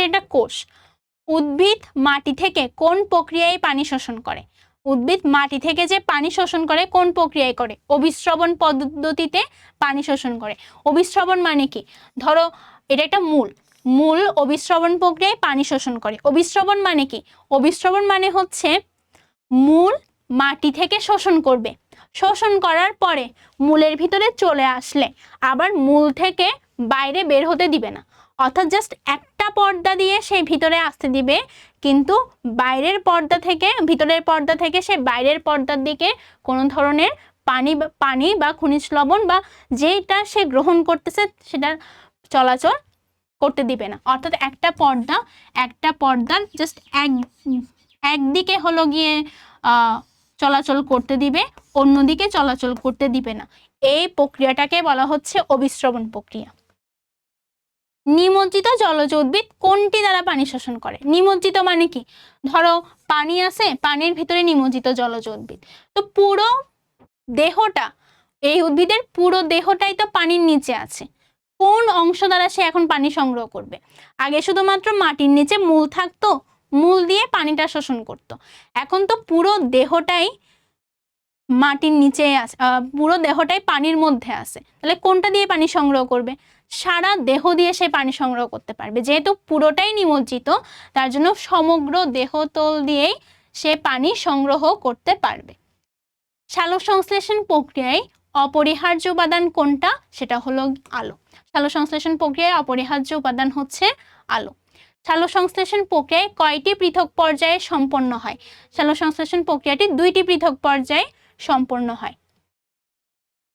এটা কোষ। উদ্ভিদ মাটি থেকে কোন প্রক্রিয়ায় পানি শোষণ করে? উদ্ভিদ মাটি থেকে যে পানি শোষণ করে কোন প্রক্রিয়ায় করে? অভিস্রবণ পদ্ধতিতে পানি শোষণ করে। অভিস্রবণ মানে কি? ধরো এটা একটা মূল, মূল অভিস্রবণ প্রক্রিয়ায় পানি শোষণ করে। অভিস্রবণ মানে কি? অভিস্রবণ মানে হচ্ছে মূল মাটি থেকে শোষণ করবে, শোষণ করার পরে মূলের ভিতরে চলে আসলে আবার মূল থেকে বাইরে বের হতে দিবে না, অর্থাৎ জাস্ট একটা পর্দা দিয়ে সে ভিতরে আসতে দিবে, কিন্তু বাইরের পর্দা থেকে, ভিতরের পর্দা থেকে সে বাইরের পর্দার দিকে কোনো ধরনের পানি বা খনিজ লবণ বা যেটা সে গ্রহণ করতেছে সেটা চলাচল করতে দিবে না। অর্থাৎ একটা পর্দার জাস্ট একদিকে হলো গিয়ে চলাচল করতে দিবে, অন্যদিকে চলাচল করতে দিবে না। এই প্রক্রিয়াটাকে বলা হচ্ছে অভিস্রবণ প্রক্রিয়া। নিমজ্জিত জলজ উদ্ভিদ কোনটি দ্বারা পানি শোষণ করে? নিমজ্জিত মানে কি? ধরো পানি আছে, পানির ভিতরে নিমজ্জিত জলজ উদ্ভিদ, তো পুরো দেহটা, এই উদ্ভিদের পুরো দেহটাই তো পানির নিচে আছে, কোন অংশ দ্বারা সে এখন পানি সংগ্রহ করবে? আগে শুধুমাত্র মাটির নিচে মূল থাকতো, মূল দিয়ে পানিটা শোষণ করত, এখন তো পুরো দেহটাই মাটির নিচে আছে, পুরো দেহটাই পানির মধ্যে আছে, তাহলে কোনটা দিয়ে পানি সংগ্রহ করবে? সারা দেহ দিয়ে সে পানি সংগ্রহ করতে পারবে, যেহেতু পুরোটাই নিমজ্জিত, তার জন্য সমগ্র দেহতল দিয়েই সে পানি সংগ্রহ করতে পারবে। সালোক সংশ্লেষণ প্রক্রিয়ায় অপরিহার্য উপাদান কোনটা? সেটা হলো আলো। সালোক সংশ্লেষণ প্রক্রিয়ায় অপরিহার্য উপাদান হচ্ছে আলো। সালোক সংশ্লেষণ প্রক্রিয়ায় কয়টি পৃথক পর্যায়ে সম্পন্ন হয়? সালোক সংশ্লেষণ প্রক্রিয়াটি 2টি পৃথক পর্যায়ে সম্পন্ন হয়।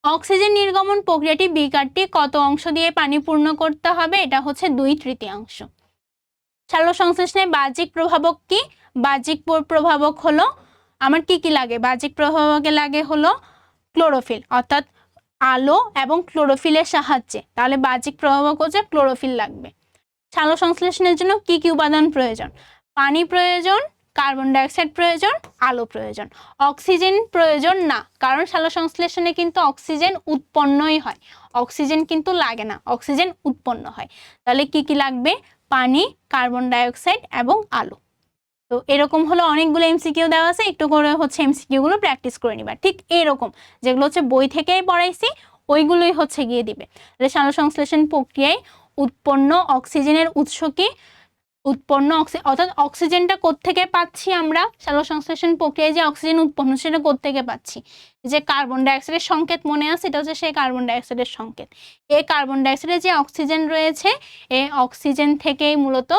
অক্সিজেন নির্গমন প্রক্রিয়াটি বিকারটি কত অংশ দিয়ে পানি পূর্ণ করতে হবে? এটা হচ্ছে 2/3। সালোক সংশ্লেষণে বাহ্যিক প্রভাবক কি? বাহ্যিক প্রভাবক হলো আমার কি লাগে? বাহ্যিক প্রভাবকে লাগে হলো ক্লোরোফিল, অর্থাৎ আলো এবং ক্লোরোফিলের সাহায্যে, তাহলে বাহ্যিক প্রভাবক হচ্ছে ক্লোরোফিল লাগবে। সালোক সংশ্লেষণের জন্য কি কি উপাদান প্রয়োজন? পানি প্রয়োজন, কার্বন ডাইঅক্সাইড প্রয়োজন, আলো প্রয়োজন। অক্সিজেন প্রয়োজন না, কারণ সালোক সংশ্লেষণে কিন্তু অক্সিজেন উৎপন্নই হয়, অক্সিজেন কিন্তু লাগে না, অক্সিজেন উৎপন্ন হয়। তাহলে কি কি লাগবে? পানি, কার্বন ডাইঅক্সাইড এবং আলো। তো এরকম হলো অনেকগুলো এমসিকিউ দেওয়া আছে, একটু করে হচ্ছে এমসিকিউ গুলো প্র্যাকটিস করে নিবা। ঠিক এরকম যেগুলো হচ্ছে বই থেকেই পড়াইছি ওইগুলোই হচ্ছে গিয়ে দিবে। সালোকসংশ্লেষণ প্রক্রিয়ায় উৎপন্ন অক্সিজেনের উৎস কি? অর্থাৎ অক্সিজেনটা কোত্থেকে পাচ্ছি আমরা? সালোকসংশ্লেষণ প্রক্রিয়ায় যে অক্সিজেন উৎপন্ন সেটা কোত্থেকে পাচ্ছি? যে কার্বন ডাইঅক্সাইডের সংকেত মনে আছে, এটা হচ্ছে সেই কার্বন ডাইঅক্সাইডের সংকেত। এই কার্বন ডাইঅক্সাইডে যে অক্সিজেন রয়েছে এই অক্সিজেন থেকেই মূলত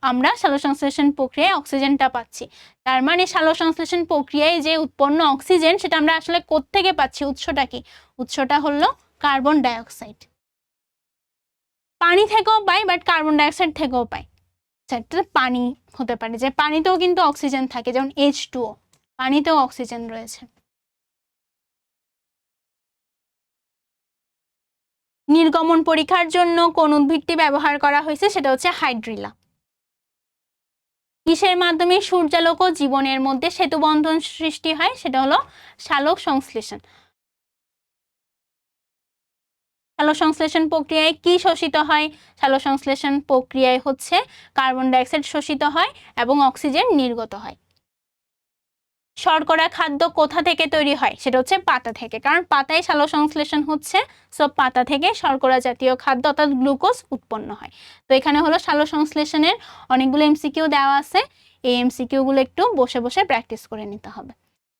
আমরা সালোকসংশ্লেষণ প্রক্রিয়ায় অক্সিজেনটা পাচ্ছি। তার মানে সালোকসংশ্লেষণ প্রক্রিয়ায় যে উৎপন্ন অক্সিজেন সেটা আমরা আসলে কোত্থেকে পাচ্ছি? উৎসটা কি? উৎসটা হলো কার্বন ডাইঅক্সাইড। পানি থেকেও পাই, বাট কার্বন ডাইঅক্সাইড থেকেও পাই। সেটা পানি হতে পারে, যে পানিতেও কিন্তু অক্সিজেন থাকে, যেমন H2O, পানিতেও অক্সিজেন রয়েছে। নির্গমন পরীক্ষার জন্য কোন উদ্ভিদটি ব্যবহার করা হয়েছে? সেটা হচ্ছে হাইড্রিলা। কিসের মাধ্যমে সূর্যালোক ও জীবনের মধ্যে সেতুবন্ধন সৃষ্টি হয়? সেটা হলো সালোক সংশ্লেষণ। সালোক সংশ্লেষণ প্রক্রিয়ায় কি শোষিত হয়? সালোক সংশ্লেষণ প্রক্রিয়ায় হচ্ছে কার্বন ডাইঅক্সাইড শোষিত হয় এবং অক্সিজেন নির্গত হয়। শর্করা খাদ্য কোথা থেকে তৈরি হয়? সেটা হচ্ছে পাতা থেকে, কারণ পাতায় সালোক সংশ্লেষণ হচ্ছে, সো পাতা থেকে শর্করা জাতীয় খাদ্য অর্থাৎ গ্লুকোজ উৎপন্ন হয়। তো এখানে হলো সালোক সংশ্লেষণের অনেকগুলো এমসিকিউ দেওয়া আছে, এই এমসিকিউ গুলো একটু বসে বসে প্র্যাকটিস করে নিতে হবে।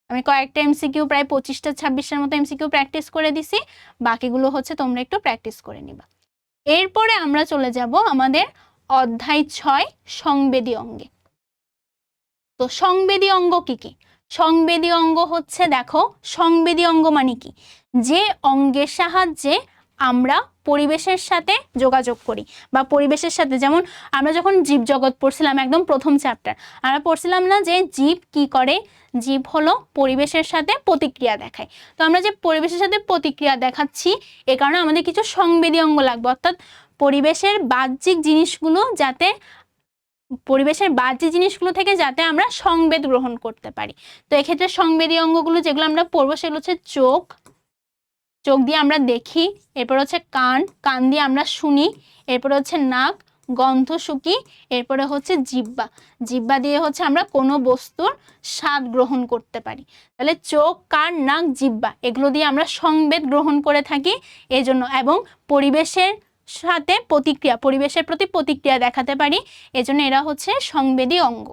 আমি কয়েকটা এমসিকিউ প্রায় 25টা 26টার মতো এমসিকিউ প্র্যাকটিস করে দিছি, বাকিগুলো হচ্ছে তোমরা একটু প্র্যাকটিস করে নিবা। এরপরে আমরা চলে যাব আমাদের অধ্যায় 6 সংবেদী অঙ্গে। তো সংবেদী অঙ্গ কি কি? সংবেদী অঙ্গ হচ্ছে, দেখো সংবেদী অঙ্গ মানে কি? যে অঙ্গের সাহায্যে আমরা পরিবেশের সাথে যোগাযোগ করি বা পরিবেশের সাথে, যেমন আমরা যখন জীবজগৎ পড়ছিলাম একদম প্রথম চ্যাপ্টার, আমরা পড়ছিলাম না যে জীব কি করে? জীব হলো পরিবেশের সাথে প্রতিক্রিয়া দেখায়। তো আমরা যে পরিবেশের সাথে প্রতিক্রিয়া দেখাচ্ছি এ কারণে আমাদের কিছু সংবেদী অঙ্গ লাগবে, অর্থাৎ পরিবেশের বাহ্যিক জিনিসগুলো থেকে যাতে আমরা সংবেদ গ্রহণ করতে পারি। তো এক্ষেত্রে সংবেদী অঙ্গগুলো যেগুলো আমরা পড়বো সেগুলো হচ্ছে চোখ, চোখ দিয়ে আমরা দেখি, এরপর হচ্ছে কান, কান দিয়ে আমরা শুনি, এরপরে হচ্ছে নাক, গন্ধ শুকি, এরপরে হচ্ছে জিহ্বা, জিহ্বা দিয়ে হচ্ছে আমরা কোনো বস্তুর স্বাদ গ্রহণ করতে পারি। তাহলে চোখ, কান, নাক, জিহ্বা এগুলো দিয়ে আমরা সংবেদ গ্রহণ করে থাকি এজন্য, এবং পরিবেশের সাথে প্রতিক্রিয়া, পরিবেশের প্রতি প্রতিক্রিয়া দেখাতে পারি, এজন্য এরা হচ্ছে সংবেদী অঙ্গ।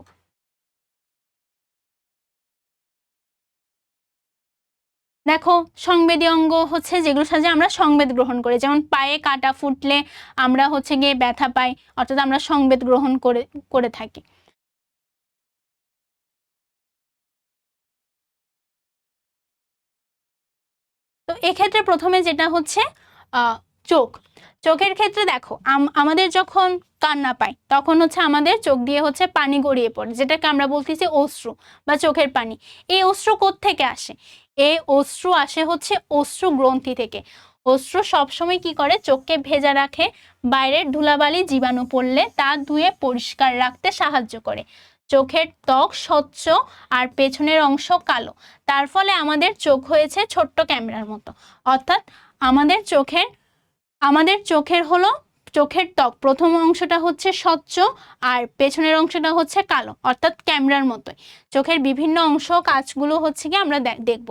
দেখো সংবেদী অঙ্গ হচ্ছে যেগুলোর সাহায্যে আমরা সংবেদ গ্রহণ করি, যেমন পায়ে কাটা ফুটলে আমরা হচ্ছে গিয়ে ব্যথা পাই, অর্থাৎ আমরা সংবেদ গ্রহণ করে থাকি। তো এক্ষেত্রে প্রথমে যেটা হচ্ছে চোখ, চোখের ক্ষেত্রে দেখো আমাদের যখন কান্না পাই তখন হচ্ছে আমাদের চোখ দিয়ে হচ্ছে পানি গড়িয়ে পড়ে, যেটাকে আমরা বলতেছি অশ্রু বা চোখের পানি। এই অশ্রু কোত্থেকে আসে? এই অশ্রু আসে হচ্ছে অশ্রু গ্রন্থি থেকে। অশ্রু সবসময় কি করে? চোখকে ভেজা রাখে, বাইরের ধুলাবালি জীবাণু পড়লে তা ধুয়ে পরিষ্কার রাখতে সাহায্য করে। চোখের ত্বক স্বচ্ছ আর পেছনের অংশ কালো, তার ফলে আমাদের চোখ হয়েছে ছোট্ট ক্যামেরার মতো। অর্থাৎ আমাদের চোখের হলো চোখের ত্বক প্রথম অংশটা হচ্ছে স্বচ্ছ আর পেছনের অংশটা হচ্ছে কালো, অর্থাৎ ক্যামেরার মতোই। চোখের বিভিন্ন অংশ কাজগুলো হচ্ছে কি আমরা দেখব।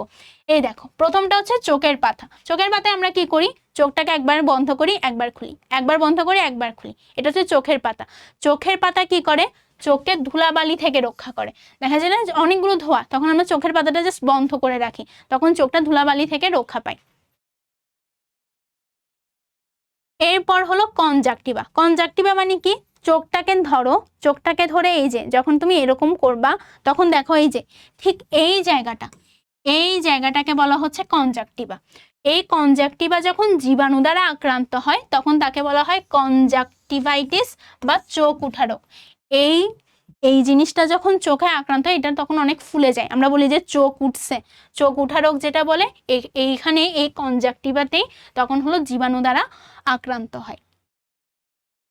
এই দেখো প্রথমটা হচ্ছে চোখের পাতা। চোখের পাতায় আমরা কি করি? চোখটাকে একবার বন্ধ করি একবার খুলি, একবার বন্ধ করি একবার খুলি, এটা হচ্ছে চোখের পাতা। চোখের পাতা কি করে? চোখকে ধুলাবালি থেকে রক্ষা করে। দেখা যায় না অনেকগুলো ধোঁয়া, তখন আমরা চোখের পাতাটা জাস্ট বন্ধ করে রাখি, তখন চোখটা ধুলাবালি থেকে রক্ষা পায়। এরপর হলো কনজাক্টিভা। কনজাক্টিভা মানে কি? চোখটাকে ধরো, চোখটাকে ধরে এই যে যখন তুমি এরকম করবা তখন দেখো এই যে ঠিক এই জায়গাটাকে বলা হচ্ছে কনজাক্টিভা। এই কনজাক্টিভা যখন জীবাণু দ্বারা আক্রান্ত হয় তখন তাকে বলা হয় কনজাক্টিভাইটিস বা চোখ উঠা রোগ। এই এই জিনিসটা যখন চোখে আক্রান্ত হয় এটা তখন অনেক ফুলে যায়, আমরা বলি যে চোখ উঠছে। চোখ উঠা রোগ যেটা বলে এইখানে এই কনজাক্টিভাতেই তখন হলো জীবাণু দ্বারা আক্রান্ত হয়।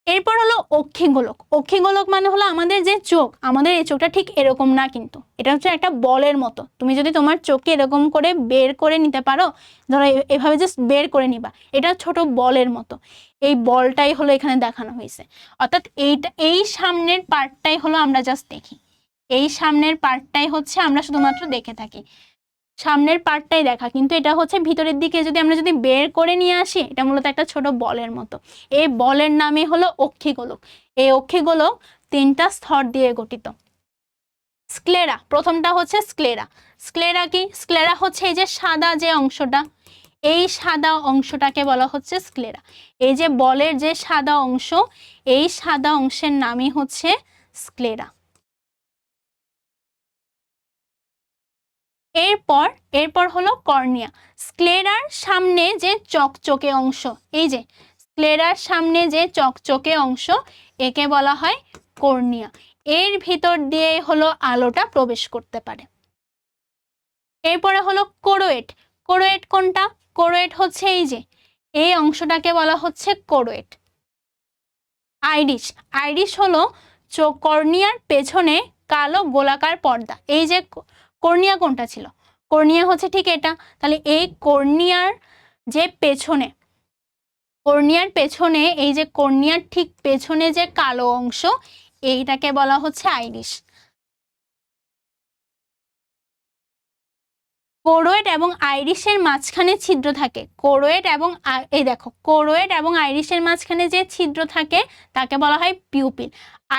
এরপর হলো অক্ষিগোলক। অক্ষিগোলক মানে হলো আমাদের যে চোখ, আমাদের এই চোখটা ঠিক এরকম না, কিন্তু এটা হচ্ছে একটা বলের মতো। তুমি যদি তোমার চোখকে এরকম করে বের করে নিতে পারো, ধরো এভাবে জাস্ট বের করে নিবা, এটা ছোট বলের মতো। এই বলটাই হলো এখানে দেখানো হয়েছে। অর্থাৎ এই সামনের পার্টটাই হলো আমরা জাস্ট দেখি, এই সামনের পার্টটাই হচ্ছে আমরা শুধুমাত্র দেখে থাকি, সামনের পার্টটাই দেখা, কিন্তু এটা হচ্ছে ভিতরের দিকে যদি আমরা যদি বের করে নিয়ে আসি, এটা মূলত একটা ছোট বলের মতো। এই বলের নামে হলো অক্ষিগোলক। এই অক্ষিগোলক 3টা স্তর দিয়ে গঠিত। স্ক্লেরা, প্রথমটা হচ্ছে স্ক্লেরা। স্ক্লেরা কি? স্ক্লেরা হচ্ছে এই যে সাদা যে অংশটা, এই সাদা অংশটাকে বলা হচ্ছে স্ক্লেরা। এই যে বলের যে সাদা অংশ, এই সাদা অংশের নামই হচ্ছে স্ক্লেরা। এরপর হলো কর্নিয়া। স্ক্লেরার সামনে যে চকচকে অংশ, এই যে স্ক্লেরার সামনে যে চকচকে অংশ, একে বলা হয় কর্নিয়া। এর ভিতর দিয়ে হলো আলোটা প্রবেশ করতে পারে। এরপরে হলো কোরোয়েড। কোরোয়েড কোনটা? কোরোয়েড হচ্ছে এই যে এই অংশটাকে বলা হচ্ছে কোরোয়েড। আইরিশ। আইরিশ হলো কর্নিয়ার পেছনে কালো গোলাকার পর্দা। এই যে কর্নিয়া কোনটা ছিল? কর্নিয়া হচ্ছে ঠিক এটা। তাহলে এই কর্নিয়ার যে পেছনে, কর্নিয়ার পেছনে, এই যে কর্নিয়ার ঠিক পেছনে যে কালো অংশ, এইটাকে বলা হচ্ছে আইরিশ। কোরোয়েড এবং আইরিশের মাঝখানে ছিদ্র থাকে। কোরোয়েড এবং এই দেখো, কোরোয়েড এবং আইরিশের মাঝখানে যে ছিদ্র থাকে তাকে বলা হয় পিউপিল।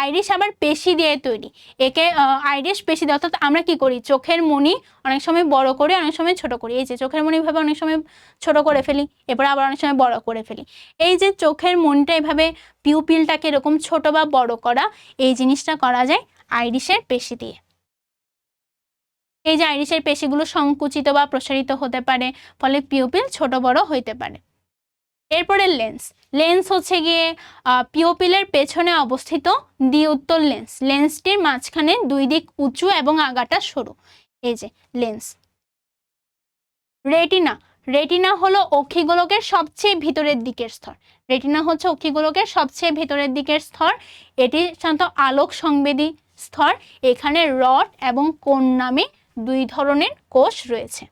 আইরিশ আবার পেশি দিয়ে তৈরি। একে আইরিশ পেশি দিয়ে, অর্থাৎ আমরা কি করি, চোখের মণি অনেক সময় বড় করি, অনেক সময় ছোট করি। এই যে চোখের মণি ভাবে অনেক সময় ছোট করে ফেলি, এরপর আবার অনেক সময় বড় করে ফেলি। এই যে চোখের মণিটা এভাবে পিউপিলটাকে এরকম ছোট বা বড় করা, এই জিনিসটা করা যায় আইরিশের পেশি দিয়ে। এই যে আইরিশের পেশিগুলো সংকুচিত বা প্রসারিত হতে পারে, ফলে পিউপিল ছোট বড় হইতে পারে। এরপরে লেন্স। লেন্স হচ্ছে গিয়ে পিউপিলের পেছনে অবস্থিত দ্বি-উত্তল লেন্স। লেন্সটির মাঝখানে 2 দিক উঁচু এবং আগাটা সরু। এই যে লেন্স। রেটিনা। রেটিনা হলো অক্ষিগোলকের সবচেয়ে ভিতরের দিকের স্তর। রেটিনা হচ্ছে অক্ষিগোলকের সবচেয়ে ভিতরের দিকের স্তর। এটি সাধারণত আলোক সংবেদী স্তর। এখানে রড এবং কোন নামে 2 ধরনের কোষ রয়েছে।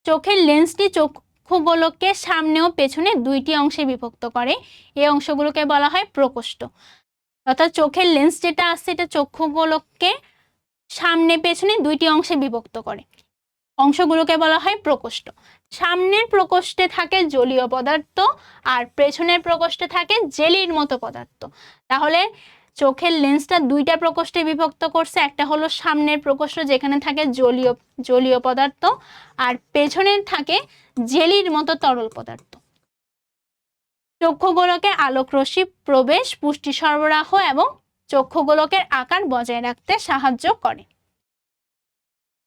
চোখের লেন্সটি চক্ষুগোলককে সামনে ও পেছনে 2টি অংশে বিভক্ত করে। এই অংশগুলোকে বলা হয় প্রকোষ্ঠ। অর্থাৎ চোখের লেন্স যেটা আছে, এটা চক্ষুগোলককে সামনে পেছনে 2টি অংশে বিভক্ত করে। অংশগুলোকে বলা হয় প্রকোষ্ঠ। সামনের প্রকোষ্ঠে থাকে জলীয় পদার্থ, আর পেছনের প্রকোষ্ঠে থাকে জেলির মতো পদার্থ। তাহলে চোখের লেন্সটা 2টা প্রকোষ্ঠে বিভক্ত করছে। একটা হলো সামনের প্রকোষ্ঠ, যেখানে থাকে জলীয় পদার্থ, আর পেছনের থাকে জেলির মতো তরল পদার্থ। চক্ষুগোলকে আলোকরশ্মি প্রবেশ, পুষ্টি সরবরাহ এবং চক্ষুগোলকের আকার বজায় রাখতে সাহায্য করে।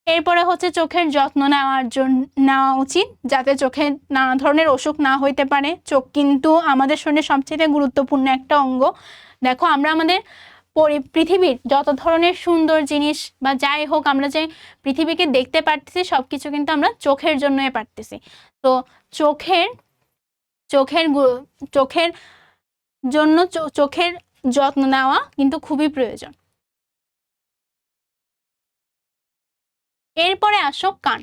এরপরে হচ্ছে চোখের যত্ন নেওয়া উচিত, যাতে চোখের নানা ধরনের অসুখ না হইতে পারে। চোখ কিন্তু আমাদের শরীরের সবচেয়ে গুরুত্বপূর্ণ একটা অঙ্গ। দেখো, আমরা আমাদের পৃথিবীর যত ধরনের সুন্দর জিনিস বা যাই হোক, আমরা যে পৃথিবীকে দেখতে পারতেছি, সবকিছু কিন্তু আমরা চোখের জন্যই পারতেছি। তো চোখের জন্য চোখের যত্ন নেওয়া কিন্তু খুবই প্রয়োজন। এরপরে আসো কান।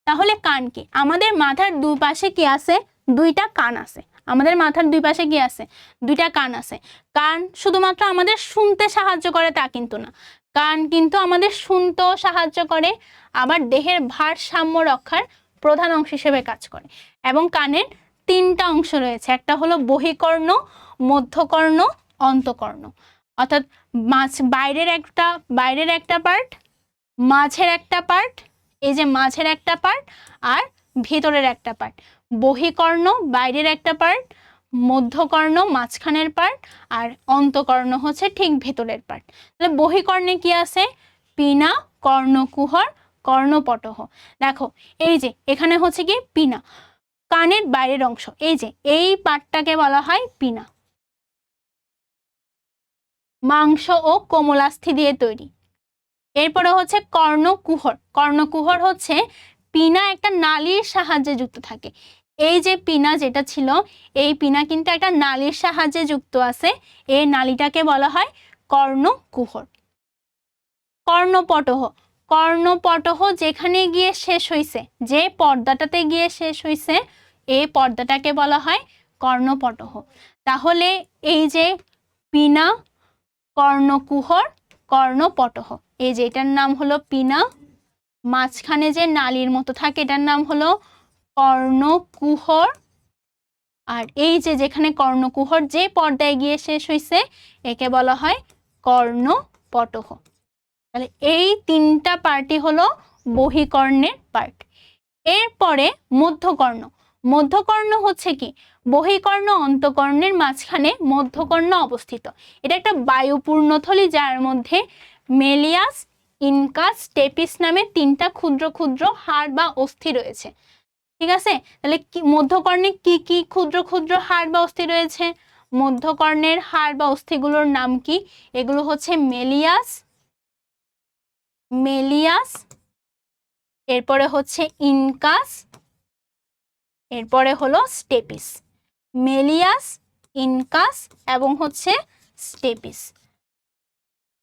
তাহলে কান কি? আমাদের মাথার 2 পাশে কি আছে? 2টা কান আছে। আমাদের মাথার 2 পাশে কি আছে? 2টা কান আছে। কান শুধুমাত্র আমাদের শুনতে সাহায্য করে তা কিন্তু না। কান কিন্তু আমাদের শুনতেও সাহায্য করে, আবার দেহের ভারসাম্য রক্ষার প্রধান অংশ হিসেবে কাজ করে। এবং কানের 3টা অংশ রয়েছে। একটা হলো বহিকর্ণ, মধ্যকর্ণ, অন্তকর্ণ। অর্থাৎ বাইরের একটা পার্ট, মাঝের একটা পার্ট, এই যে মাঝের একটা পার্ট, আর ভিতরের একটা পার্ট। বহিকর্ণ বাইরের একটা পার্ট, মধ্যকর্ণ মাঝখানের পার্ট, আর অন্তকর্ণ হচ্ছে ঠিক ভেতরের পার্ট। তাহলে বহিকর্ণে কি আছে? পিনা, কর্ণকুহর, কর্ণপটহ। দেখো, এই যে এখানে হচ্ছে কি পিনা, কানের বাইরের অংশ। এই যে এই পার্টটাকে বলা হয় পিনা। মাংস ও কোমলাস্থি দিয়ে তৈরি। এরপরে হচ্ছে কর্ণকুহর। কর্ণকুহর হচ্ছে পিনা একটা নালীর সাহায্যে যুক্ত থাকে। এই যে পিনা যেটা ছিল, এই পিনা কিন্তু একটা নালীর সাহায্যে যুক্ত আছে। এই নালীটাকে বলা হয় কর্ণকুহর। কর্ণপটহ, কর্ণপটহ যেখানে গিয়ে শেষ হইছে, যে পর্দাটাতে গিয়ে শেষ হইছে, এই পর্দাটাকে বলা হয় কর্ণপটহ। তাহলে এই যে পিনা, কর্ণকুহর, কর্ণপটহ, এই যে এটার নাম হলো পিনা, মাঝখানে যে নালীর মতো থাকে এটার নাম হলো কর্ণকুহর, আর এই যে যেখানে কর্ণকুহর যে পর্দায় গিয়ে শেষ হইছে একে বলা হয় কর্ণপটহ। তাহলে এই তিনটা পার্টই হলো বহিকর্ণের পার্ট। এরপরে মধ্যকর্ণ। মধ্যকর্ণ হচ্ছে কি, বহিকর্ণ অন্তকর্ণের মাঝখানে মধ্যকর্ণ অবস্থিত। এটা একটা বায়ুপূর্ণথলি যার মধ্যে মেলিয়াস, ইনকাস, স্টেপিস নামে তিনটা ক্ষুদ্র ক্ষুদ্র হাড় বা অস্থি রয়েছে। ঠিক আছে, তাহলে মধ্যকর্ণে কি কি ক্ষুদ্র ক্ষুদ্র হাড় বা অস্থি রয়েছে? মধ্যকর্ণের হাড় বা অস্থিগুলোর নাম কি? এগুলো হচ্ছে মেলিয়াস, মেলিয়াস, এরপরে হচ্ছে ইনকাস, এরপরে হলো স্টেপিস। মেলিয়াস, ইনকাস এবং হচ্ছে স্টেপিস।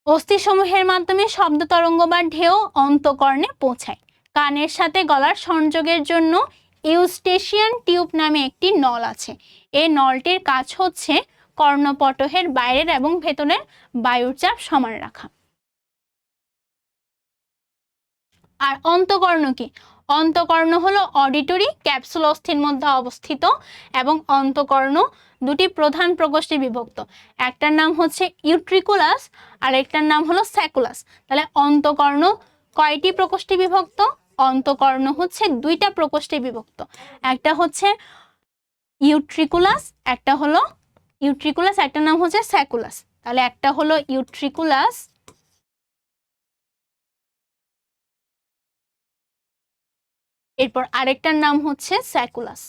অস্থিসমূহের মাধ্যমে শব্দ তরঙ্গ বা ঢেউ অন্তকর্ণে পৌঁছায়। কানের সাথে গলার সংযোগের জন্য ইউস্টেশিয়ান টিউব নামে একটি নল আছে। এই নলটির কাজ হচ্ছে কর্ণপটহের বাইরের এবং ভেতরের বায়ুর চাপ সমান রাখা। আর অন্তকর্ণ কি? অন্তকর্ণ হলো অডিটরি ক্যাপসুল অস্থির মধ্যে অবস্থিত এবং অন্তকর্ণ দুটি প্রধান প্রকোষ্ঠে বিভক্ত। একটার নাম হচ্ছে ইউট্রিকুলাস আর একটার নাম হলো স্যাকুলাস। তাহলে অন্তকর্ণ কয়টি প্রকোষ্ঠে বিভক্ত? অন্তকর্ণ হচ্ছে দুইটা প্রকোষ্ঠে বিভক্ত। একটা হচ্ছে ইউট্রিকুলাস, একটা হলো ইউট্রিকুলাস, একটার নাম হচ্ছে স্যাকুলাস। তাহলে একটা হলো ইউট্রিকুলাস, এরপর আরেকটার নাম হচ্ছে স্যাকুলাস।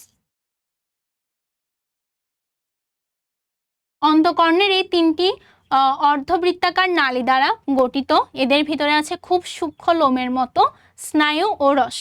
অন্তকর্ণের এই তিনটি অর্ধবৃত্তাকার নালী দ্বারা গঠিত। এদের ভিতরে আছে খুব সূক্ষ্ম লোমের মতো স্নায়ু ও রস।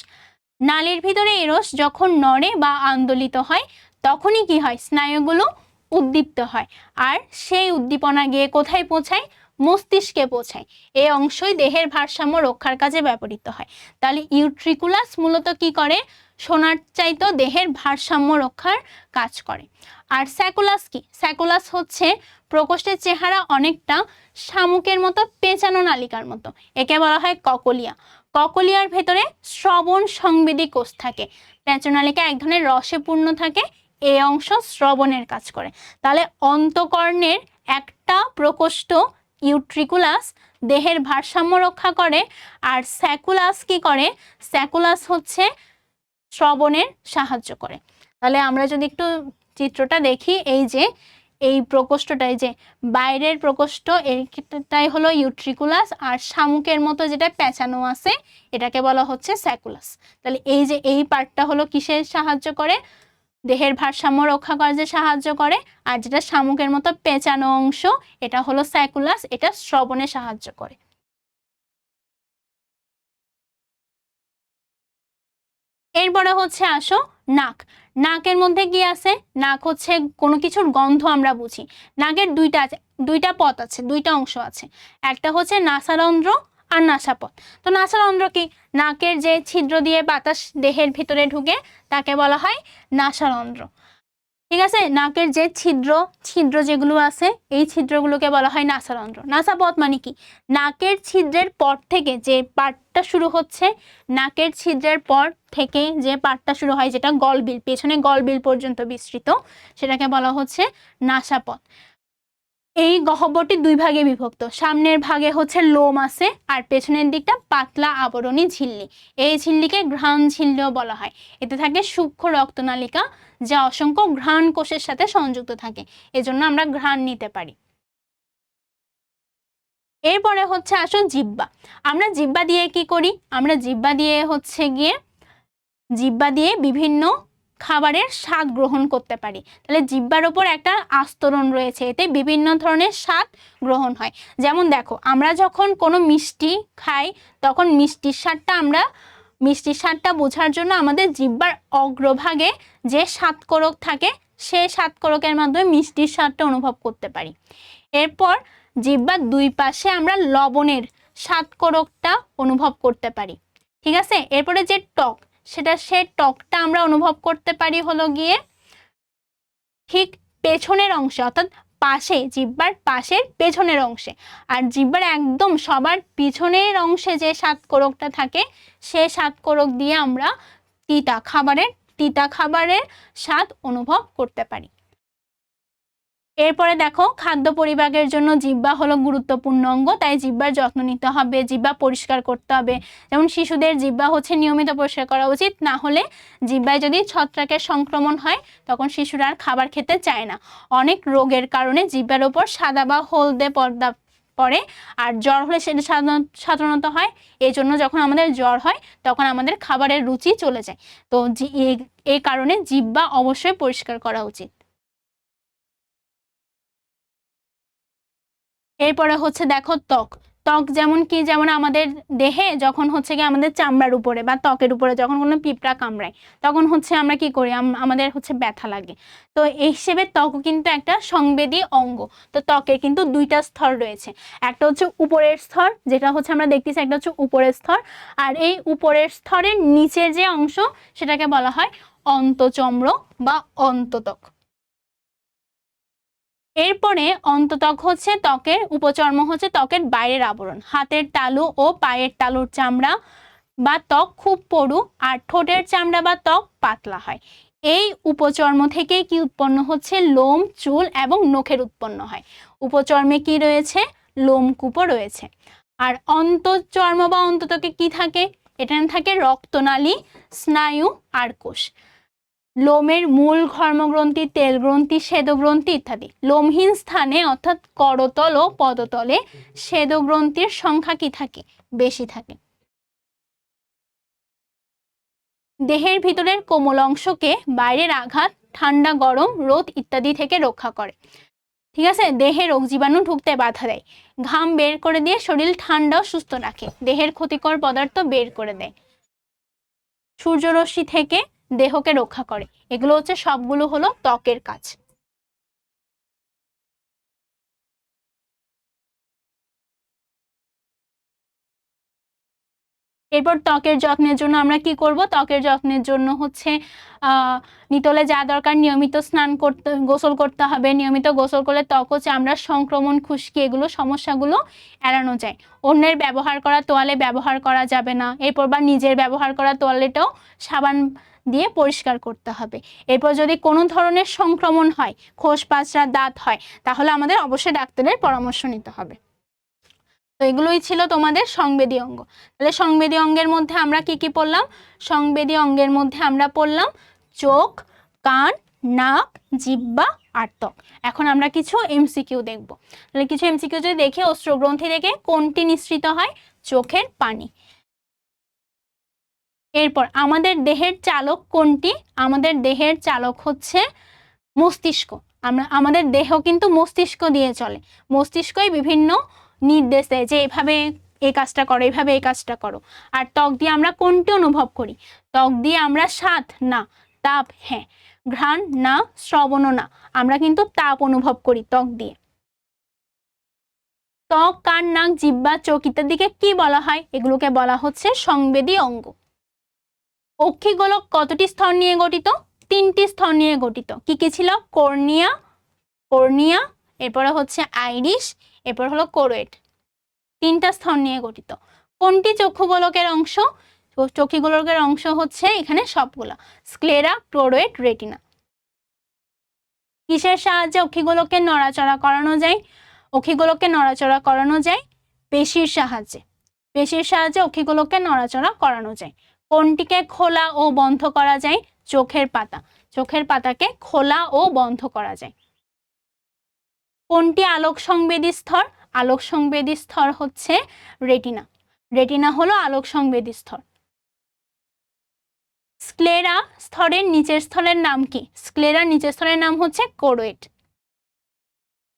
নালীর ভিতরে এই রস যখন নড়ে বা আন্দোলিত হয় তখনই কি হয়? স্নায়ুগুলো উদ্দীপ্ত হয়, আর সেই উদ্দীপনা গিয়ে কোথায় পৌঁছায়? মস্তিষ্কে পৌঁছায়। এই অংশই দেহের ভারসাম্য রক্ষার কাজে ব্যবহৃত হয়। তাহলে ইউট্রিকুলাস মূলত কি করে? সোনার চাইতো দেহের ভারসাম্য রক্ষার কাজ করে। আর স্যাকুলাস কি? স্যাকুলাস হচ্ছে প্রকোষ্ঠের চেহারা অনেকটা শামুকের মতো পেঁচানো নালিকার মতো। একে বলা হয় ককলিয়া। ককলিয়ার ভেতরে শ্রবণ সংবেদী কোষ থাকে। পেঁচানালিকা এক ধরনের রসে পূর্ণ থাকে, এই অংশ শ্রবণের কাজ করে। তাহলে অন্তকর্ণের একটা প্রকোষ্ঠ ইউট্রিকুলাস দেহের ভারসাম্য রক্ষা করে, আর স্যাকুলাস কি করে? স্যাকুলাস হচ্ছে শ্রবণের সাহায্য করে। তাহলে আমরা যদি একটু চিত্রটা দেখি, এই যে এই প্রকোষ্ঠটাই যে বাইরের প্রকোষ্ঠ, এটাই হলো ইউট্রিকুলাস, আর শামুকের মতো যেটা পেঁচানো আছে এটাকে বলা হচ্ছে স্যাকুলাস। তাহলে এই যে এই পার্টটা হলো কিসের সাহায্য করে? দেহের ভারসাম্য রক্ষা কাজে সাহায্য করে। আর যেটা শামুকের মতো পেঁচানো অংশ এটা হলো স্যাকুলাস, এটা শ্রবণে সাহায্য করে। এরপরে হচ্ছে আসো নাক। নাকের মধ্যে কি আছে? নাক হচ্ছে কোনো কিছুর গন্ধ আমরা বুঝি। নাকের দুইটা পথ আছে, দুইটা অংশ আছে। একটা হচ্ছে নাসারন্ধ্র আর নাসাপথ। তো নাসারন্ধ্র কি? নাকের যে ছিদ্র দিয়ে বাতাস দেহের ভিতরে ঢুকে তাকে বলা হয় নাসারন্ধ্র। ঠিক আছে, নাকের যে ছিদ্র যেগুলো আছে এই ছিদ্রগুলোকে বলা হয় নাসারন্ধ্র। নাসাপথ মানে কি? নাকের ছিদ্রের পর থেকে যে পার্টটা শুরু হচ্ছে, নাকের ছিদ্রের পর থেকে যে পার্টটা শুরু হয়, যেটা গলবিল, পেছনে গলবিল পর্যন্ত বিস্তৃত, সেটাকে বলা হচ্ছে নাসাপথ। এই গহ্বরটি দুই ভাগে বিভক্ত। সামনের ভাগে হচ্ছে লোম আছে, আর পেছনের দিকটা পাতলা আবরণী ঝিল্লি। এই ঝিল্লিকে ঘ্রাণ ঝিল্লিও বলা হয়। এতে থাকে সূক্ষ্ম রক্তনালিকা যা অসংখ্য ঘ্রাণ কোষের সাথে সংযুক্ত থাকে, এজন্য আমরা ঘ্রাণ নিতে পারি। এরপরে হচ্ছে আসো জিহ্বা। আমরা জিহ্বা দিয়ে কি করি? আমরা জিহ্বা দিয়ে বিভিন্ন খাবারের স্বাদ গ্রহণ করতে পারি। তাহলে জিহ্বার ওপর একটা আস্তরণ রয়েছে, এতে বিভিন্ন ধরনের স্বাদ গ্রহণ হয়। যেমন দেখো, আমরা যখন কোনো মিষ্টি খাই তখন মিষ্টির স্বাদটা আমরা মিষ্টির স্বাদটা বোঝার জন্য আমাদের জিহ্বার অগ্রভাগে যে স্বাদকোরক থাকে সেই স্বাদকোরকের মাধ্যমে মিষ্টির স্বাদটা অনুভব করতে পারি। এরপর জিহ্বার দুই পাশে আমরা লবণের স্বাদকোরকটা অনুভব করতে পারি। ঠিক আছে, এরপরে যে টক, সেই টকটা আমরা অনুভব করতে পারি হলো গিয়ে ঠিক পেছনের অংশে, অর্থাৎ পাশে, জিহ্বার পাশের পেছনের অংশে। আর জিহ্বার একদম সবার পিছনের অংশে যে স্বাদকোরকটা থাকে সেই স্বাদকোরক দিয়ে আমরা তিতা খাবারের স্বাদ অনুভব করতে পারি। এরপরে দেখো, খাদ্য পরিপাকের জন্য জিহ্বা হলো গুরুত্বপূর্ণ অঙ্গ, তাই জিহ্বার যত্ন নিতে হবে, জিহ্বা পরিষ্কার করতে হবে। যেমন শিশুদের জিহ্বা হচ্ছে নিয়মিত পরিষ্কার করা উচিত, না হলে জিহ্বায় যদি ছত্রাকের সংক্রমণ হয় তখন শিশুরা আর খাবার খেতে চায় না। অনেক রোগের কারণে জিহ্বার ওপর সাদা বা হলদে পর্দা পড়ে, আর জ্বর হলে সেটা সাধারণত হয়। এই জন্য যখন আমাদের জ্বর হয় তখন আমাদের খাবারের রুচি চলে যায়। তো এই কারণে জিহ্বা অবশ্যই পরিষ্কার করা উচিত। এরপরে হচ্ছে দেখো ত্বক যেমন আমাদের দেহে যখন হচ্ছে কি আমাদের চামড়ার উপরে বা ত্বকের উপরে যখন কোনো পিঁপড়া কামড়ায় তখন হচ্ছে আমরা কি করি, আমাদের হচ্ছে ব্যথা লাগে। তো এই হিসেবে ত্বকও কিন্তু একটা সংবেদী অঙ্গ। তো ত্বকের কিন্তু দুইটা স্তর রয়েছে, একটা হচ্ছে উপরের স্তর, যেটা হচ্ছে আমরা দেখতেছি, একটা হচ্ছে উপরের স্তর। আর এই উপরের স্তরের নিচের যে অংশ সেটাকে বলা হয় অন্তচম্র বা অন্তত্বক। এরপরে অন্তত্বক হচ্ছে ত্বকের উপচর্ম, হচ্ছে ত্বকের বাইরের আবরণ। হাতের তালু ও পায়ের তালুর চামড়া বা ত্বক খুব পুরু, আর ঠোঁটের চামড়া বা ত্বক পাতলা হয়। এই উপচর্ম থেকে কি উৎপন্ন হচ্ছে, লোম, চুল এবং নখের উৎপন্ন হয়। উপচর্মে কি রয়েছে, লোমকূপও রয়েছে। আর অন্তঃচর্ম বা অন্তত্বকে কি থাকে, এখানে থাকে রক্তনালী, স্নায়ু আর কোষ। লোমের মূল, ঘর্মগ্রন্থি, তেল গ্রন্থি, শ্বেদগ্রন্থি ইত্যাদি। লোমহীন স্থানে অর্থাৎ করতল ও পদতলে শ্বেদগ্রন্থির সংখ্যা কি থাকে, বেশি থাকে। দেহের ভিতরের কোমল অংশকে বাইরের আঘাত, ঠান্ডা, গরম, রোদ ইত্যাদি থেকে রক্ষা করে। ঠিক আছে, দেহে রোগ জীবাণু ঢুকতে বাধা দেয়। ঘাম বের করে দিয়ে শরীর ঠান্ডা ও সুস্থ রাখে। দেহের ক্ষতিকর পদার্থ বের করে দেয়। সূর্যরশ্মি থেকে দেহকে রক্ষা করে। এগুলো হচ্ছে সবগুলো হলো ত্বকের কাজ। এরপর ত্বকের যত্নের জন্য আমরা কি করব, ত্বকের যত্নের জন্য হচ্ছে নিতলে যা দরকার, নিয়মিত গোসল করতে হবে। নিয়মিত গোসল করলে ত্বক ও চামড়ার সংক্রমণ, খুশকি এগুলো সমস্যাগুলো এড়ানো যায়। অন্যের ব্যবহার করা তোয়ালে ব্যবহার করা যাবে না। এরপর বা নিজের ব্যবহার করা তোয়ালেটাও সাবান দিয়ে পরিষ্কার করতে হবে। এরপর যদি কোনো ধরনের সংক্রমণ হয়, খোসপাঁচড়া, দাঁত হয়, তাহলে আমাদের অবশ্যই ডাক্তারের পরামর্শ নিতে হবে। তো এগুলোই ছিল তোমাদের সংবেদী অঙ্গ। তাহলে সংবেদী অঙ্গের মধ্যে আমরা কি কি পড়লাম, সংবেদী অঙ্গের মধ্যে আমরা পড়লাম চোখ, কান, নাক, জিহ্বা আর ত্বক। এখন আমরা কিছু এমসিকিউ দেখব। তাহলে কিছু এমসিকিউ যদি দেখি, অশ্রুগ্রন্থি থেকে কোনটি নিঃসৃত হয়, চোখের পানি। এরপর আমাদের দেহের চালক কোনটি, আমাদের দেহের চালক হচ্ছে মস্তিষ্ক। আমাদের দেহ কিন্তু মস্তিষ্ক দিয়ে চলে। মস্তিষ্কই বিভিন্ন নির্দেশ দেয় যে এভাবে এই কাজটা করো, এভাবে এই কাজটা করো। আর ত্বক দিয়ে আমরা কোনটি অনুভব করি, ত্বক দিয়ে আমরা স্বাদ না, তাপ, হ্যাঁ, ঘ্রাণ না, শ্রবণ না, আমরা কিন্তু তাপ অনুভব করি ত্বক দিয়ে। ত্বক, কান, নাক, জিহ্বা, চোখ ইত্যাদিকে কি বলা হয়, এগুলোকে বলা হচ্ছে সংবেদী অঙ্গ। অক্ষিগোলক কতটি স্তর নিয়ে গঠিত, 3টি স্তর নিয়ে গঠিত। কি কি ছিল, কর্নিয়া, এরপরে হচ্ছে আইরিশ, এরপর হলো কোরোয়েড। 3টা স্তর নিয়ে গঠিত। কোনটি চক্ষুগোলকের অংশ, চক্ষুগোলকের অংশ হচ্ছে এখানে সবগুলা, স্ক্লেরা, ক্লোরয়েড, রেটিনা। কিসের সাহায্যে অক্ষিগোলককে নড়াচড়া করানো যায়, অক্ষিগোলককে নড়াচড়া করানো যায় পেশির সাহায্যে। পেশির সাহায্যে অক্ষিগোলককে নড়াচড়া করানো যায়। কোনটিকে খোলা ও বন্ধ করা যায়, চোখের পাতা। চোখের পাতাকে খোলা ও বন্ধ করা যায়। কোনটি আলোক সংবেদী স্তর, আলোক সংবেদী স্তর হচ্ছে রেটিনা। রেটিনা হলো আলোক সংবেদী স্তর। স্ক্লেরা স্তরের নিচের স্তরের নাম কি, স্ক্লেরার নিচের স্তরের নাম হচ্ছে কোরোয়েড।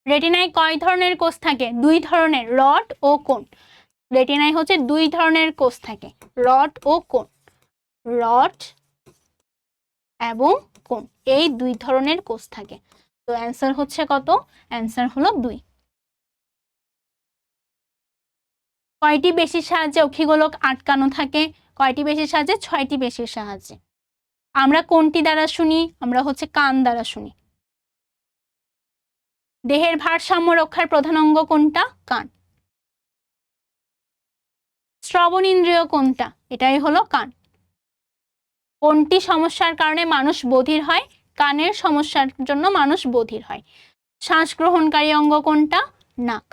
রেটিনায় কয় ধরনের কোষ থাকে, 2 ধরনের, রড ও কোন। রেটিনায় হচ্ছে 2 ধরনের কোষ থাকে, রড ও কোন। রড এবং কোণ, এই দুই ধরনের কোষ থাকে। তো অ্যান্সার হচ্ছে কত? অ্যান্সার হলো 2। কয়টি পেশির সাহায্যে অক্ষিগোলক আটকানো থাকে? কয়টি পেশির সাহায্যে? 6টি পেশির সাহায্যে। আমরা কোনটি দ্বারা শুনি? আমরা হচ্ছে কান দ্বারা শুনি। দেহের ভারসাম্য রক্ষার প্রধান অঙ্গ কোনটা? কান। শ্রবণ ইন্দ্রিয় কোনটা? এটাই হলো কান। কোনটি সমস্যার কারণে মানুষ বধির হয়? কানের সমস্যার জন্য মানুষ বধির হয়। শ্বাস গ্রহণকারী অঙ্গ কোনটা? নাক।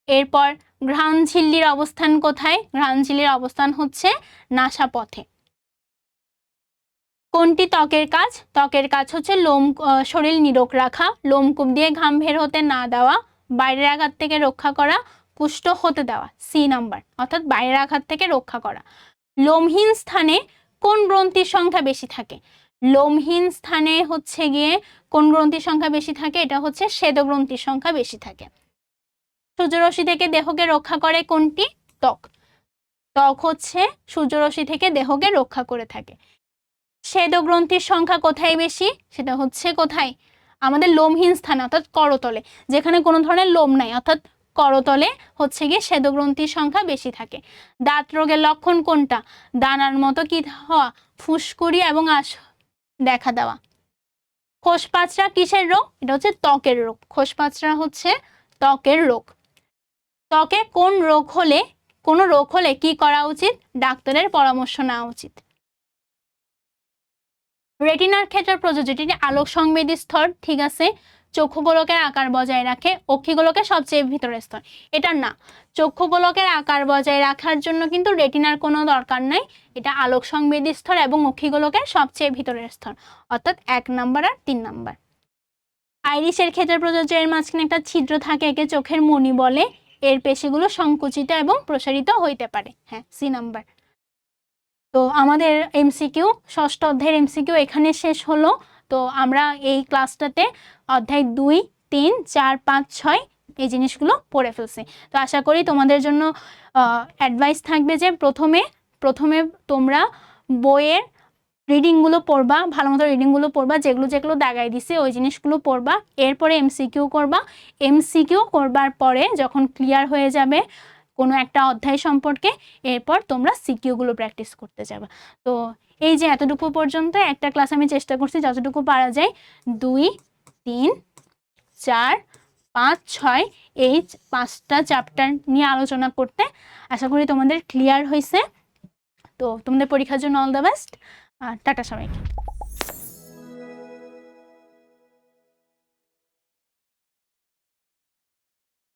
এরপর ঘ্রাণঝিল্লির অবস্থান কোথায়? ঘ্রাণঝিল্লির অবস্থান হচ্ছে নাসাপথে। কোনটি ত্বকের কাজ? ত্বকের কাজ হচ্ছে শরীর নিরোগ রাখা, লোমকূপ দিয়ে ঘাম বের হতে না দেওয়া, বাইরের আঘাত থেকে রক্ষা করা, কুষ্ঠ হতে দেওয়া। সি নাম্বার, অর্থাৎ বাইরের আঘাত থেকে রক্ষা করা। লোমহীন স্থানে কোন গ্রন্থির সংখ্যা বেশি থাকে? লোমহীন স্থানে হচ্ছে গিয়ে কোন গ্রন্থির সংখ্যা বেশি থাকে? এটা হচ্ছে স্বেদগ্রন্থির সংখ্যা বেশি থাকে। সূর্যরশ্মি থেকে দেহকে রক্ষা করে কোনটি? ত্বক। ত্বক হচ্ছে সূর্যরশ্মি থেকে দেহকে রক্ষা করে থাকে। স্বেদগ্রন্থির সংখ্যা কোথায় বেশি? সেটা হচ্ছে কোথায়? আমাদের লোমহীন স্থানে, অর্থাৎ করতলে, যেখানে কোনো ধরনের লোম নাই, অর্থাৎ করতলে হচ্ছে গিয়ে স্বেদগ্রন্থির সংখ্যা বেশি থাকে। দাঁত রোগের লক্ষণ কোনটা? দানার মতো কি হওয়া, ফুসকুড়ি এবং দেখা দেওয়া। খোসপাঁচড়া কিসের রোগ? এটা হচ্ছে ত্বকের রোগ। খোসপাঁচড়া হচ্ছে ত্বকের রোগ। ত্বকে কোনো রোগ হলে কি করা উচিত? ডাক্তারের পরামর্শ নেওয়া উচিত। রেটিনার ক্ষেত্রে প্রযোজ্য, এটি আলোক সংবেদী স্তর, ঠিক আছে। চক্ষু গোলকের আকার বজায় রাখে, অক্ষিগোলকের সবচেয়ে ভিতরের স্তর। এটা না, চক্ষু গোলকের আকার বজায় রাখার জন্য কিন্তু রেটিনার কোনো দরকার নাই। এটা আলোক সংবেদী স্তর এবং অক্ষিগোলকের সবচেয়ে ভিতরের স্তর, অর্থাৎ 1 নাম্বার আর 3 নাম্বার। আইরিশের ক্ষেত্রে প্রযোজ্য, এর মাঝখানে একটা ছিদ্র থাকে, একে চোখের মণি বলে। এর পেশিগুলো সংকুচিত এবং প্রসারিত হইতে পারে। হ্যাঁ, সি নাম্বার। তো আমাদের এমসিকিউ, ষষ্ঠ অধ্যায়ের এমসিকিউ এখানে শেষ হলো। তো আমরা এই ক্লাসটাতে অধ্যায় 2, 3, 4, 5, 6 এই জিনিসগুলো পড়ে ফেলছি। তো আশা করি তোমাদের জন্য অ্যাডভাইস থাকবে যে প্রথমে তোমরা বইয়ের রিডিংগুলো পড়বা, ভালো মতো রিডিংগুলো পড়বা, যেগুলো দাগাই দিছে ওই জিনিসগুলো পড়বা। এরপরে এমসিকিউ করবা। এমসিকিউ করবার পরে যখন ক্লিয়ার হয়ে যাবে কোনো একটা অধ্যায় সম্পর্কে, এরপর তোমরা সিকিউগুলো প্র্যাকটিস করতে যাবে। তো এই যে এতটুকু পর্যন্ত একটা ক্লাস আমি চেষ্টা করছি যতটুকু পারা যায় 2, 3, 4, 5, 6 এই 5টা চ্যাপ্টার নিয়ে আলোচনা করতে। আশা করি তোমাদের ক্লিয়ার হয়েছে। তো তোমাদের পরীক্ষার জন্য অল দ্য বেস্ট। টাটা সবাইকে।